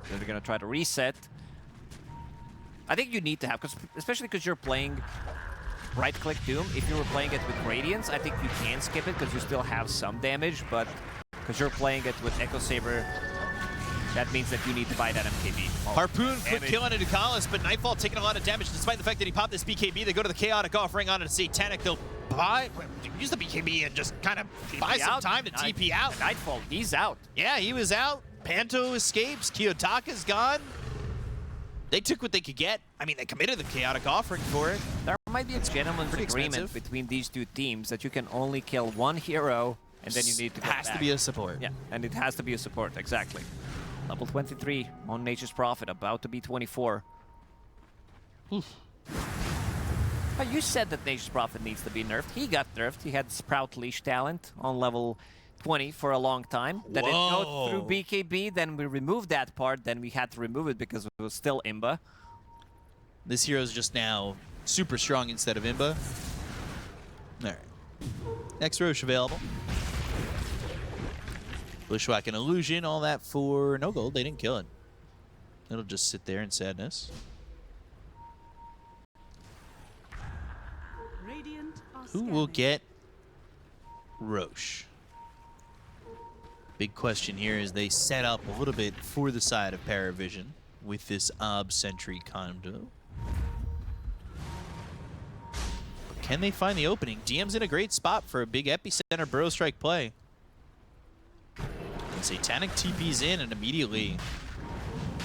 They're going to try to reset. I think you need to have, especially because you're playing right-click Doom. If you were playing it with Radiance, I think you can skip it because you still have some damage. But because you're playing it with Echo Saber, that means that you need to buy that MKB. Harpoon, quick kill on a Ducalis, but Nightfall taking a lot of damage despite the fact that he popped this BKB. They go to the Chaotic Offering on a Satanic. They'll use the BKB and just kind of buy some time to TP out. Nightfall, he's out. Yeah, he was out. Panto escapes. Kiyotaka's gone. They took what they could get. I mean, they committed the Chaotic Offering for it. There might be a gentleman's Pretty agreement expensive. between these two teams that you can only kill one hero and then you need to go Has to back. be a support. Yeah, and it has to be a support, exactly. Level 23 on Nature's Prophet, about to be 24. But you said that Nature's Prophet needs to be nerfed. He got nerfed. He had Sprout Leash talent on level 20 for a long time. Then it go through BKB, then we removed that part, then we had to remove it because it was still Imba. This hero's just now super strong instead of Imba. All right. Next Roche available. Bushwhack and Illusion, all that for no gold. They didn't kill it. It'll just sit there in sadness. Radiant are Who will scanning. get Roche? Big question here is they set up a little bit for the side of PARIVISION with this Ob Sentry combo. But can they find the opening? DM's in a great spot for a big epicenter Burrow Strike play. And Satanic TP's in, and immediately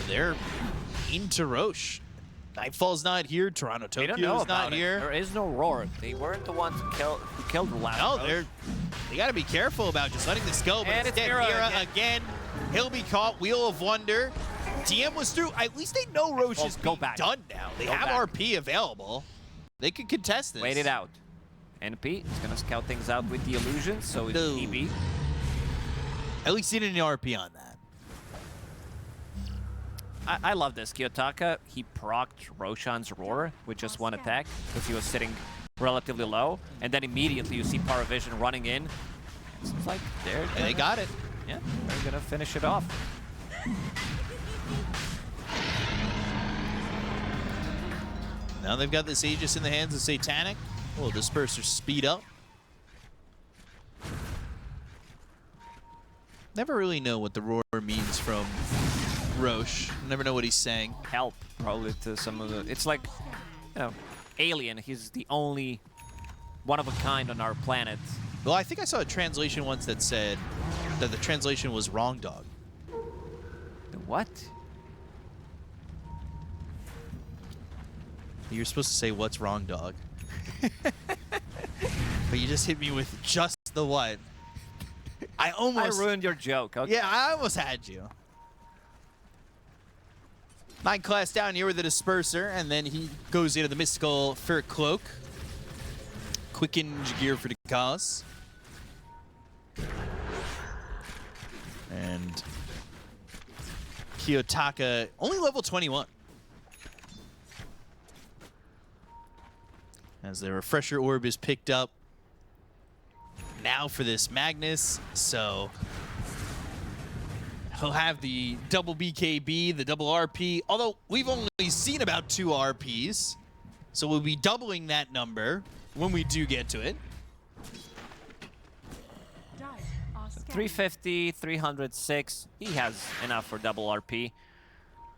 they're into Roche. Nightfall's not here. Toronto They don't know Tokyo's about not it. here. There is no roar. They weren't the ones who killed the last No, Roche. they got to be careful about just letting this go. But And it's instead, Mira Mira again. He'll be caught. Wheel of Wonder. DM was through. At least they know Roche is go being back. done now. They Go have back. RP available. They could contest this. Wait it out. NP is going to scout things out with the illusions, so it's No. EB. At least he didn't RP on that. I love this. Kiyotaka, he procced Roshan's Roar with just one attack because he was sitting relatively low. And then immediately you see PARIVISION running in. It's like they're And they got it. Yeah, they're going to finish it off. Now they've got this Aegis in the hands of Satanic. Will Disperser speed up? Never really know what the roar means from Roche. Never know what he's saying. Help, probably, to some of the... It's like, you know, alien. He's the only one of a kind on our planet. Well, I think I saw a translation once that said that the translation was wrong dog. The what? You're supposed to say, what's wrong, dog? But you just hit me with just the what. I ruined your joke. Okay. Yeah, I almost had you. 9 class down here with the disperser, and then he goes into the mystical ferret cloak. Quicken gear for the cause. And Kiyotaka only level 21. As the refresher orb is picked up now for this Magnus, so he'll have the double BKB, the double RP, although we've only seen about 2 RPs, so we'll be doubling that number when we do get to it. 350, 306. He has enough for double RP.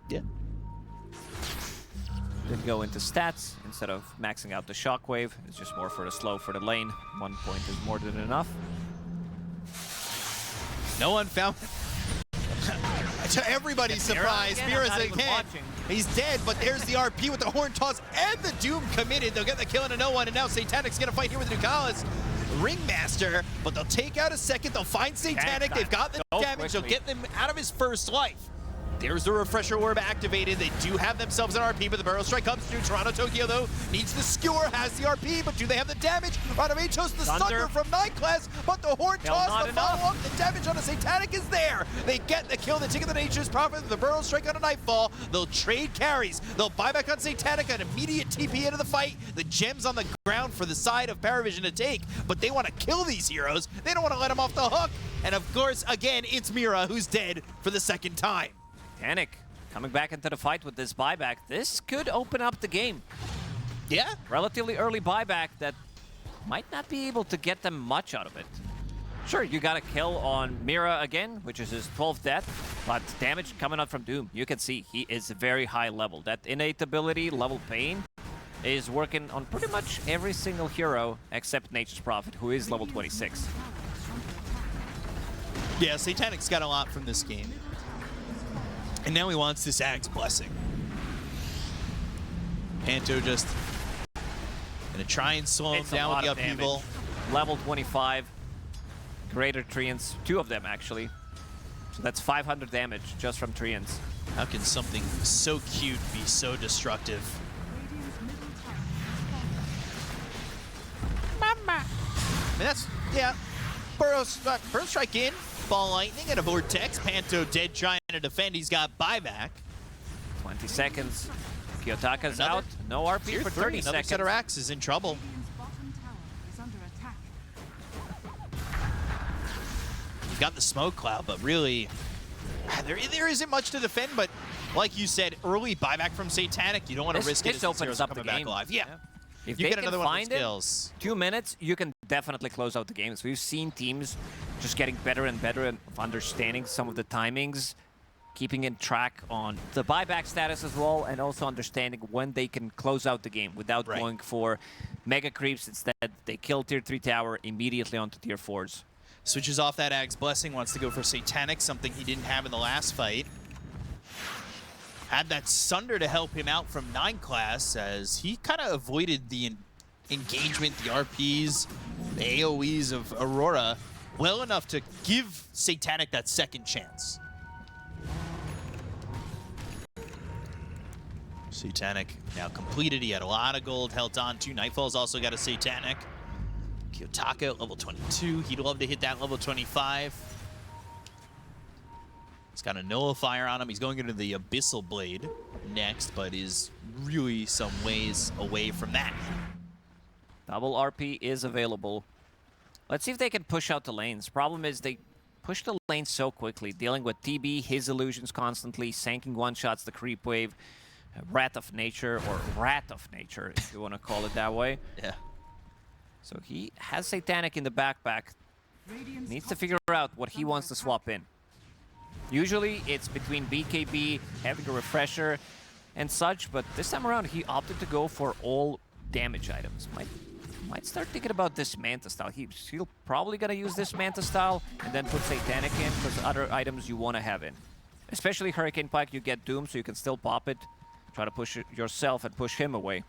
Yeah. Then go into stats instead of maxing out the shockwave. It's just more for the slow for the lane. 1 point is more than enough. No one found. To everybody's surprise, Mira's again. He's dead, but there's the RP with the horn toss and the Doom committed. They'll get the kill into no one, and now Satanic's gonna fight here with Nukalis. Ringmaster, but they'll take out a second. They'll find Satanic. They've got the damage. They'll get them out of his first life. There's the refresher orb activated. They do have themselves an RP, but the barrel strike comes through. Toronto Tokyo, though, needs the skewer, has the RP, but do they have the damage? Radamachos, the Thunder from 9 class, but the horn toss, the follow-up, the damage on the Satanic is there. They get the kill, they take the Nature's Prophet, the barrel strike on a Nightfall. They'll trade carries. They'll buy back on Satanic, an immediate TP into the fight. The gems on the ground for the side of PARIVISION to take, but they want to kill these heroes. They don't want to let them off the hook. And of course, again, it's Mira who's dead for the second time. Titanic coming back into the fight with this buyback. This could open up the game. Yeah. Relatively early buyback that might not be able to get them much out of it. Sure, you got a kill on Mira again, which is his 12th death, but damage coming out from Doom. You can see he is very high level. That innate ability, Level Pain, is working on pretty much every single hero except Nature's Prophet, who is level 26. Yeah, Satanic's got a lot from this game. And now he wants this Ag's Blessing. Panto just gonna try and slow him down with the upheaval. Level 25. Greater Treants, 2 of them actually. So that's 500 damage just from Treants. How can something so cute be so destructive? Mama. I mean, that's, yeah. Burrow strike in. Ball lightning and a vortex. Panto dead trying to defend. He's got buyback. 20 seconds. Kiyotaka's out. No RP for 30 Another seconds. Ceterax is in trouble. You've got the smoke cloud, but really, there isn't much to defend. But like you said, early buyback from Satanic, you don't want to risk it. This opens up the game. Back alive. Yeah. If you they get can another one find of those kills. 2 minutes, you can definitely close out the games. We've seen teams just getting better and better at understanding some of the timings, keeping in track on the buyback status as well, and also understanding when they can close out the game without going for mega creeps. Instead, they kill tier 3 tower immediately onto tier 4s. Switches off that Ag's Blessing, wants to go for Satanic, something he didn't have in the last fight. Had that Sunder to help him out from 9 class, as he kind of avoided the engagement, the RPs, the AoEs of Aurora well enough to give Satanic that second chance. Satanic now completed. He had a lot of gold held on to. Nightfall's also got a Satanic. Kiyotaka, level 22. He'd love to hit that level 25. He's got a nullifier on him. He's going into the Abyssal Blade next, but is really some ways away from that. Double RP is available. Let's see if they can push out the lanes. Problem is they push the lanes so quickly, dealing with TB, his illusions constantly, sanking one-shots, the creep wave, Wrath of Nature, or Rat of Nature, if you want to call it that way. Yeah. So he has Satanic in the backpack. Radiant's needs to top figure tower out what is he under wants to attack. swap in. Usually it's between BKB, having a refresher, and such, but this time around he opted to go for all damage items. Might start thinking about this Manta style. He'll probably gonna use this Manta style and then put Satanic in because other items you want to have in. Especially Hurricane Pike, you get Doom, so you can still pop it. Try to push it yourself and push him away.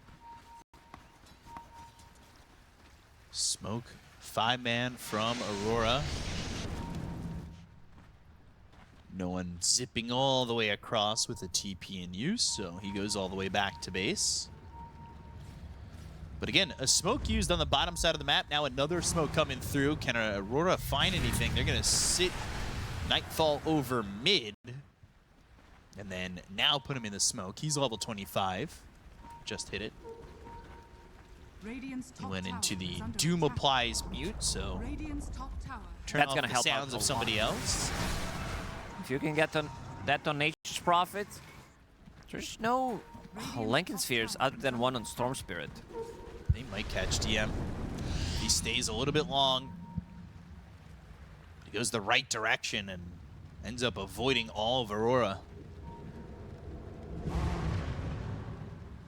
Smoke, 5-man from Aurora. No one zipping all the way across with a TP in use, so he goes all the way back to base. But again, a smoke used on the bottom side of the map. Now another smoke coming through. Can Aurora find anything? They're going to sit Nightfall over mid. And then now put him in the smoke. He's level 25. Just hit it. Radiant's He top went tower into the is under Doom attack. applies mute, so Radiant's top tower. turn That's off gonna the help out sounds a of somebody lot. else. If you can get on that on Nature's Prophet, there's no Lincoln Spheres other than one on Storm Spirit. They might catch DM. He stays a little bit long. He goes the right direction and ends up avoiding all of Aurora.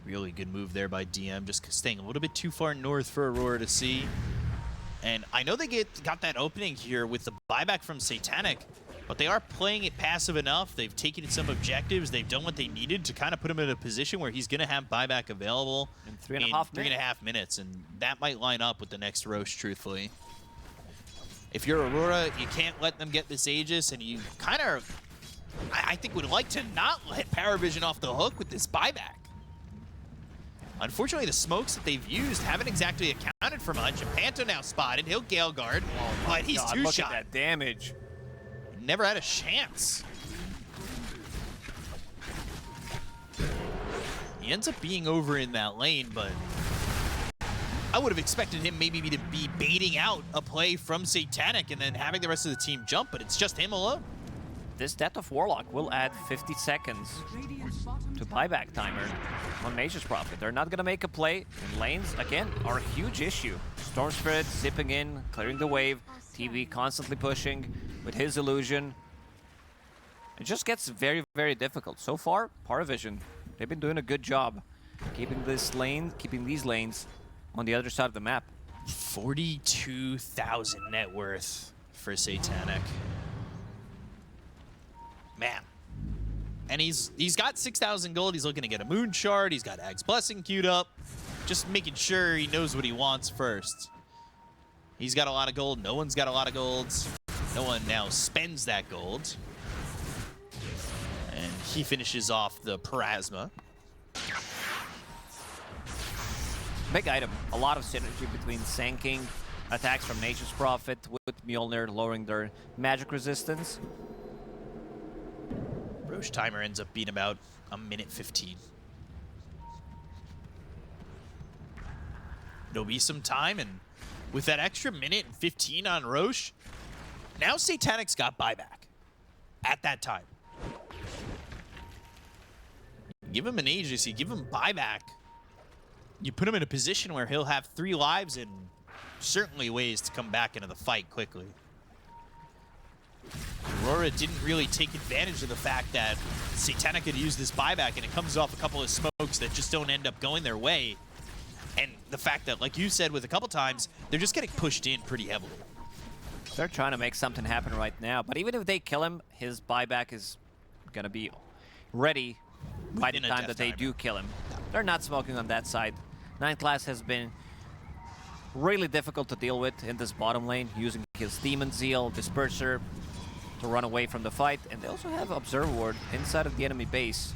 Really good move there by DM, just staying a little bit too far north for Aurora to see. And I know they got that opening here with the buyback from Satanic, but they are playing it passive enough. They've taken some objectives. They've done what they needed to kind of put him in a position where he's going to have buyback available In 3.5 3.5 minutes. And that might line up with the next Roche, truthfully. If you're Aurora, you can't let them get this Aegis, and you kind of, I think, would like to not let PARIVISION off the hook with this buyback. Unfortunately, the smokes that they've used haven't exactly accounted for much. And Panto now spotted. He'll Gale Guard, but he's God, two look shot. at that damage. Never had a chance. He ends up being over in that lane, but I would have expected him maybe to be baiting out a play from Satanic and then having the rest of the team jump, but it's just him alone. This Death of Warlock will add 50 seconds Radiant's bottom to tower buyback timer on Nature's Prophet. They're not gonna make a play, and lanes, again, are a huge issue. Storm Spirit zipping in, clearing the wave, TV constantly pushing with his illusion. It just gets very, very difficult. So far, PARIVISION, they've been doing a good job keeping these lanes on the other side of the map. 42,000 net worth for Satanic. Man. And he's got 6,000 gold. He's looking to get a moon shard. He's got Ag's Blessing queued up. Just making sure he knows what he wants first. He's got a lot of gold. No one's got a lot of golds. No one now spends that gold. And he finishes off the Parasma. Big item. A lot of synergy between sanking attacks from Nature's Prophet with Mjolnir, lowering their magic resistance. Roche timer ends up being about a minute 15. There'll be some time, and with that extra minute and 15 on Roche, now Satanic's got buyback at that time. Give him an Aegis, you give him buyback. You put him in a position where he'll have 3 lives and certainly ways to come back into the fight quickly. Aurora didn't really take advantage of the fact that Satanic could use this buyback, and it comes off a couple of smokes that just don't end up going their way. And the fact that, like you said with a couple times, they're just getting pushed in pretty heavily. They're trying to make something happen right now, but even if they kill him, his buyback is gonna be ready by the Within a time death that they timer. do kill him. They're not smoking on that side. 9th class has been really difficult to deal with in this bottom lane, using his Demon Zeal, Disperser to run away from the fight, and they also have Observer Ward inside of the enemy base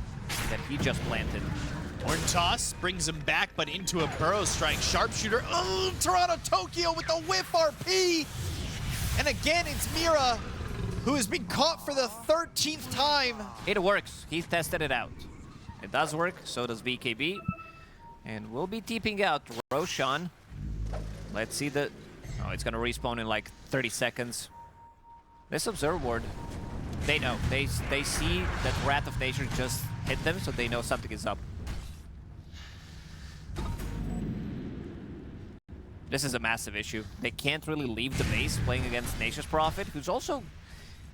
that he just planted. Horn Toss brings him back, but into a Burrow Strike. Sharpshooter, oh, Toronto Tokyo with the whiff RP! And again, it's Mira, who has been caught for the 13th time. It works. He's tested it out. It does work, so does VKB. And we'll be TPing out Roshan. Let's see the... Oh, it's gonna respawn in like 30 seconds. This Observer Ward, they know. They see that Wrath of Nature just hit them, so they know something is up. This is a massive issue. They can't really leave the base playing against Nature's Prophet, who's also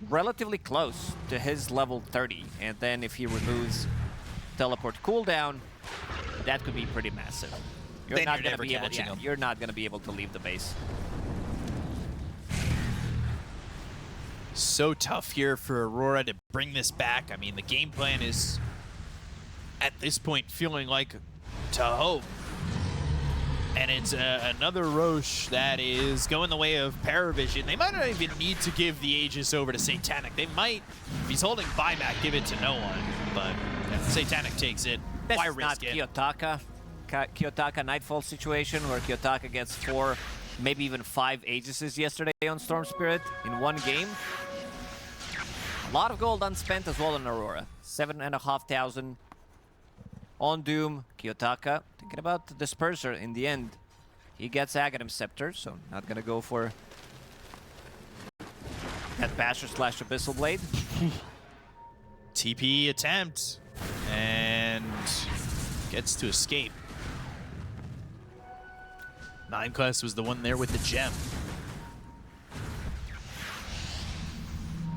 relatively close to his level 30. And then if he removes teleport cooldown, that could be pretty massive. You're Then not you're gonna never be able, catching him. you're not gonna be able to leave the base. So tough here for Aurora to bring this back. I mean, the game plan is, at this point, feeling like to hope. And it's another Roche that is going the way of PARIVISION. They might not even need to give the Aegis over to Satanic. They might, if he's holding buyback, give it to no one. But if Satanic takes it, This why is not risk it? Kiyotaka Nightfall situation where Kiyotaka gets 4, maybe even 5 Aegises yesterday on Storm Spirit in one game. A lot of gold unspent as well on Aurora. 7,500 on Doom. Kiyotaka thinking about the Disperser in the end. He gets Aghanim Scepter, so not gonna go for that Basher / Abyssal Blade. TP attempt and gets to escape. 9 Class was the one there with the gem.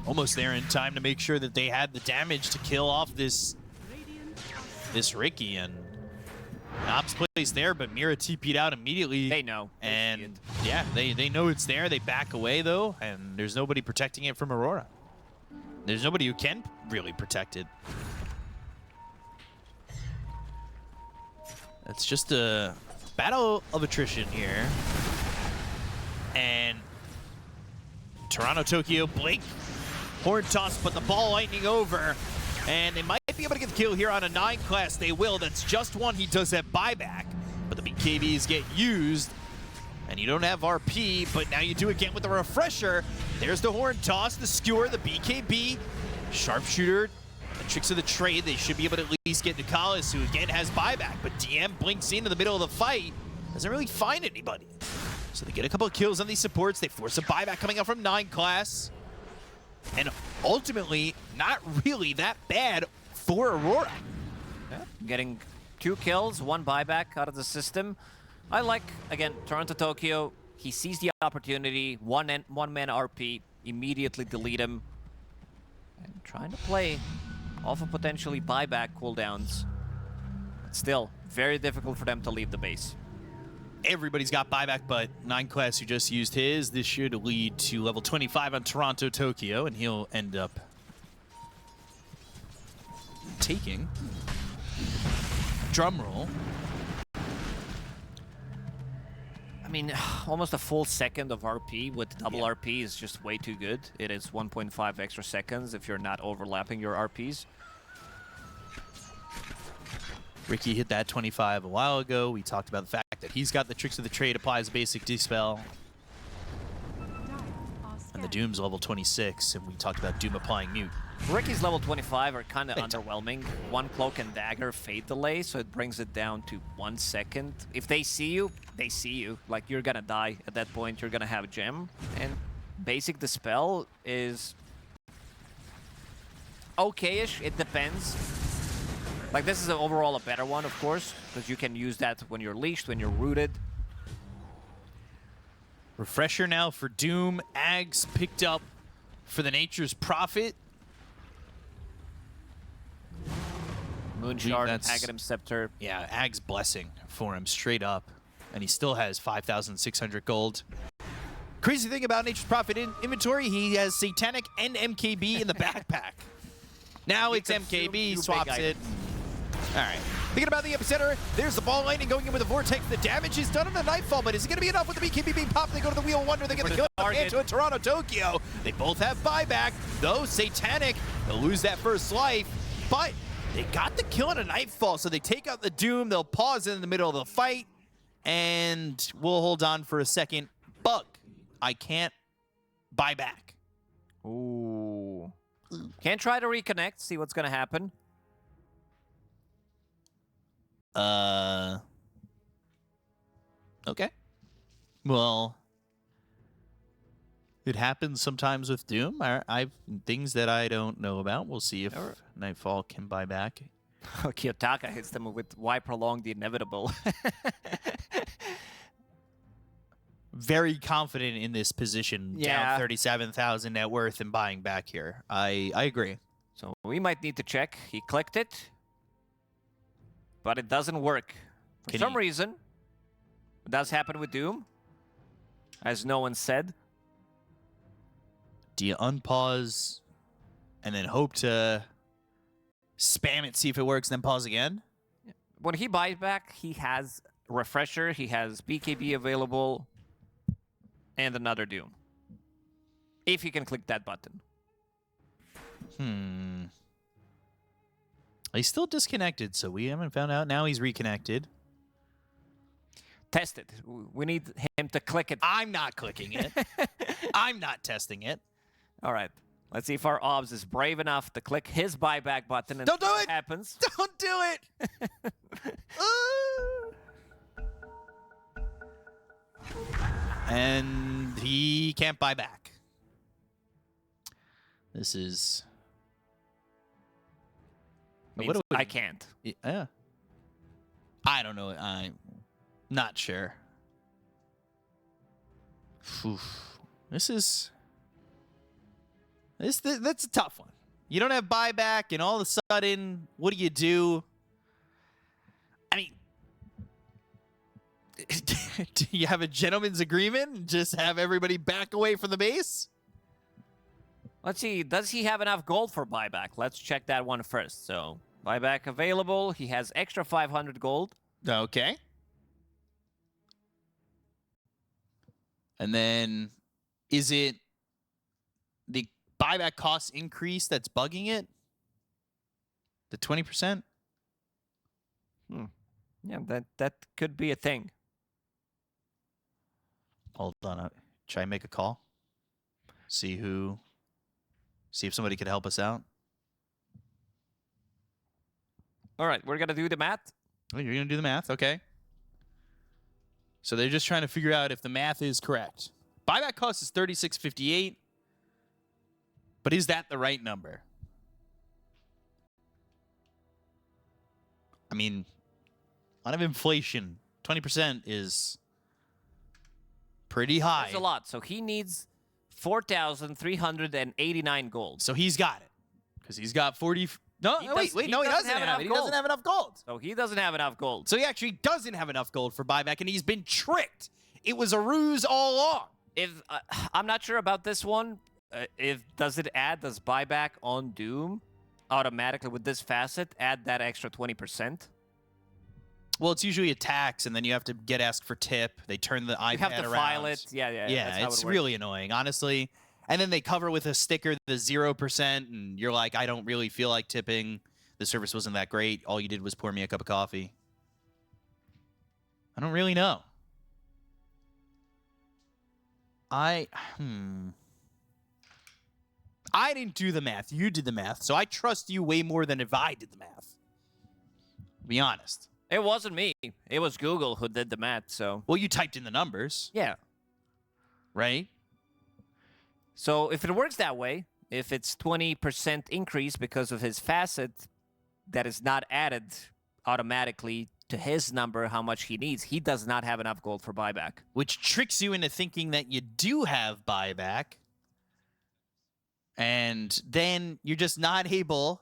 Almost there in time to make sure that they had the damage to kill off this Ricky, and Knob's place there, but Mira TP'd out immediately. They know. They see And it. yeah, they know it's there. They back away though, and there's nobody protecting it from Aurora. There's nobody who can really protect it. It's just a battle of attrition here. And Toronto, Tokyo, Blake, horn toss, but the ball lightning over. And they might be able to get the kill here on a 9 Class. They will. That's just one. He does that buyback. But the BKBs get used. And you don't have RP, but now you do again with the refresher. There's the horn toss, the skewer, the BKB. Sharpshooter, the tricks of the trade. They should be able to at least get Nicholas, who again has buyback. But DM blinks into the middle of the fight. Doesn't really find anybody. So they get a couple of kills on these supports. They force a buyback coming out from 9 Class. And ultimately, not really that bad for Aurora. Yeah, getting 2 kills, 1 buyback out of the system. I like, again, Toronto Tokyo. He sees the opportunity, one man RP, immediately delete him. And trying to play off of potentially buyback cooldowns. But still, very difficult for them to leave the base. Everybody's got buyback, but 9 Class who just used his. This should lead to level 25 on Toronto Tokyo, and he'll end up taking, drum roll, I mean, almost a full second of RP with double RP is just way too good. It is 1.5 extra seconds if you're not overlapping your RPs. Ricky hit that 25 a while ago. We talked about the fact that he's got the tricks of the trade, applies basic dispel, and the Doom's level 26, and we talked about Doom applying mute. Ricky's level 25 are kind of underwhelming. 1 cloak and dagger fade delay, so it brings it down to 1 second. If they see you, they see you. Like, you're gonna die at that point. You're gonna have a gem. And basic dispel is okay-ish. It depends. Like, this is overall a better one, of course, because you can use that when you're leashed, when you're rooted. Refresher now for Doom. Ags picked up for the Nature's Prophet. Moonshard, that's- Aghanim Scepter. Yeah, Ag's blessing for him straight up. And he still has 5,600 gold. Crazy thing about Nature's Prophet inventory, he has Satanic and MKB in the backpack. Now it's MKB, swaps it. All right. Thinking about the epicenter, there's the ball lightning going in with the vortex. The damage is done on the Nightfall, but is it going to be enough with the BKB being popped? They go to the Wheel of Wonder. They get the kill into a Toronto Tokyo. They both have buyback. Though Satanic, they'll lose that first life, but they got the kill on a Nightfall, so they take out the Doom. They'll pause in the middle of the fight, and we'll hold on for a second. Bug, I can't buy back. Ooh. Can't try to reconnect, see what's going to happen. Okay. Well, it happens sometimes with Doom. I've things that I don't know about. We'll see if Nightfall can buy back. Kiyotaka hits them with why prolong the inevitable. very confident in this position, Yeah. down 37,000 net worth and buying back here. I agree. So we might need to check. He clicked it, but it doesn't work. For Can some he- reason, it does happen with Doom, as no one said. Do you unpause and then hope to spam it, see if it works, then pause again? When he buys back, he has Refresher, he has BKB available, and another Doom. If you can click that button. He's still disconnected, so we haven't found out. Now he's reconnected. Test it. We need him to click it. I'm not clicking it. I'm not testing it. All right. Let's see if our obs is brave enough to click his buyback button and Don't do see what it! happens. Don't do it! And he can't buy back. This is... Means do we- I can't. Yeah. I don't know. I'm not sure. Oof. This is... That's a tough one. You don't have buyback, and all of a sudden, what do? I mean, do you have a gentleman's agreement and just have everybody back away from the base? Let's see. Does he have enough gold for buyback? Let's check that one first. So, buyback available. He has extra 500 gold. Okay. And then, is it the buyback cost increase that's bugging it? The 20%? Yeah, that could be a thing. Hold on. Try and make a call. See if somebody could help us out. All right, we're gonna do the math. Oh, you're going to do the math? Okay. So they're just trying to figure out if the math is correct. Buyback cost is $36.58. But is that the right number? I mean, out of inflation, 20% is pretty high. That's a lot. So he needs 4,389 gold. So he's got it. Because he's got 40... No, He wait, doesn't no, he have doesn't have enough it. He gold. doesn't have enough gold. So he doesn't have enough gold. So he actually doesn't have enough gold for buyback, and he's been tricked. It was a ruse all along. If I'm not sure about this one. If does buyback on Doom automatically with this facet add that extra 20%? Well, it's usually a tax, and then you have to get asked for tip. They turn the iPad You have to around. file it. Yeah. That's how it's it works. really annoying, honestly. And then they cover with a sticker the 0%, and you're like, I don't really feel like tipping. The service wasn't that great. All you did was pour me a cup of coffee. I don't really know. I didn't do the math. You did the math, so I trust you way more than if I did the math. Be honest. It wasn't me. It was Google who did the math. So Well, you typed in the numbers, yeah. right? So if it works that way, if it's 20% increase because of his facet that is not added automatically to his number, how much he needs, he does not have enough gold for buyback. Which tricks you into thinking that you do have buyback. And then you're just not able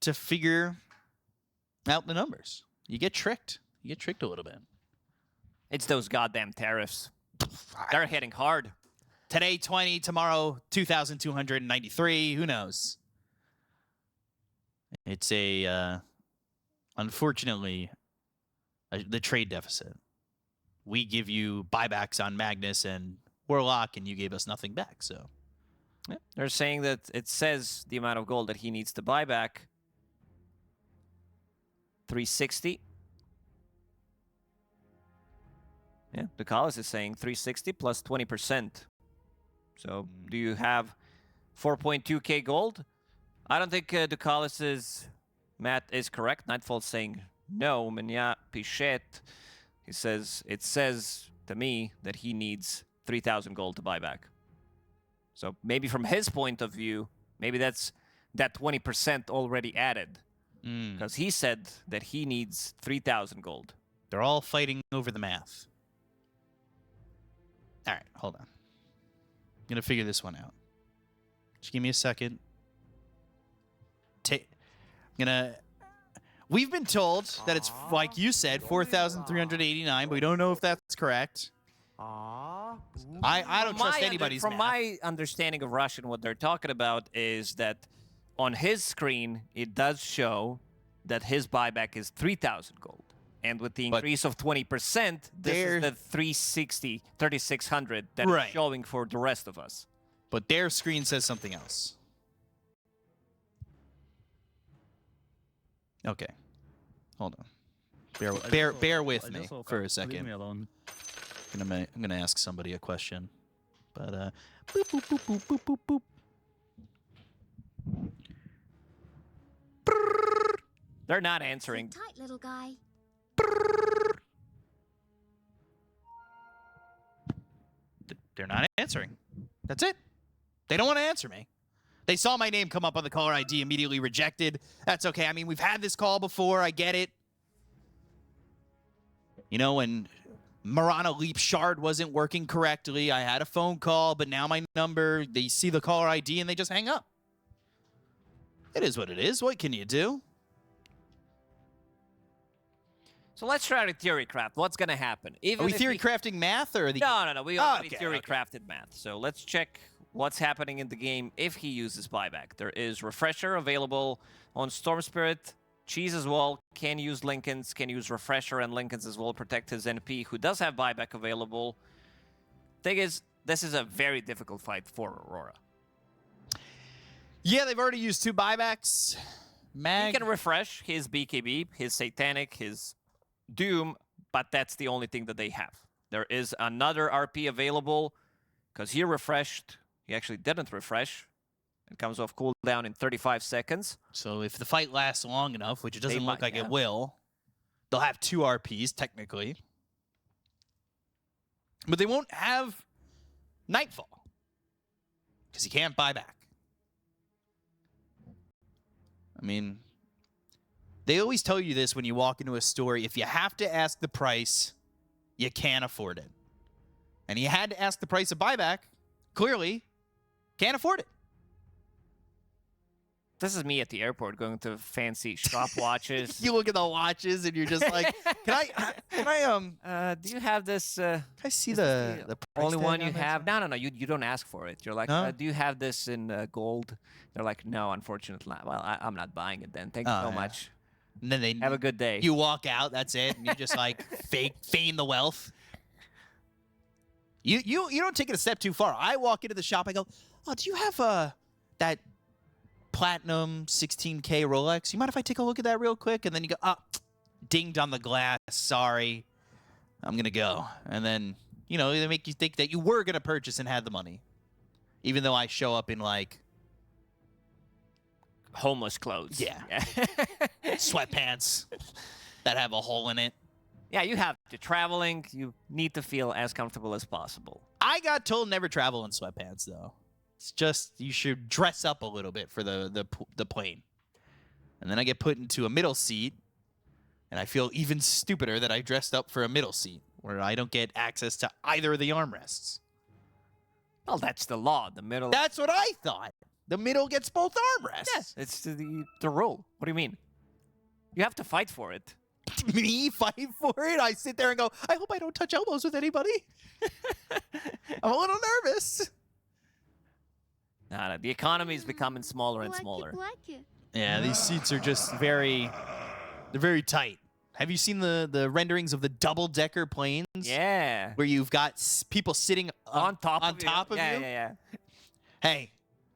to figure out the numbers. You get tricked. You get tricked a little bit. It's those goddamn tariffs. They're hitting hard. Today, 20. Tomorrow, 2,293. Who knows? It's unfortunately, the trade deficit. We give you buybacks on Magnus and Warlock, and you gave us nothing back, so... Yeah. They're saying that it says the amount of gold that he needs to buy back. 360. Yeah, the college is saying 360 plus 20%. So do you have 4.2k gold? I don't think Ducalis's math is correct. Nightfall's saying no. Menya Pichet, he says, it says to me that he needs 3,000 gold to buy back. So maybe from his point of view, maybe that's that 20% already added. Because he said that he needs 3,000 gold. They're all fighting over the math. All right, hold on. I'm going to figure this one out. Just give me a second. We've been told that it's, like you said, 4,389, but we don't know if that's correct. I don't trust anybody's From math. my understanding of Russian, what they're talking about is that on his screen, it does show that his buyback is 3,000 gold. And with the increase of 20%, this is the 3,600 that is showing for the rest of us. But their screen says something else. Okay. Hold on. Bear with me for a second. Leave me alone. I'm gonna ask somebody a question. But boop boop boop boop boop boop boop. They're not answering. Tight little guy. They're not answering. That's it. They don't want to answer me. They saw my name come up on the caller ID, immediately rejected. That's okay. I mean, we've had this call before. I get it. You know, when Marana Leap Shard wasn't working correctly, I had a phone call, but now my number, they see the caller ID and they just hang up. It is what it is. What can you do? So let's try to theory craft. What's going to happen? Are we theory crafting math or the? No. We already Okay, theory crafted math. So let's check what's happening in the game if he uses buyback. There is Refresher available on Storm Spirit. Cheese as well can use Lincolns, can use Refresher and Lincolns as well, protect his NP, who does have buyback available. Thing is, this is a very difficult fight for Aurora. Yeah, they've already used 2 buybacks. He can refresh his BKB, his Satanic, his Doom, but that's the only thing that they have. There is another RP available because he refreshed. He actually didn't refresh. It comes off cooldown in 35 seconds. So if the fight lasts long enough, which it doesn't look like it will, they'll have 2 RPs technically. But they won't have Nightfall because he can't buy back. I mean, they always tell you this when you walk into a store. If you have to ask the price, you can't afford it. And he had to ask the price of buyback. Clearly, can't afford it. This is me at the airport going to fancy shop watches. You look at the watches and you're just like, can I do you have this? Can I see the price only tag one on you this? have? No. You don't ask for it. You're like, No? do you have this in gold? They're like, no, unfortunately. Well, I'm not buying it then. Thank you so much. And then they Have a good day. You walk out, that's it, and you just like feign the wealth. You don't take it a step too far. I walk into the shop, I go, oh, do you have that platinum 16K Rolex? You mind if I take a look at that real quick? And then you go, dinged on the glass. Sorry, I'm gonna go. And then they make you think that you were gonna purchase and had the money, even though I show up in like homeless clothes. Yeah. Sweatpants that have a hole in it. Yeah, you have to. Traveling, you need to feel as comfortable as possible. I got told never travel in sweatpants, though. It's just you should dress up a little bit for the plane. And then I get put into a middle seat, and I feel even stupider that I dressed up for a middle seat, where I don't get access to either of the armrests. Well, that's the law. The middle. That's what I thought. The middle gets both armrests. Yes, it's the rule. What do you mean? You have to fight for it. Me fight for it? I sit there and go, I hope I don't touch elbows with anybody. I'm a little nervous. No, the economy is becoming smaller and smaller. Yeah, these seats are just they're very tight. Have you seen the renderings of the double-decker planes? Yeah. Where you've got people sitting on top of you? Yeah. Hey,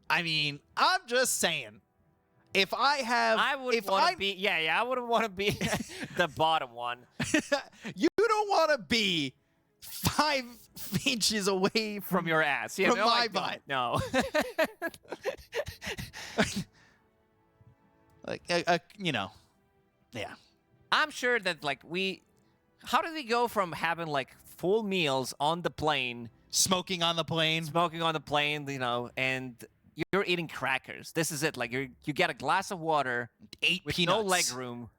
I mean, I'm just saying. If I have... I wouldn't want to be... Yeah, I wouldn't want to be the bottom one. You don't want to be 5 inches away from your ass. Yeah, from my butt. No. Yeah. I'm sure that, how did we go from having, full meals on the plane... Smoking on the plane, and... You're eating crackers. This is it. You get a glass of water, 8 with peanuts. no leg room.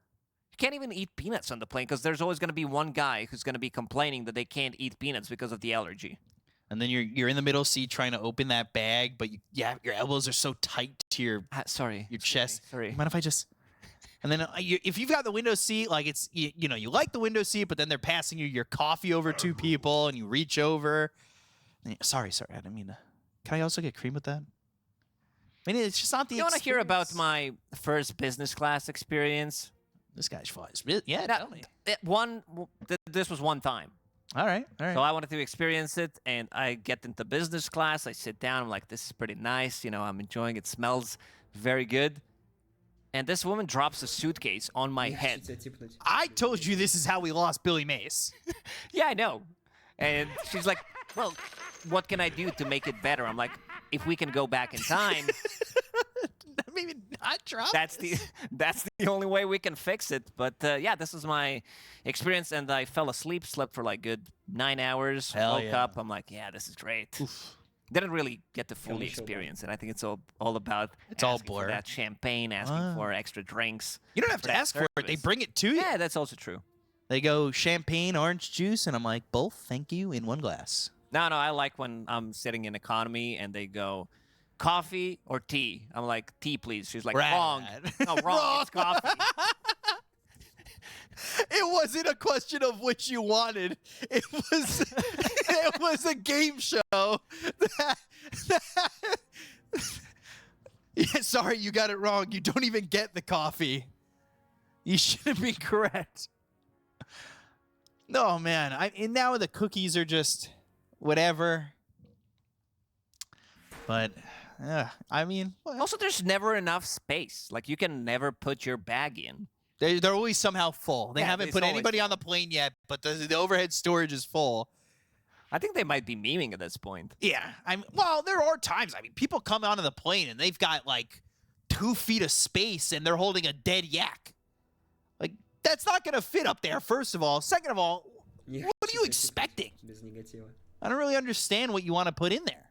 You can't even eat peanuts on the plane because there's always going to be one guy who's going to be complaining that they can't eat peanuts because of the allergy. And then you're in the middle seat trying to open that bag, but your elbows are so tight to your chest. Sorry. Mind if I just? And then if you've got the window seat, like it's you like the window seat, but then they're passing you your coffee over two people, and you reach over. And sorry, I didn't mean to. Can I also get cream with that? I mean, it's just not the. You want to hear about my first business class experience? This guy's flies. Yeah, tell me. This was one time. All right. So I wanted to experience it, and I get into business class. I sit down. I'm like, this is pretty nice. I'm enjoying it. Smells very good. And this woman drops a suitcase on my head. I told you this is how we lost Billy Mace. Yeah, I know. And she's like, well, what can I do to make it better? I'm like, if we can go back in time... Maybe not drop that's the only way we can fix it. But yeah, this was my experience, and I fell asleep, slept for like good 9 hours, woke up. I'm like, yeah, this is great. Oof. Didn't really get to fully experience it. I think it's all about all for blur. that champagne, asking for extra drinks. You don't have to ask for it. They bring it to you. Yeah, that's also true. They go champagne, orange juice, and I'm like, both, thank you, in one glass. No, I like when I'm sitting in economy and they go, coffee or tea? I'm like, tea, please. She's like, wrong. No, wrong. It's coffee. It wasn't a question of which you wanted. It was a game show. Yeah, sorry, you got it wrong. You don't even get the coffee. You should have been correct. No, man. And now the cookies are just whatever. But I mean, also there's never enough space. Like you can never put your bag in. They're always somehow full. They haven't put anybody full. on the plane yet, but the overhead storage is full. I think they might be memeing at this point. Yeah. Well, there are times. I mean, people come onto the plane and they've got like 2 feet of space and they're holding a dead yak. Like, that's not going to fit up there, first of all. Second of all, what are you expecting? I don't really understand what you want to put in there.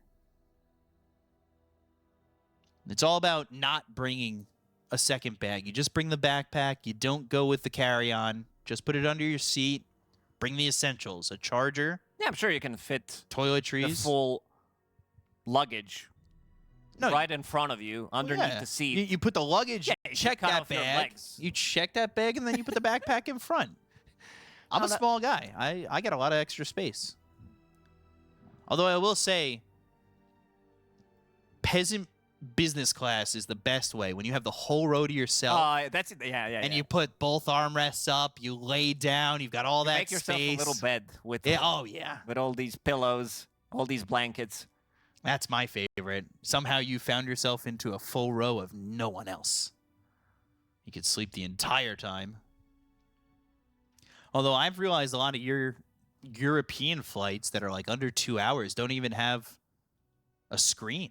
It's all about not bringing a second bag. You just bring the backpack. You don't go with the carry-on. Just put it under your seat. Bring the essentials. A charger. Yeah, I'm sure you can fit toiletries. The full luggage right in front of you, underneath the seat. You put the luggage, check that bag. You check that bag, and then you put the backpack in front. I'm a small guy. I got a lot of extra space. Although I will say, peasant business class is the best way when you have the whole row to yourself. That's it. Yeah. And you put both armrests up, you lay down, you've got all that make yourself space. A little bed with with all these pillows, all these blankets. That's my favorite. Somehow you found yourself into a full row of no one else. You could sleep the entire time. Although I've realized a lot of your European flights that are like under 2 hours don't even have a screen.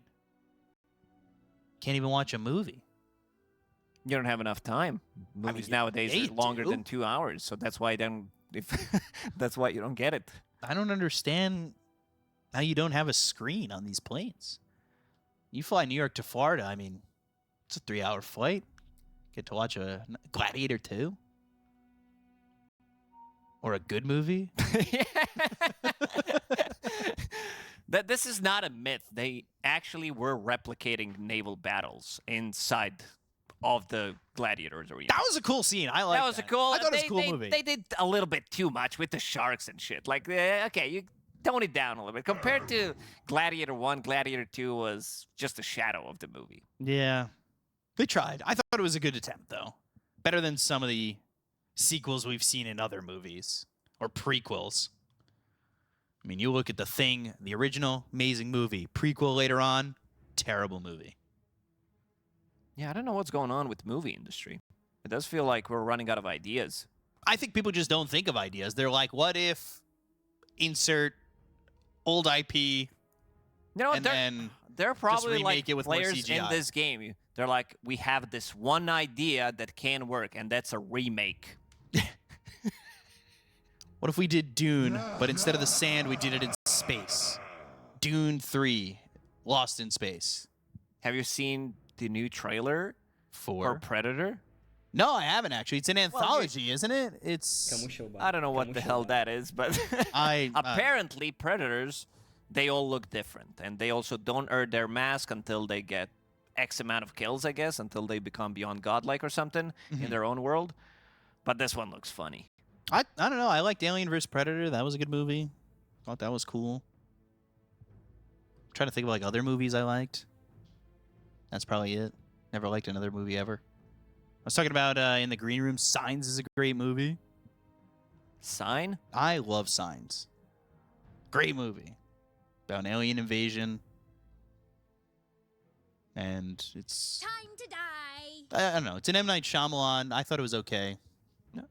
Can't even watch a movie. You don't have enough time. Movies nowadays are longer than 2 hours, so that's why that's why you don't get it. I don't understand how you don't have a screen on these planes. You fly New York to Florida, I mean, it's a 3-hour flight. Get to watch a Gladiator 2. Or a good movie. This is not a myth. They actually were replicating naval battles inside of the Gladiators arena. That was a cool scene. I like that. Was a cool. I thought it was a cool movie. They did a little bit too much with the sharks and shit. Like, okay, you tone it down a little bit. Compared to Gladiator 1, Gladiator 2 was just a shadow of the movie. Yeah. They tried. I thought it was a good attempt, though. Better than some of the sequels we've seen in other movies. Or prequels. I mean, you look at The Thing, the original, amazing movie. Prequel later on, terrible movie. Yeah, I don't know what's going on with the movie industry. It does feel like we're running out of ideas. I think people just don't think of ideas. They're like, what if insert old IP You know what? They're probably like players in this game. They're like, we have this one idea that can work, and that's a remake. What if we did Dune, but instead of the sand, we did it in space? Dune 3, Lost in Space. Have you seen the new trailer for Predator? No, I haven't actually. It's an anthology, isn't it? It's... I don't know what the hell that is, but apparently Predators they all look different. And they also don't earn their mask until they get X amount of kills, I guess, until they become beyond godlike or something in their own world. But this one looks funny. I don't know. I liked Alien vs. Predator. That was a good movie. Thought that was cool. I'm trying to think of like other movies I liked. That's probably it. Never liked another movie ever. I was talking about in the green room. Signs is a great movie. Sign? I love Signs. Great movie about an alien invasion. And it's Time to die. I don't know. It's an M. Night Shyamalan. I thought it was okay.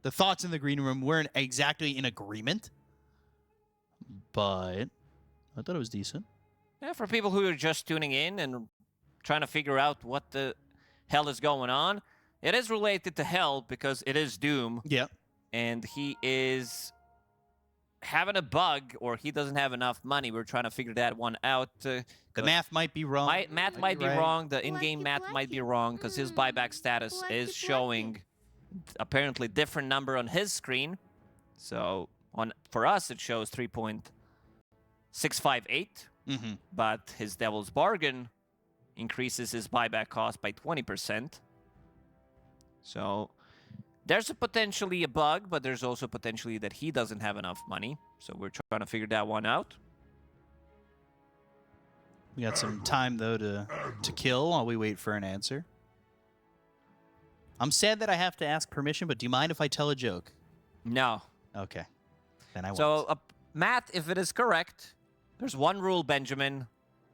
The thoughts in the green room weren't exactly in agreement, but I thought it was decent. Yeah, for people who are just tuning in and trying to figure out what the hell is going on, it is related to hell because it is Doom. Yeah. And he is having a bug, or he doesn't have enough money. We're trying to figure that one out. The math might be wrong. Math might be right. wrong. The in-game math might be wrong because his buyback status is showing apparently different number on his screen. So for us, it shows 3.658. But his Devil's Bargain increases his buyback cost by 20%. So there's potentially a bug, but there's also potentially that he doesn't have enough money. So we're trying to figure that one out. We got some time, though, to kill while we wait for an answer. I'm sad that I have to ask permission, but do you mind if I tell a joke? No. Okay. Then I won't. So, Matt, if it is correct, there's one rule, Benjamin,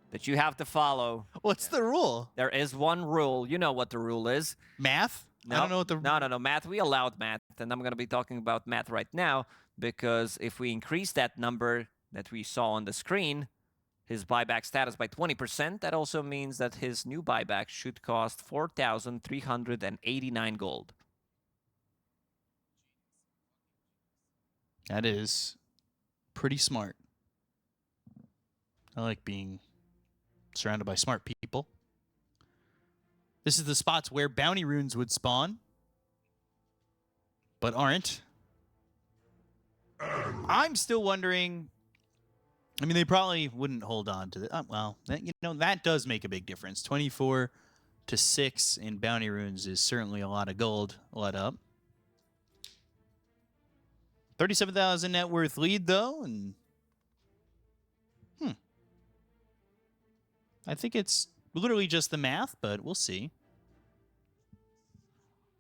that you have to follow. What's the rule? There is one rule. You know what the rule is. Math? No, I don't know what the... No. Math, we allowed math, and I'm going to be talking about math right now, because if we increase that number that we saw on the screen, his buyback status by 20%, that also means that his new buyback should cost 4,389 gold. That is pretty smart. I like being surrounded by smart people. This is the spots where bounty runes would spawn, but aren't. I'm still wondering... I mean, they probably wouldn't hold on to it. Well, that does make a big difference. 24 to 6 in bounty runes is certainly a lot of gold let up. 37,000 net worth lead, though, and I think it's literally just the math, but we'll see.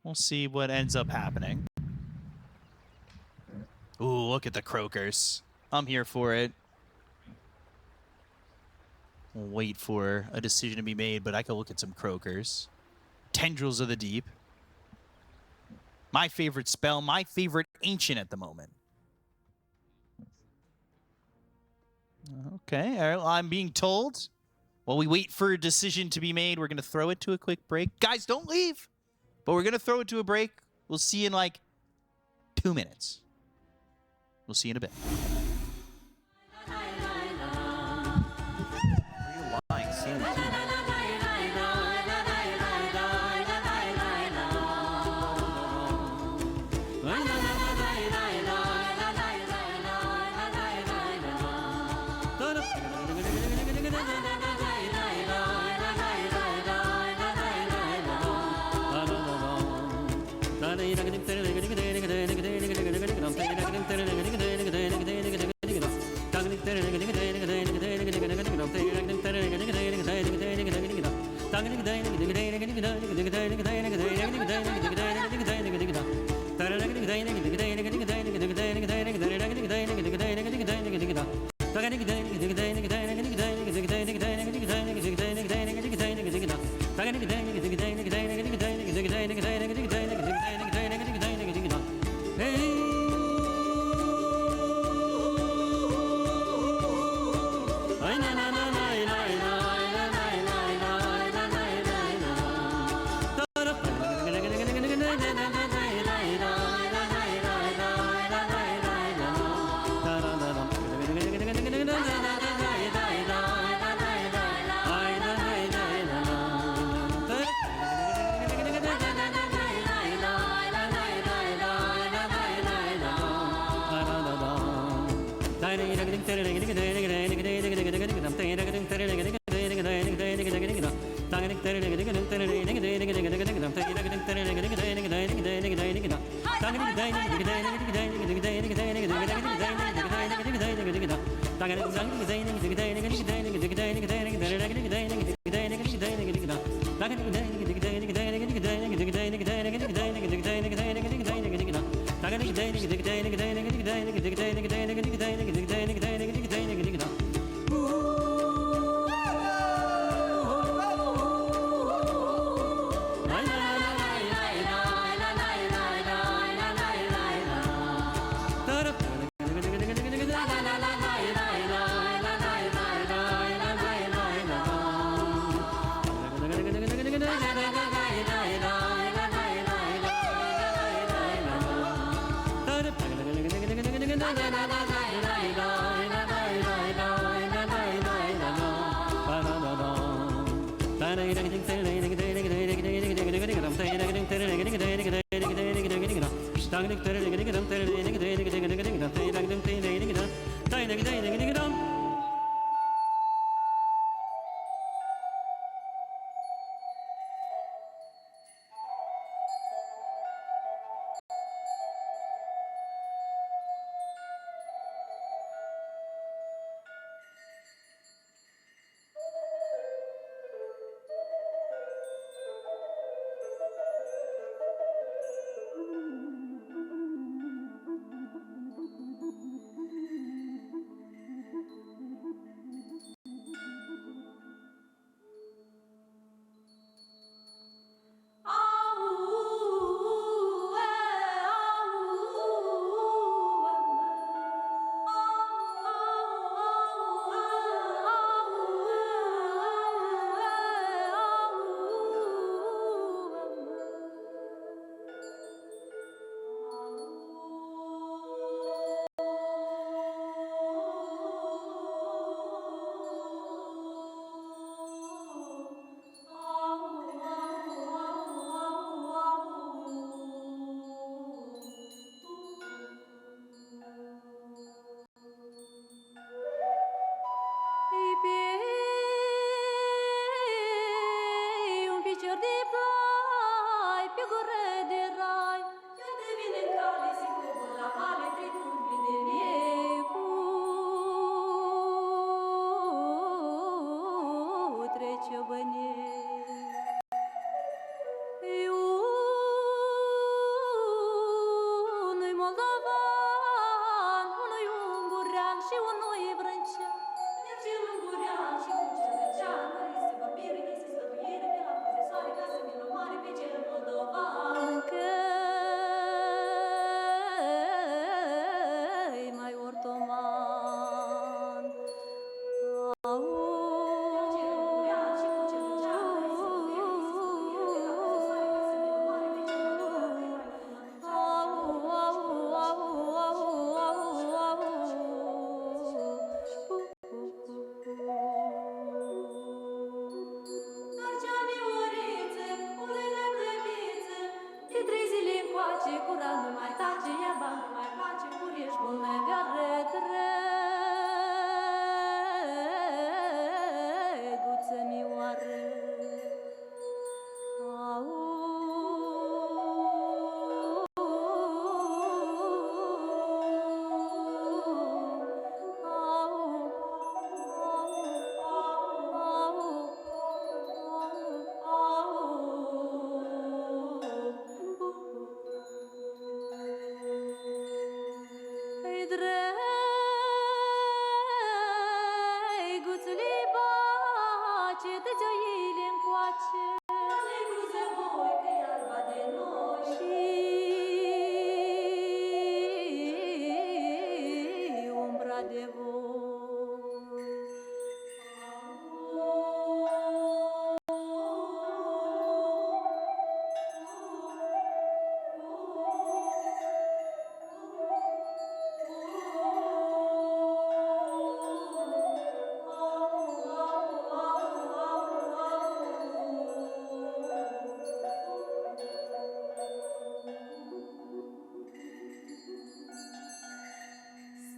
We'll see what ends up happening. Ooh, look at the croakers. I'm here for it. We'll wait for a decision to be made, but I could look at some croakers. Tendrils of the Deep. My favorite spell, my favorite ancient at the moment. Okay, I'm being told. While we wait for a decision to be made, we're going to throw it to a quick break. Guys, don't leave! But we're going to throw it to a break. We'll see you in like 2 minutes. We'll see you in a bit.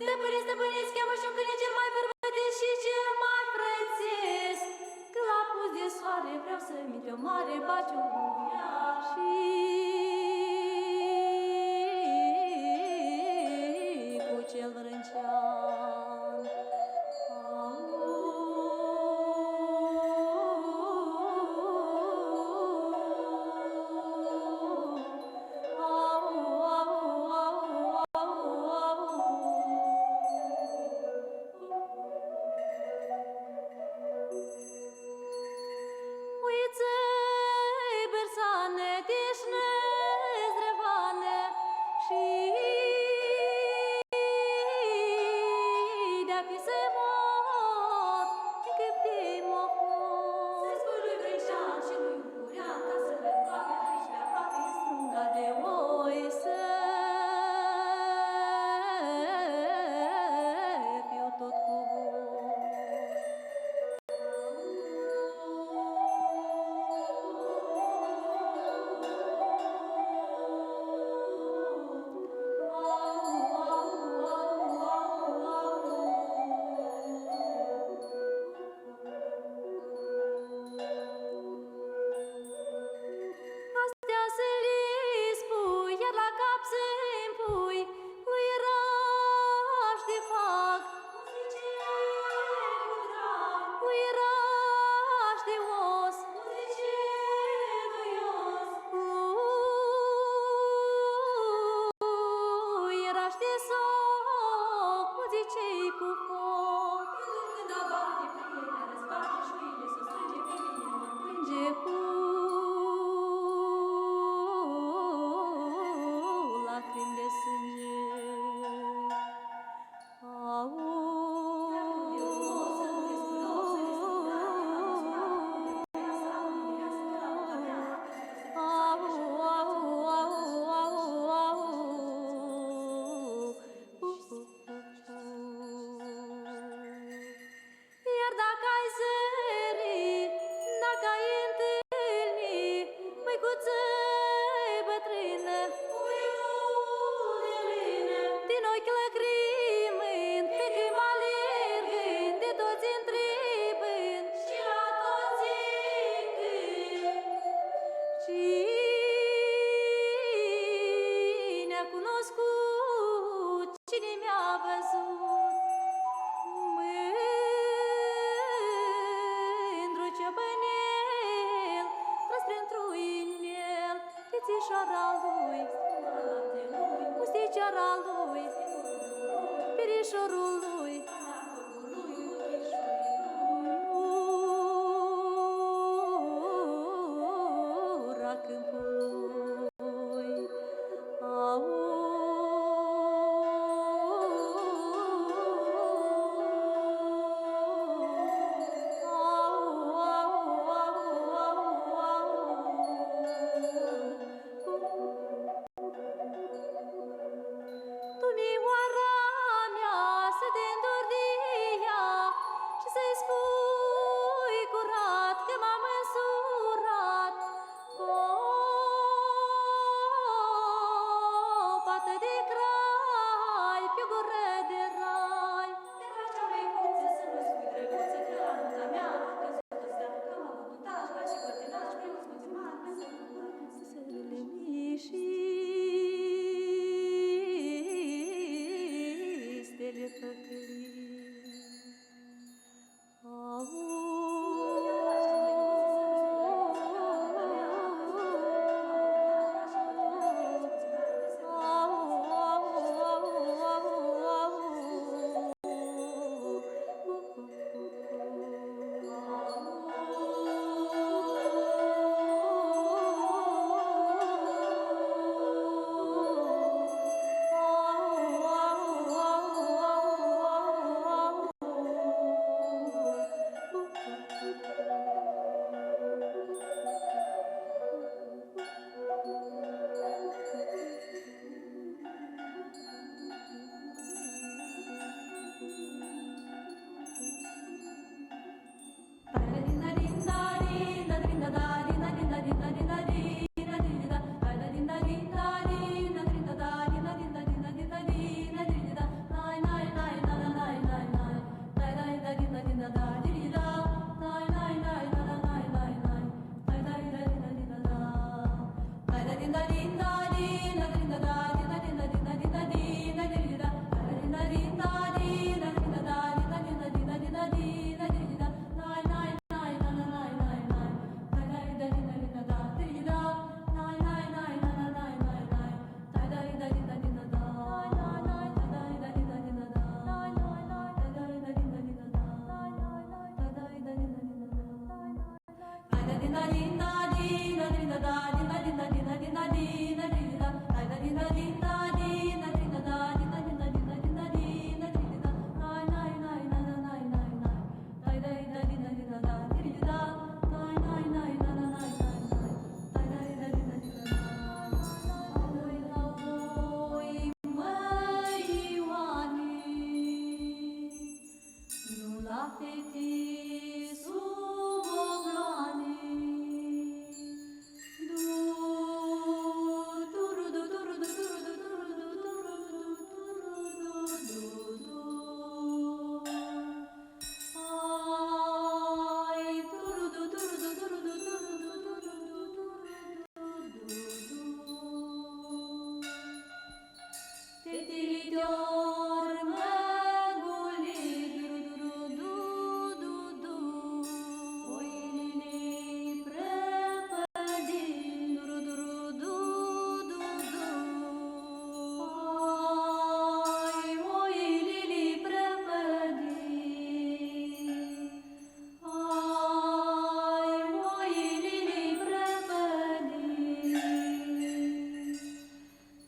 Stăpâni, stăpâniți, cheamă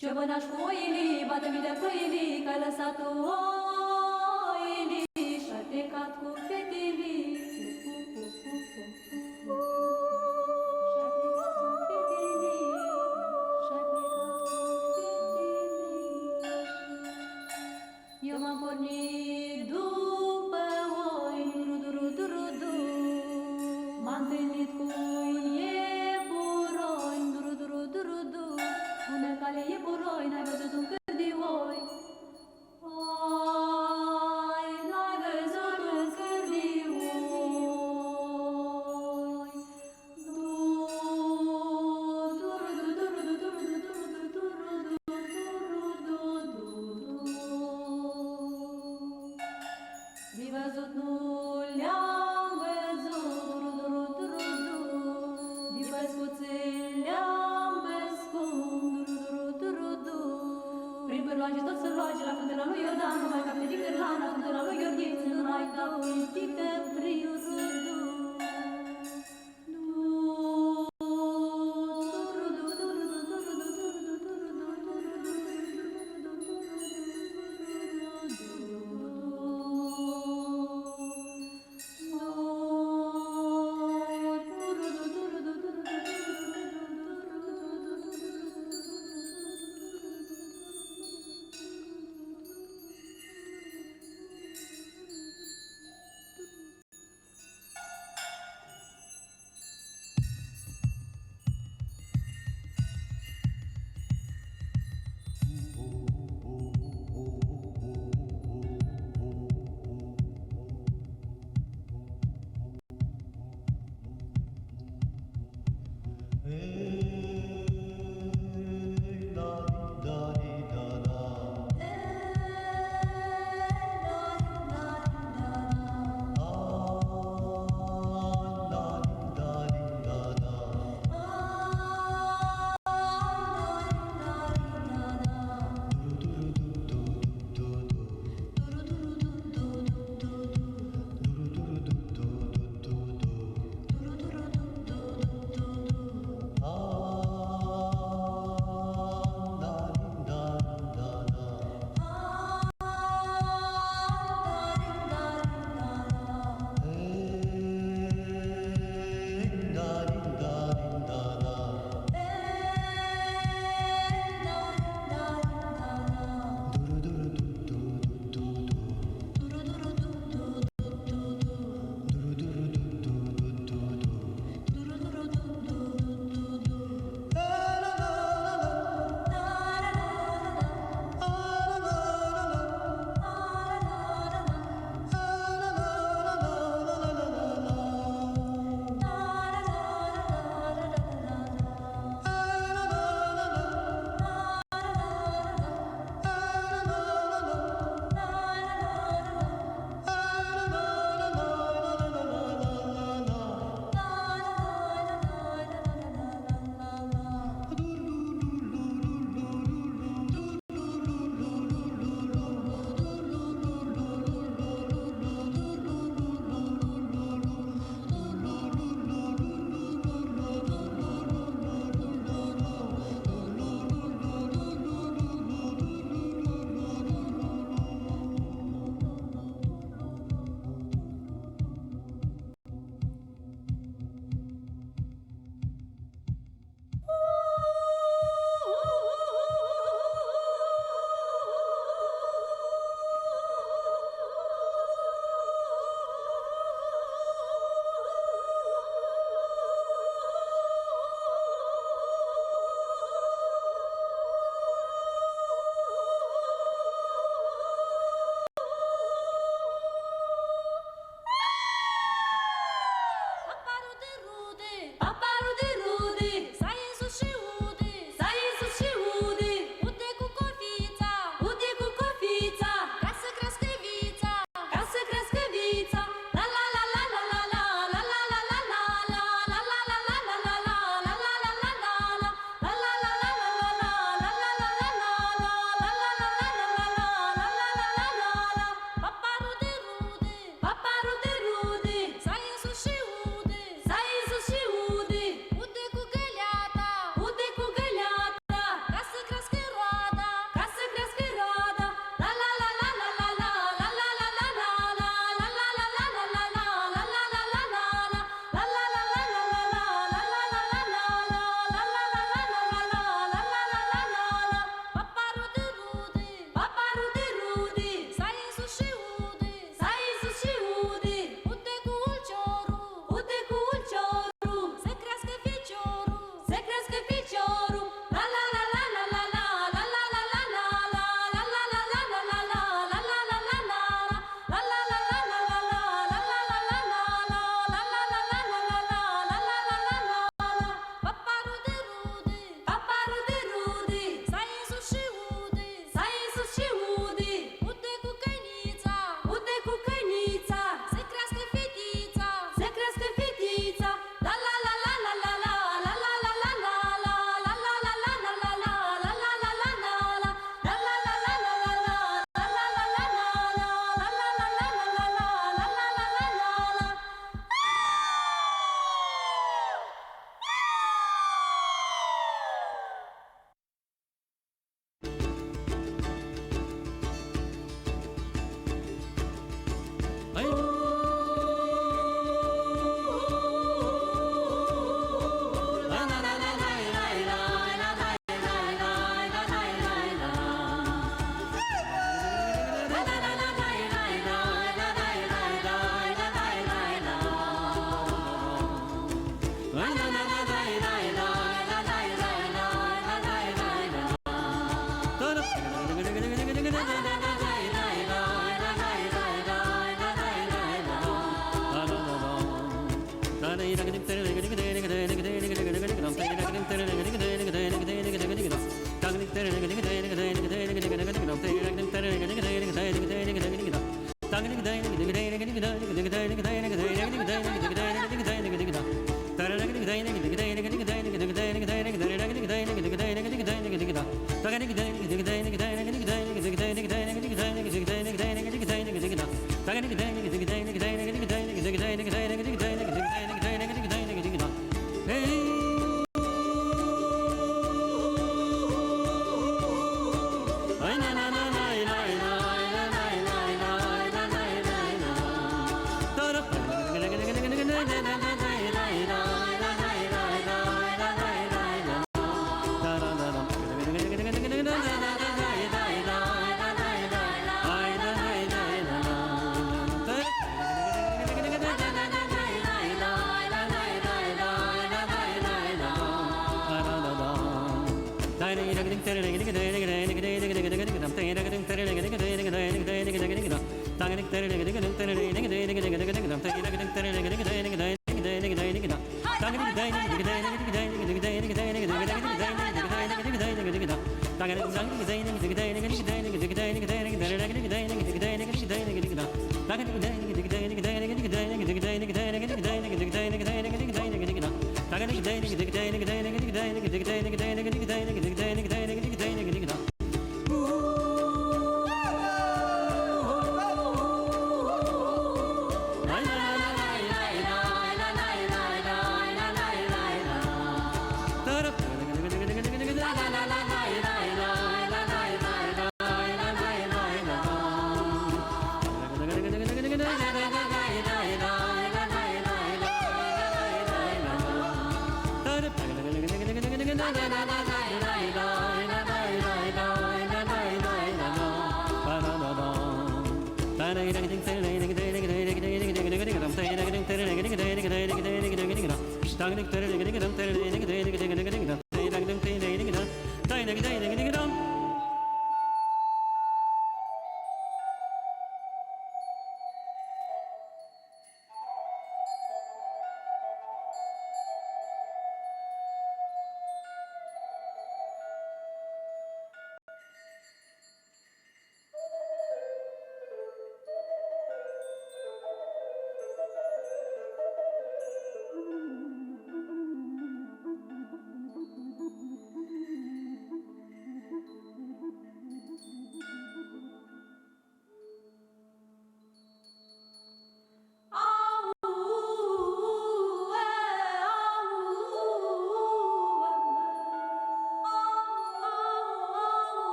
Ciobănaș cu oilii, bată-mi de pâilii, că-ai lăsat tu oilii și-ai plecat cu fetilii. Și-ai plecat cu fetilii, și-ai plecat cu fetilii. Eu m-am pornit după oi, duru-duru-duru-du. M-am întâlnit cu un iepuroi, duru-duru-duru-du. Bună cale iepuroi, n-ai văzut un cârdioi. Oi, n-ai văzut un cârdioi. De văzut nu le-am văzut, de păscuțel le-am păscut, prin pârloage tot sărloage, la fântâna lui Iordan, nu mai capte din cârlan, la fântâna lui Gheorghiță, nu mai capte prin rudu.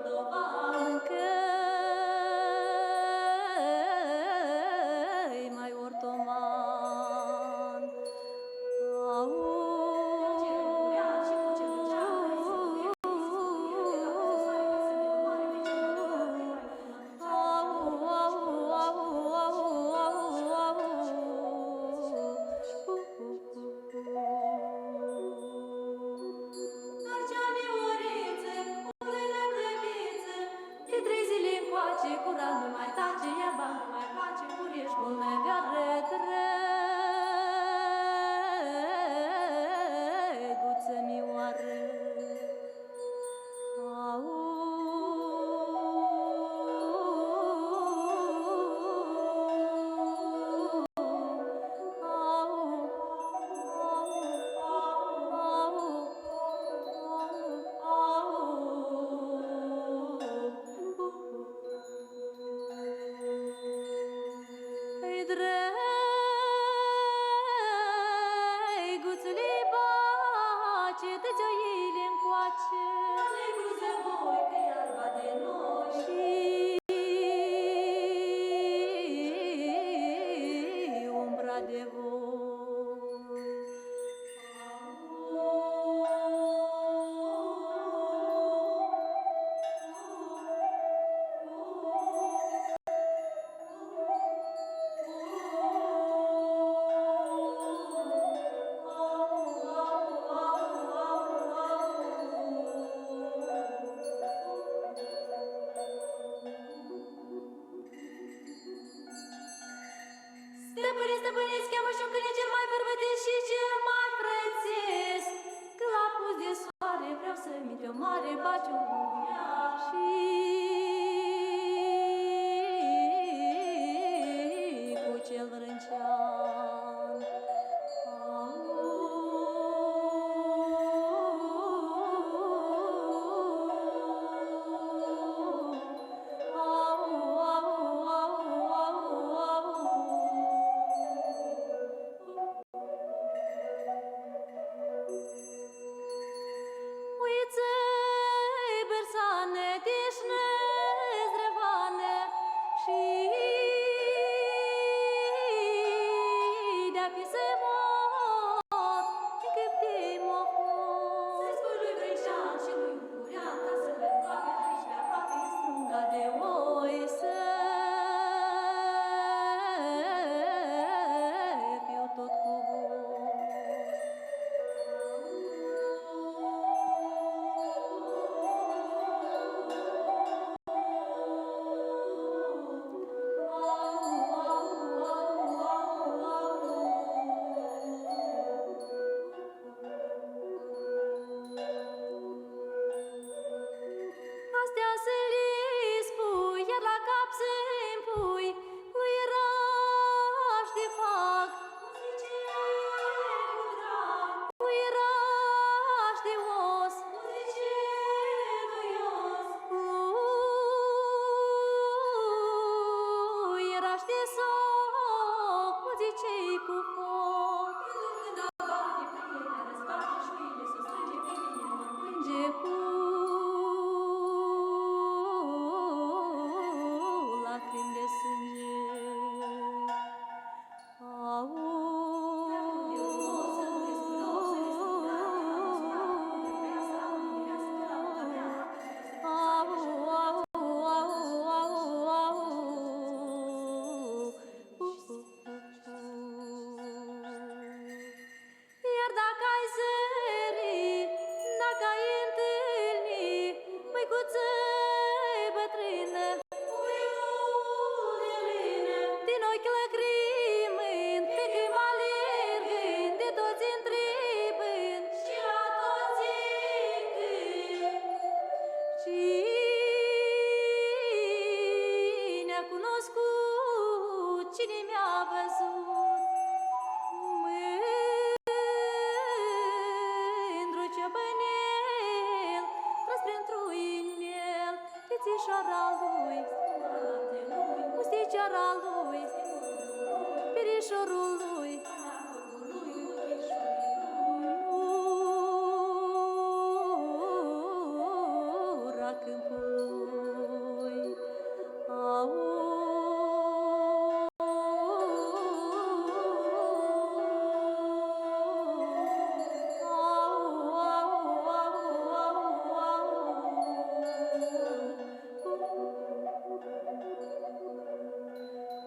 Moldova. minte o mare baciu și cu cel vrâncean.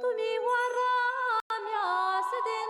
Dumioara mea se de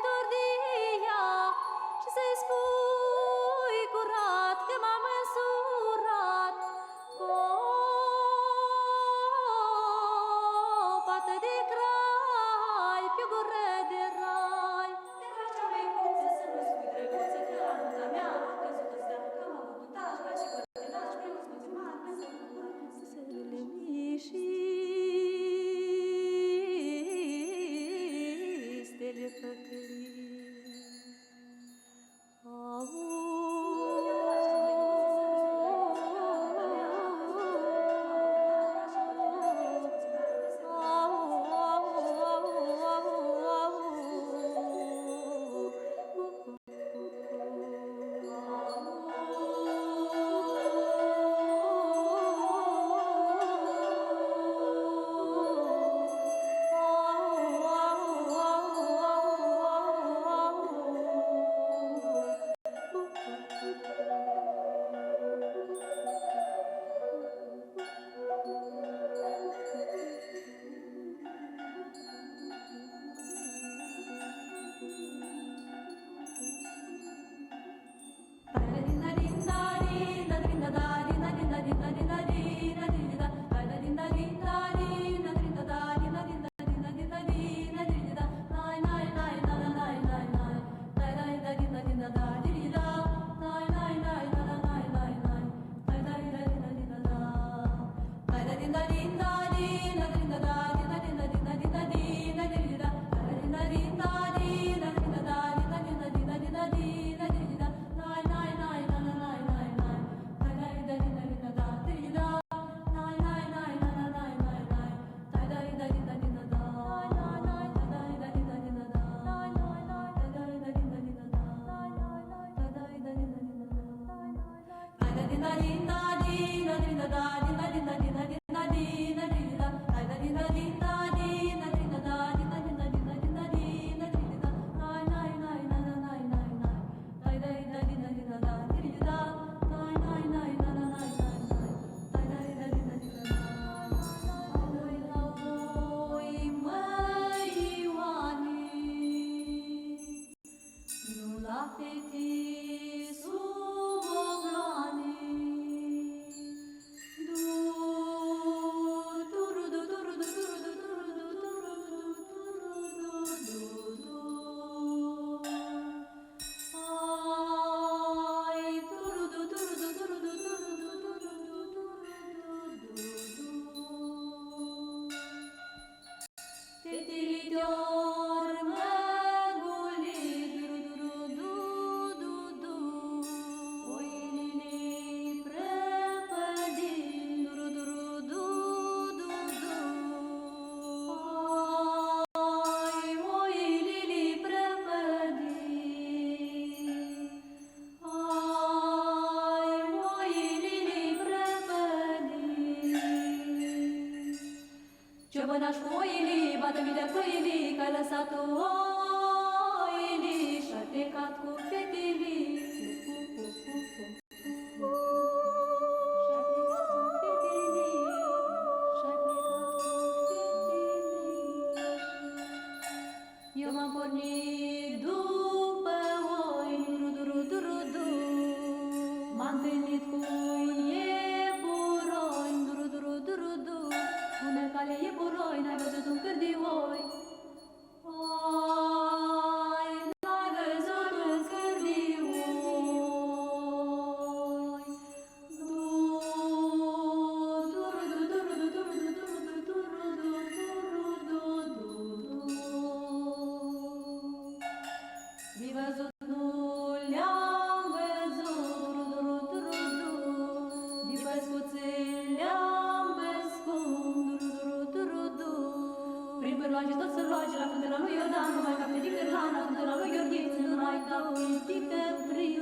Ciobănaș cu oilii, bată-mi de pâinii, că-ai lăsat tu oilii și-ai plecat cu fetilii. Eu m-am pornit după oi, du-du-du-du-du-du. M-am întâlnit cu un iepuroi, du-du-du-du-du-du. Bună cale iepuroi, n-ai văzut un cârdioi. Oi, n-ai văzut un cârdioi. Mi văzut, nu le-am văzut, din păscuțel le-am păscut, prin pârloage tot sărloage, la fântâna lui Iordan, nu mai capte din cârlan, la fântâna lui Gheorghiță, nu mai capte prin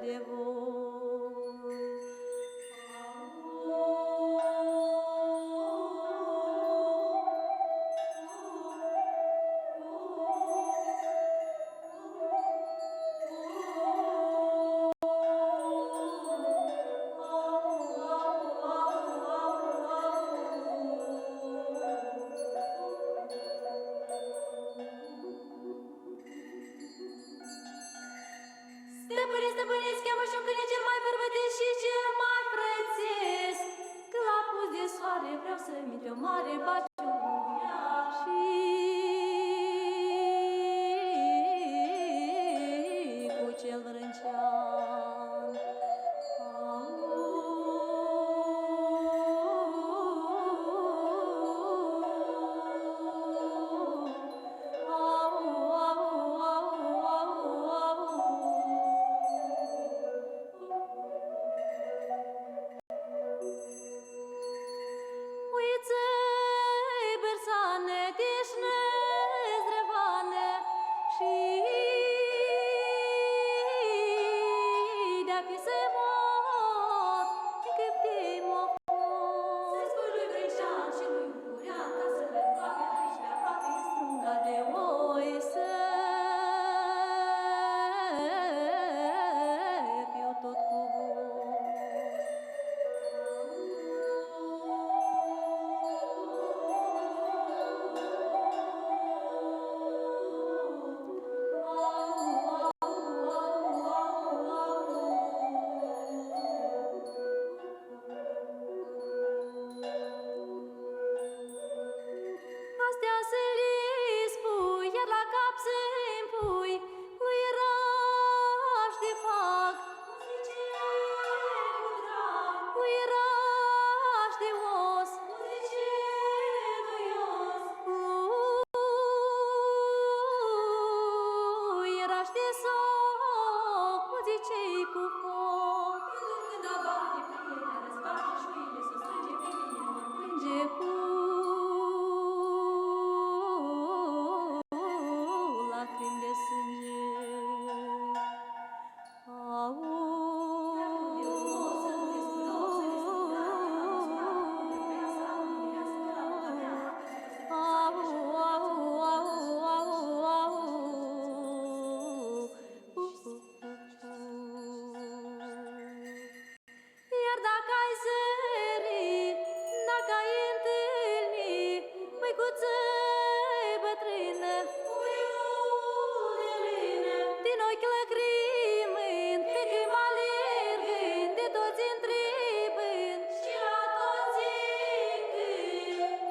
de voi. Stăpâne, stăpâneți, cheamă și un câine cel mai bărbătesc și cel mai prețesc. Că la pus de soare vreau să mi o mare baciuia și cu cel vrâncean. Uiței bersane, tișne, zdrevane și de-a fi se mor, încâptii mor. Să-i spui lui Vrâncean și lui Ungurean ca să le facă aici pe aproape în strunga de oi să fiu tot cu voi. Astea să le spui, iar la cap să-mi pui lui Raș de fac. Lui Raș de os. Lui Raș de soc, muzicei cu foc. Când abate pâinea, răzbate șuile, s-o strânge pe mine, mă plânge cu lacrimi de sânge. Iar dacă ai sări, dacă ai întâlni măicuță bătrână, din ochi lăcrimând, pe când mă alergând, de toți întrebând și la toți încânt.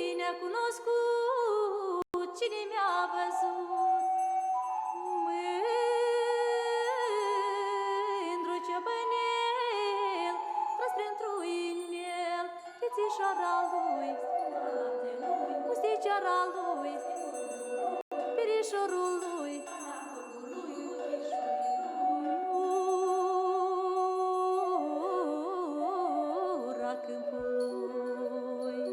Cine a cunoscut, cine mi-a văzut, mândru ciobănel, tras printr-o inel, fițișoara lui, musticiara lui, perișorul lui, ura câmpului.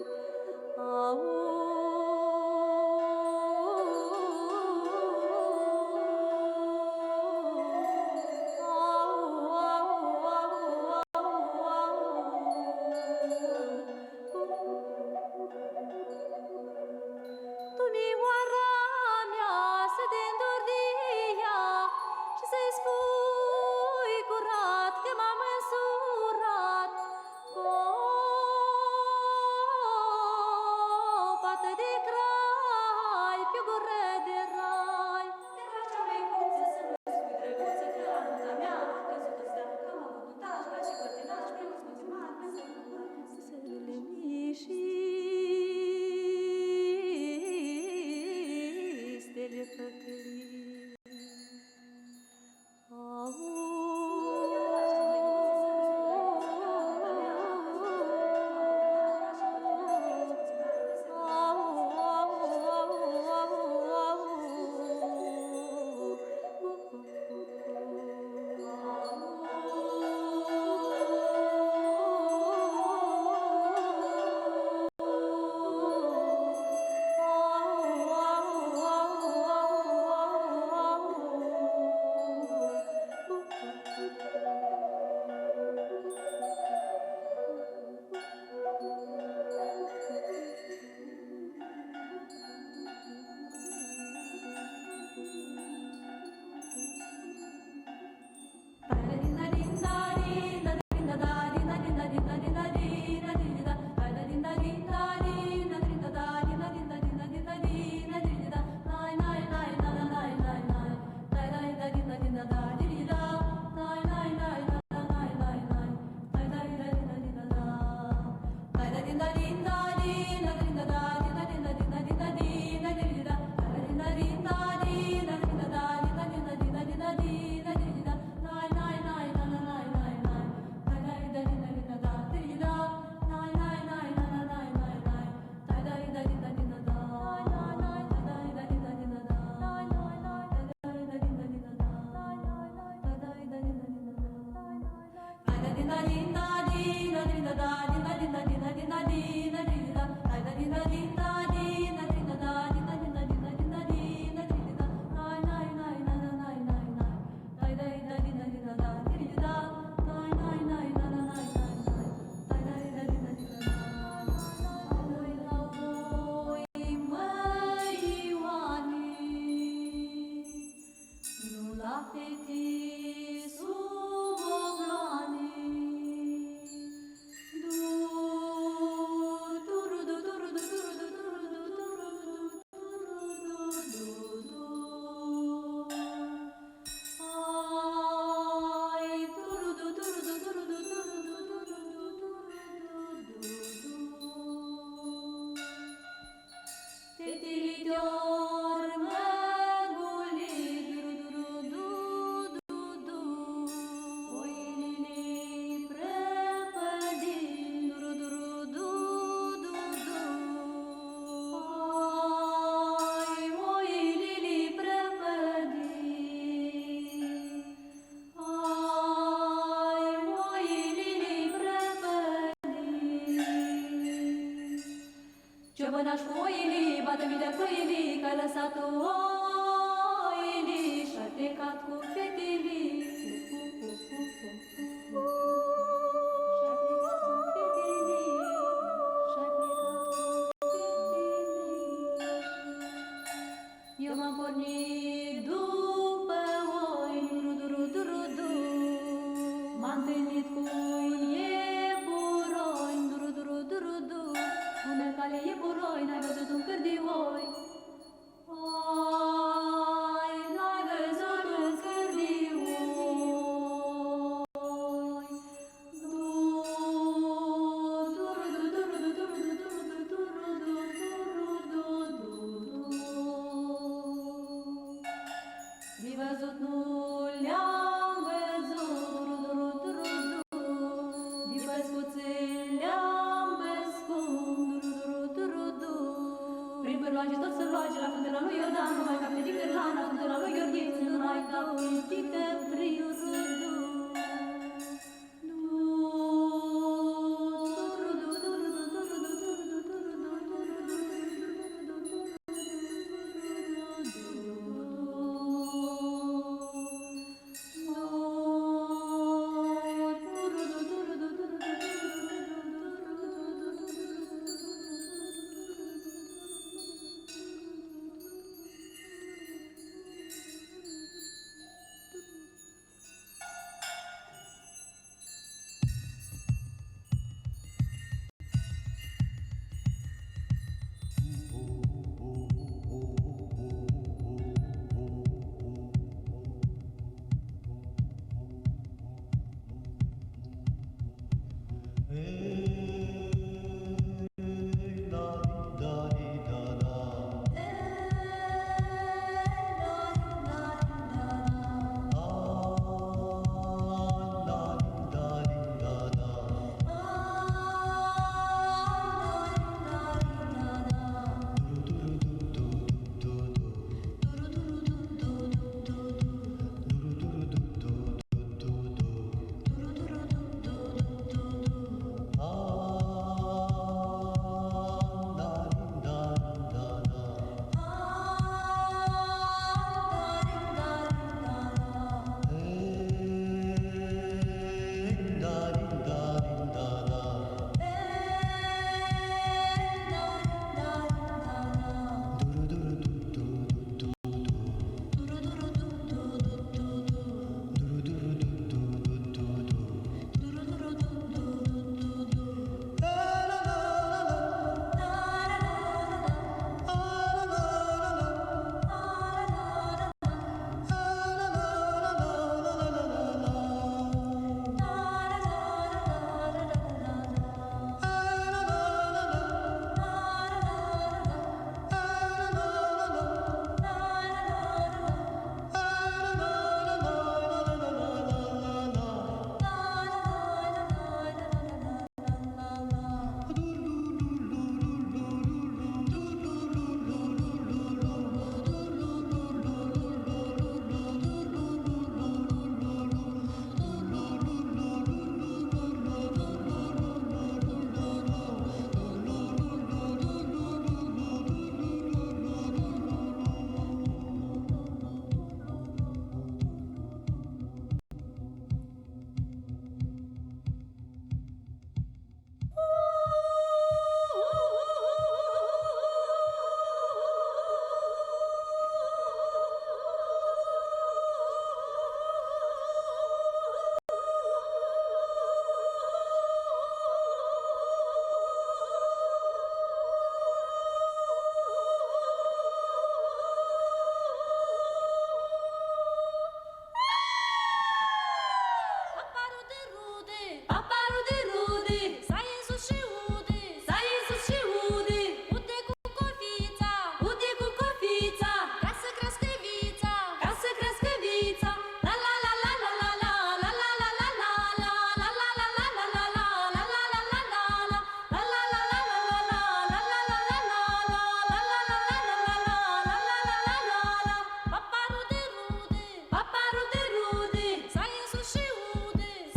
Dumioara mea să te îndori bănaș cu oilii, bată-mi de pâinii, că ai lăsat oilii și-ai plecat cu fetilii. Și-ai plecat cu fetilii, și-ai plecat cu fetilii. Eu m-am pornit după oi, duru-duru-duru-du. M-am întâlnit cu iepuroi, duru-duru-duru-du. Bună cale iepuroi, n-ai văzut un cârdioi. Oi, n-ai văzut un cârdioi. De văzut nu le-am văzut, duru-duru-duru-du. De păscuțe le-am păscut, duru-duru-duru-du. Prin pârloage tot sărloage, la fântâna lui Iordan, nu mai capte din Cârlana, fântâna lui Gheorghiță, nu mai capte din Căpriuțu.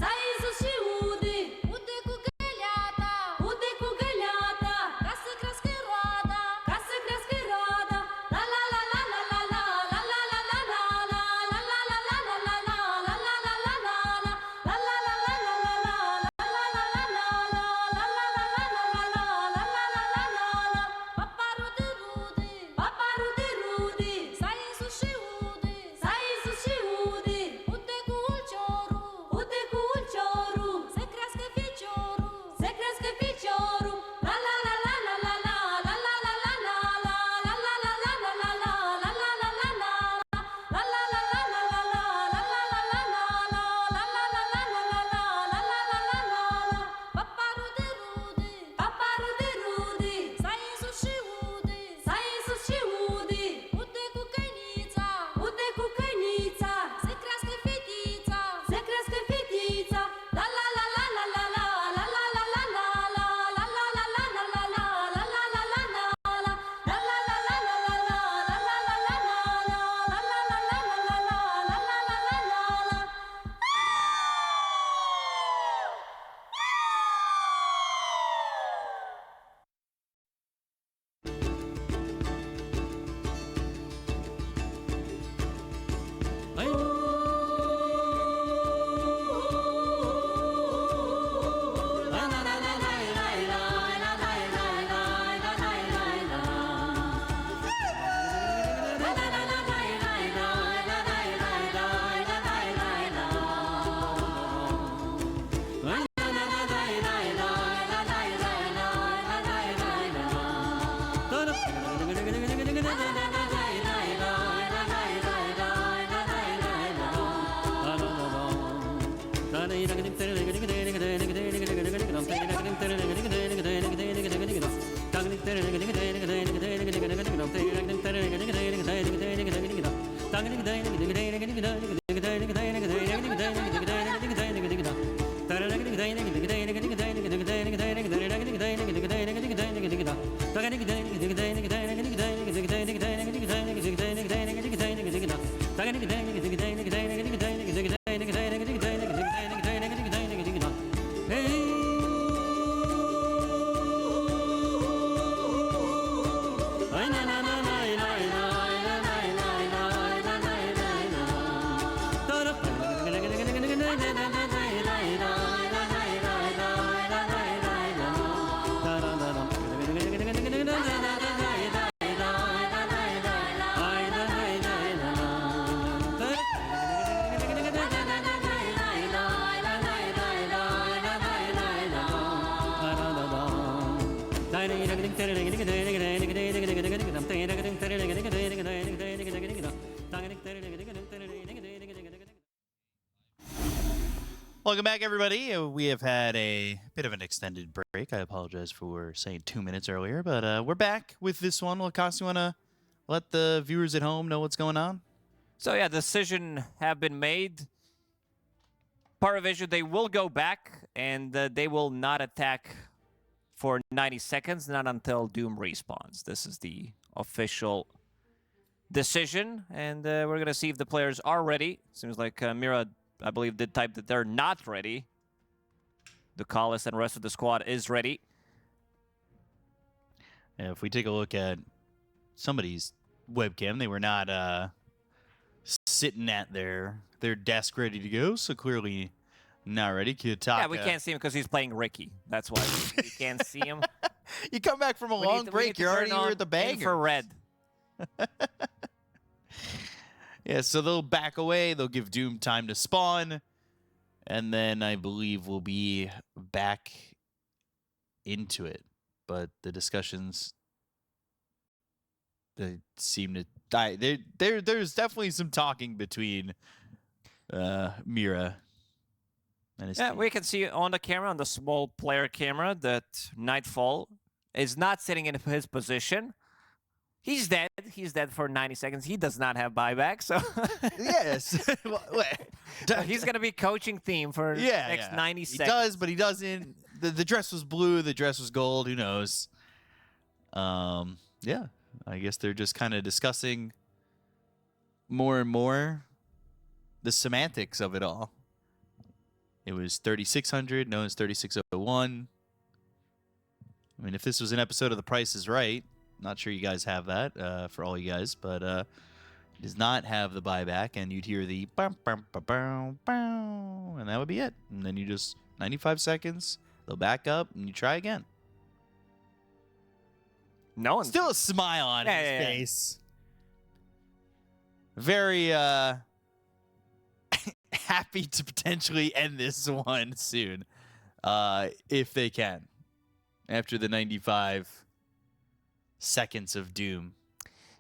Să-i sus și ude, Welcome back, everybody. We have had a bit of an extended break. I apologize for saying 2 minutes earlier, but we're back with this one. Lacoste, you want to let the viewers at home know what's going on? So yeah, decision have been made. PARIVISION, they will go back, and they will not attack for 90 seconds, not until Doom respawns. This is the official decision, and we're going to see if the players are ready. Seems like Mira, I believe, did type that they're not ready. Ducalis and the rest of the squad is ready. And if we take a look at somebody's webcam, they were not sitting at their desk ready to go, so clearly not ready. Kiyotaka. Yeah, we can't see him because he's playing Ricky. That's why we can't see him. You come back from a long break, you're already at the banger. Infrared. Yeah, so they'll back away. They'll give Doom time to spawn. And then I believe we'll be back into it. But the discussions, they seem to die. There's definitely some talking between Mira and his team. We can see on the camera, on the small player camera, that Nightfall is not sitting in his position. He's dead. He's dead for 90 seconds. He does not have buyback, so Yes. he's going to be coaching team for the next 90 seconds. He does, but he doesn't. The dress was blue. The dress was gold. Who knows? Yeah. I guess they're just kind of discussing more and more the semantics of it all. It was 3600. No, it's 3601. I mean, if this was an episode of The Price is Right, not sure you guys have that for all you guys, but it does not have the buyback, and you'd hear the bum, bum, bum, bum, bum, and that would be it. And then you just 95 seconds, they'll back up, and you try again. No one. Still a smile on his face. Very happy to potentially end this one soon, if they can, after the 95 seconds of doom.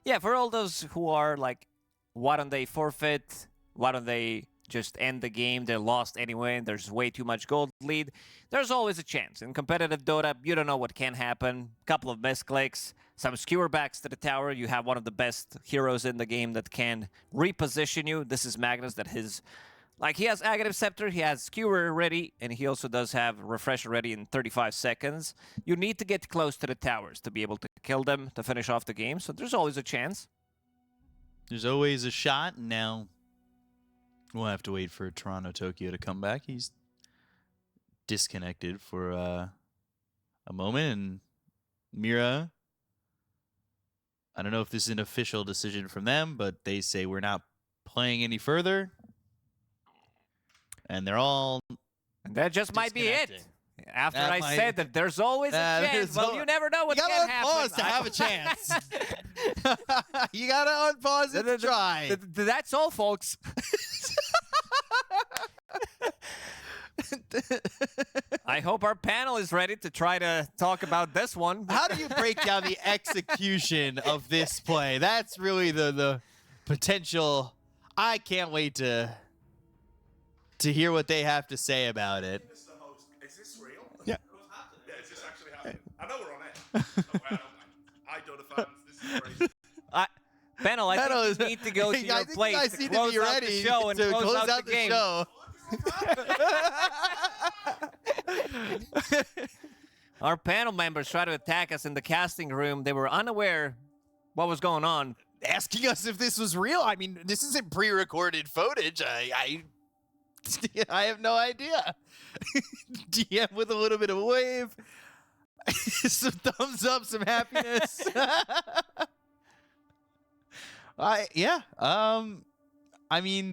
Yeah, for all those who are like, why don't they forfeit? Why don't they just end the game? They're lost anyway, and there's way too much gold lead. There's always a chance. In competitive Dota, you don't know what can happen. Couple of misclicks, some skewer backs to the tower. You have one of the best heroes in the game that can reposition you. This is Magnus, that his... Like, he has Aghanim Scepter, he has Skewer ready, and he also does have Refresher ready in 35 seconds. You need to get close to the towers to be able to kill them to finish off the game, so there's always a chance. There's always a shot, and now we'll have to wait for Toronto Tokyo to come back. He's disconnected for a moment, and Mira, I don't know if this is an official decision from them, but they say we're not playing any further. And they're all that just might be it. After I said that there's always a chance. Well, you never know what can happen. You gotta unpause to have a chance. You gotta unpause it to try. That's all, folks. I hope our panel is ready to try to talk about this one. How do you break down the execution of this play? That's really the potential. I can't wait to hear what they have to say about it. Mr. Host, is this real? Yeah. Yeah, is this actually happening? I know we're on air. Hi, Dota fans. This is crazy. Panel, I Panel think is- you need to go to I your think you place guys to need close to be out ready the show and to close out the game. show. Our panel members tried to attack us in the casting room. They were unaware what was going on. Asking us if this was real. I mean, this isn't pre-recorded footage. I have no idea. DM with a little bit of a wave. Some thumbs up, some happiness. I mean